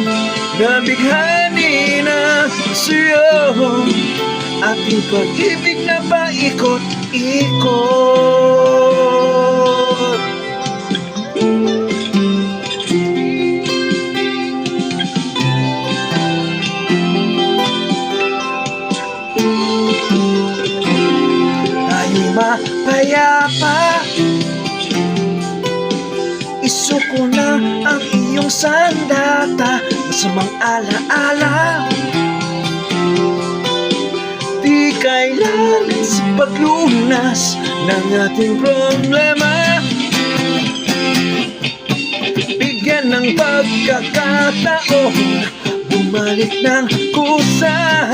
Nabighani na sa'yo ating pag-ibig na paikot-ikot. Tayo'y mapayapa, isuko na ang iyong sandata, masamang alaala. Di kailangan sa paglunas ng ating problema. Bigyan ng pagkakataon, bumalik ng kusa.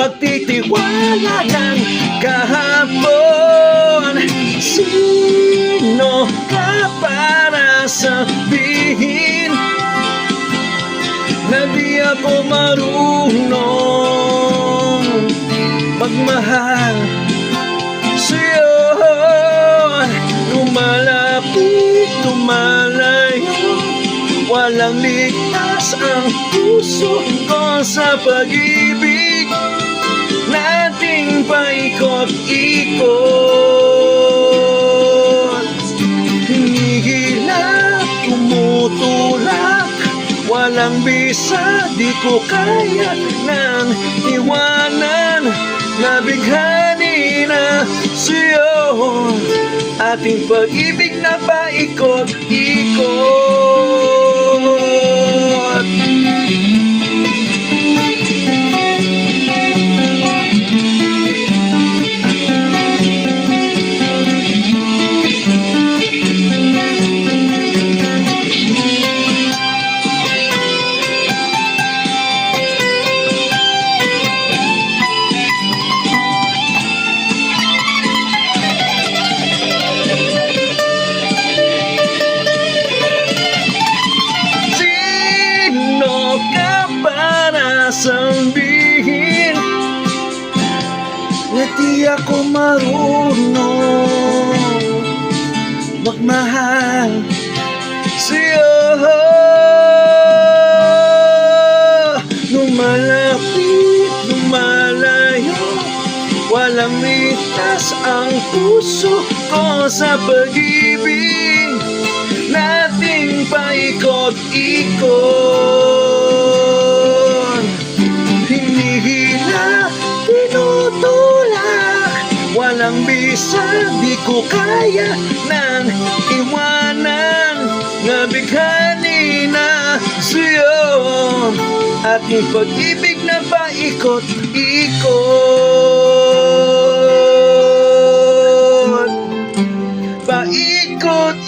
Pagtitiwala ng kahapon. Sino ka para sabihin na di ako marunong magmahal sa'yo? Lumalapit, lumalayo, walang ligtas ang puso ko sa pag-ibig nating paikot-ikot. Hinihilap, tumutulak, walang bisa, di ko kaya nang iwanan. Nabighani na sa'yo ating pag-ibig na paikot-ikot. Sabihin na di ako marunong magmahal sa'yo. Lumalapit, lumalayo, walang ligtas ang puso ko sa pag-ibig nating paikot-ikot. Hinihila, tinutulak, walang bisa, di ko kaya nang iwanan. Nabighani na sa'yo ating pag-ibig na paikot-ikot. Paikot-ikot.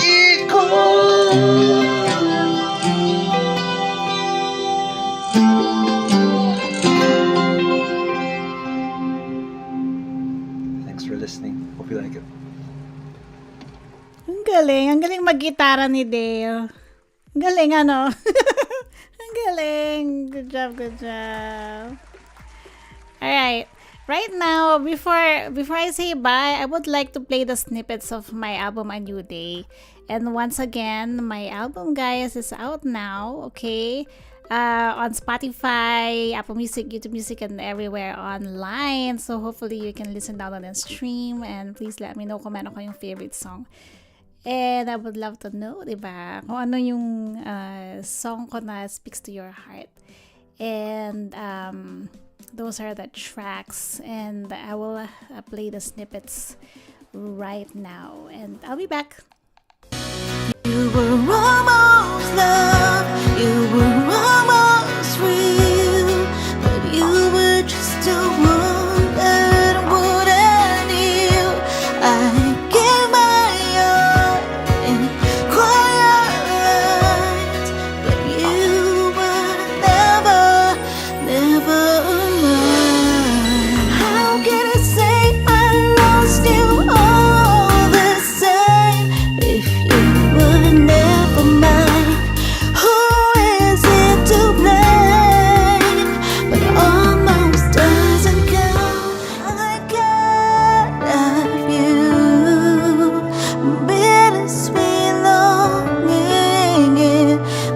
Thanks for listening. Hope you like it. Ang galing mag-gitara ni Dale. Ang galing, ano? Ang galing. Good job, good job. Alright. Right now, before I say bye, I would like to play the snippets of my album A New Day. And once again, my album, guys, is out now, okay? On Spotify, Apple Music, YouTube Music, and everywhere online. So hopefully you can listen, download, and stream. And please let me know kung meron kayong favorite song. And I would love to know, diba, kung ano yung song ko na speaks to your heart. and those are the tracks, and I will play the snippets right now, and I'll be back. You were almost love, you were almost real, but you were just a one that wouldn't heal. I gave my all in quiet light, but you were never, never mine. How can I say I lost you all the same if you were never mine? Who is it to blame? But almost doesn't count. I can't have you. Bittersweet longing in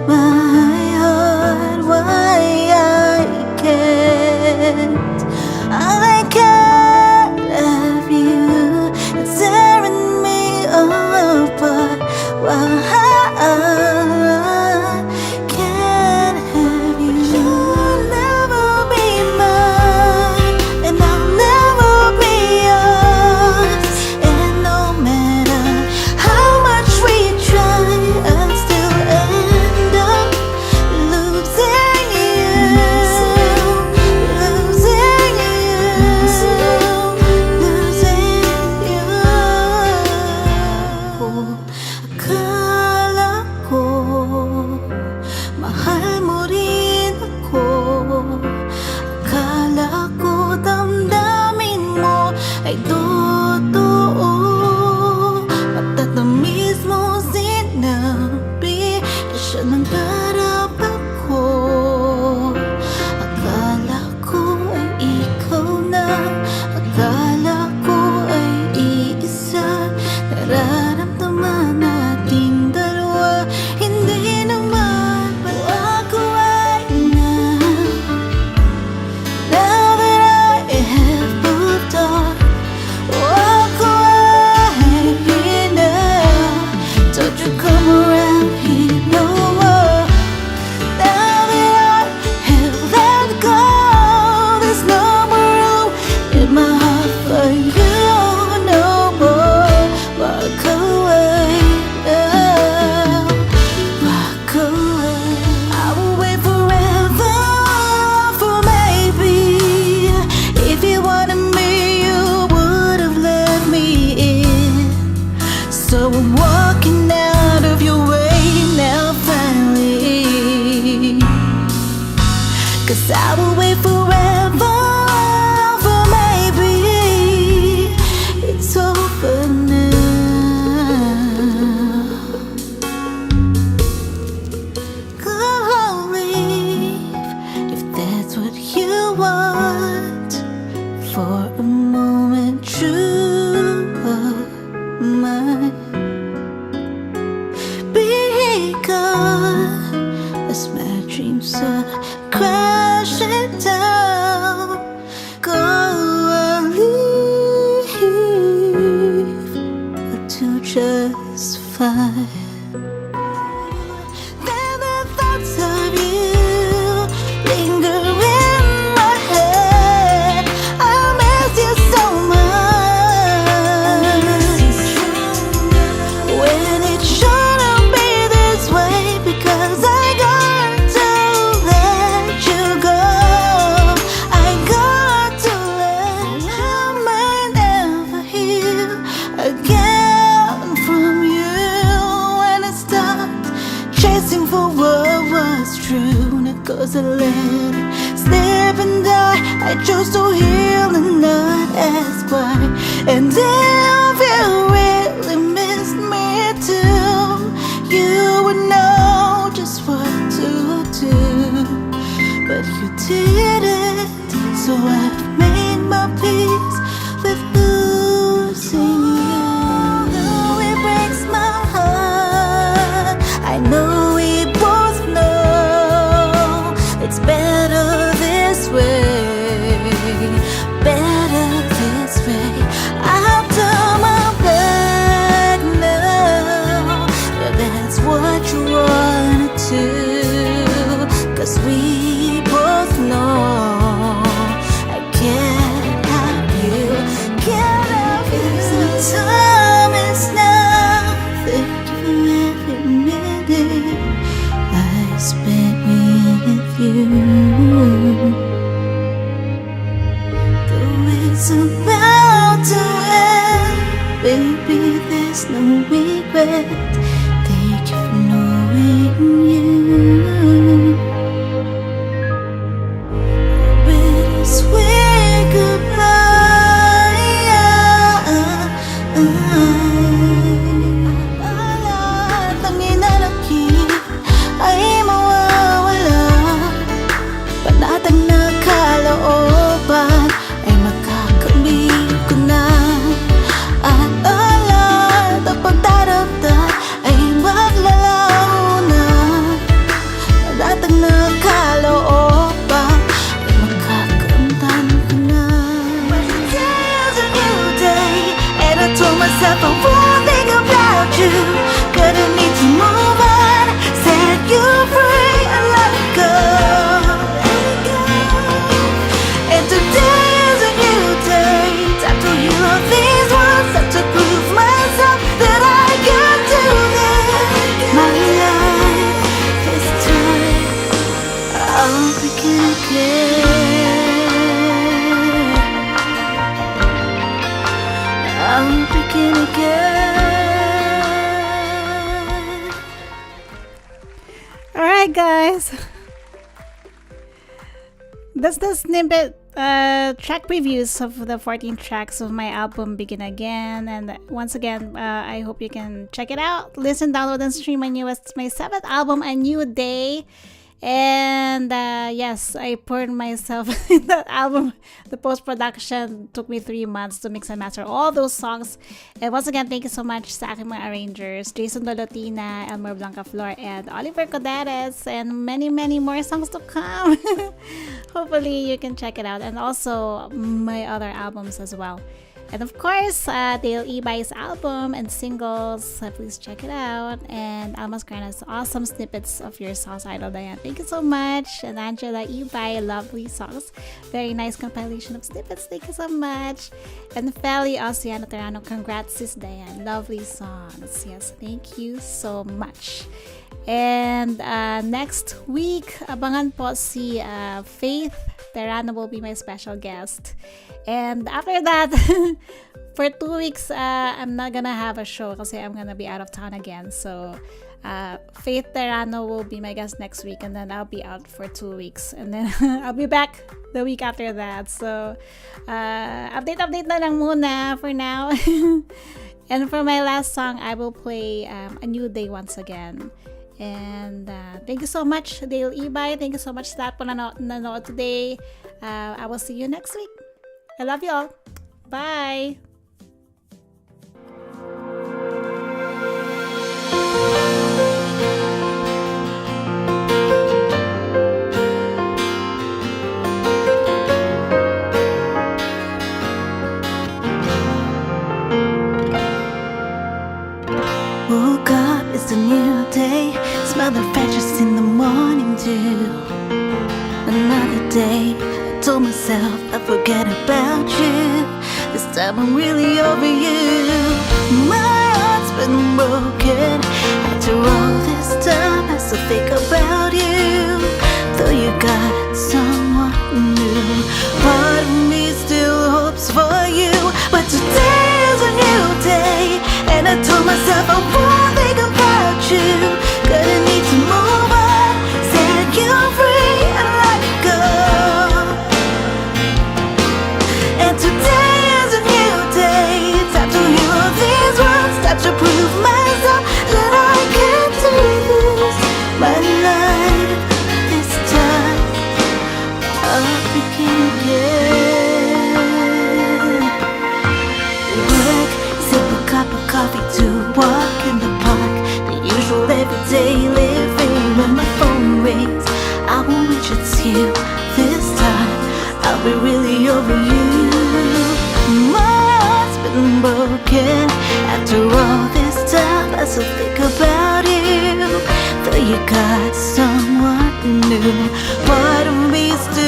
my heart. Why I can't have you. It's tearing me apart. Why I can't have you. You'll never be mine, and I'll never be yours. And no matter how much we try, I still end up losing you. Losing you. Akala ko mahal mo rin ako. Akala ko damdamin mo ay totoo. Matatamis mo sinabi na siya nangarap ako. Akala ko ay ikaw na. Akala ko ay iisa. Nararamdaman nating dalawa. Hindi naman walk away now. Now that I have moved on, walk away now. Don't you come around here no more. Now that I have let go, there's no more room in my heart for you no more. Walk away now. Walk away. I will wait forever for maybe. If you wanted me, you would have let me in. So I'm walking out of your way now finally. 'Cause I will wait forever for maybe. It's over now. Go leave if that's what you want. For a moment, true of mine. Be gone as my dreams are crashing down. Go and leave to just fine. Then the thoughts of you linger in my head. I miss you so much. When it shouldn't be this way, because I got to let you go. I got to let. I might never hear again from you. When I stopped chasing for what was true, not 'cause I let it slip and die. I chose to heal and not ask why. And if you really missed me too, you would know just what to do. But you didn't, so I've made my peace with losing you. Though it breaks my heart, I know we both know it's better this way. Better this way. I'll turn my back now, if that's what you wanna do. 'Cause we both 'cause no, I can't have you, can't have you. The time is now. Thank you for every minute I spent with you. Though it's about to end, baby, there's no regret. Thank you for knowing you. Bittersweet goodbye. Lahat ng inalakip ay mawawala. Panatag na kalooban ay makakamit ko na. At ang lahat ng pagdaragdag ay maglalaho na. Panatag na kalooban ay makakamtan ko na. But today is a new day, and I told myself I won't think about you. Gonna need to move on, set you free and let it go. And today is a new day, time to heal all these wounds, time to prove myself that I can do this. My life this time, I'll begin again. I'll begin again. Alright, guys. That's the snippet track previews of the 14 tracks of my album Begin Again. And once again, I hope you can check it out, listen, download, and stream my 7th album, A New Day. And yes, I poured myself in that album. The post-production took me 3 months to mix and master all those songs. And once again, thank you so much sa aking mga arrangers, Jason Dolotina, Elmer Blanca Flor, and Oliver Codares, and many, many more songs to come. Hopefully you can check it out, and also my other albums as well. And of course, Dale Ibay's album and singles, please check it out. And Almas Grana's awesome snippets of your songs, Idol Diane. Thank you so much. And Angela Ibay, lovely songs. Very nice compilation of snippets. Thank you so much. And Feli Oceano Terrano, congrats, sis Diane. Lovely songs. Yes, thank you so much. And next week, abangan po si Faith Terrano will be my special guest. And after that, for 2 weeks, I'm not gonna have a show kasi I'm gonna be out of town again. So, Faith Terrano will be my guest next week, and then I'll be out for 2 weeks. And then, I'll be back the week after that. So, update na lang muna for now. And for my last song, I will play A New Day once again. And thank you so much, Dale Ibay. Thank you so much sa lahat po nanood today. I will see you next week. I love you all. Bye! Woke up, it's a new day. Smell the freshness in the morning dew. Another day, I told myself I'd forget about you. This time I'm really over you. My heart's been broken. After all this time, I still think about you. Though you got someone new, part of me still hopes for you. But today is a new day, and I told myself I won't think about you. Gonna need to move on, set you free and let it go. And today is a new day, time to heal all these wounds, time to prove myself that I can do this. My life this time, I'll begin again. Work, sip a cup of coffee to walk in the park. The usual everyday living. When my phone rings, I won't reach, it's you. This time, I'll be really over you. My heart's been broken. After all this time, I still think about you. Though you got someone new, part of me still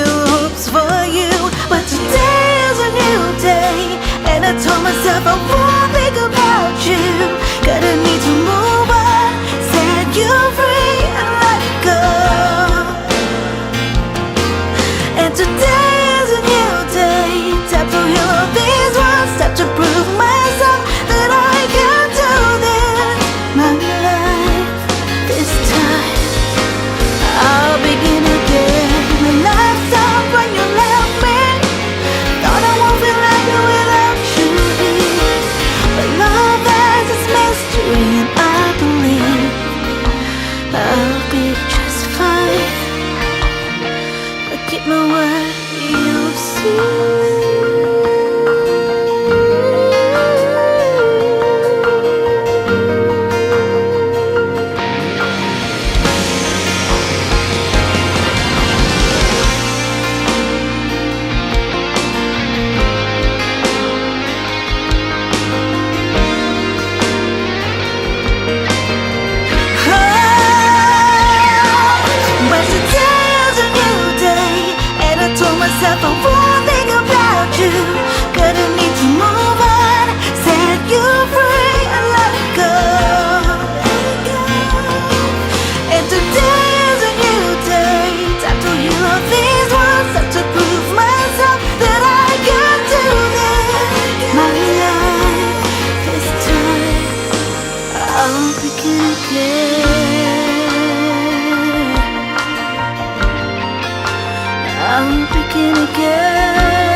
ang pikinigin.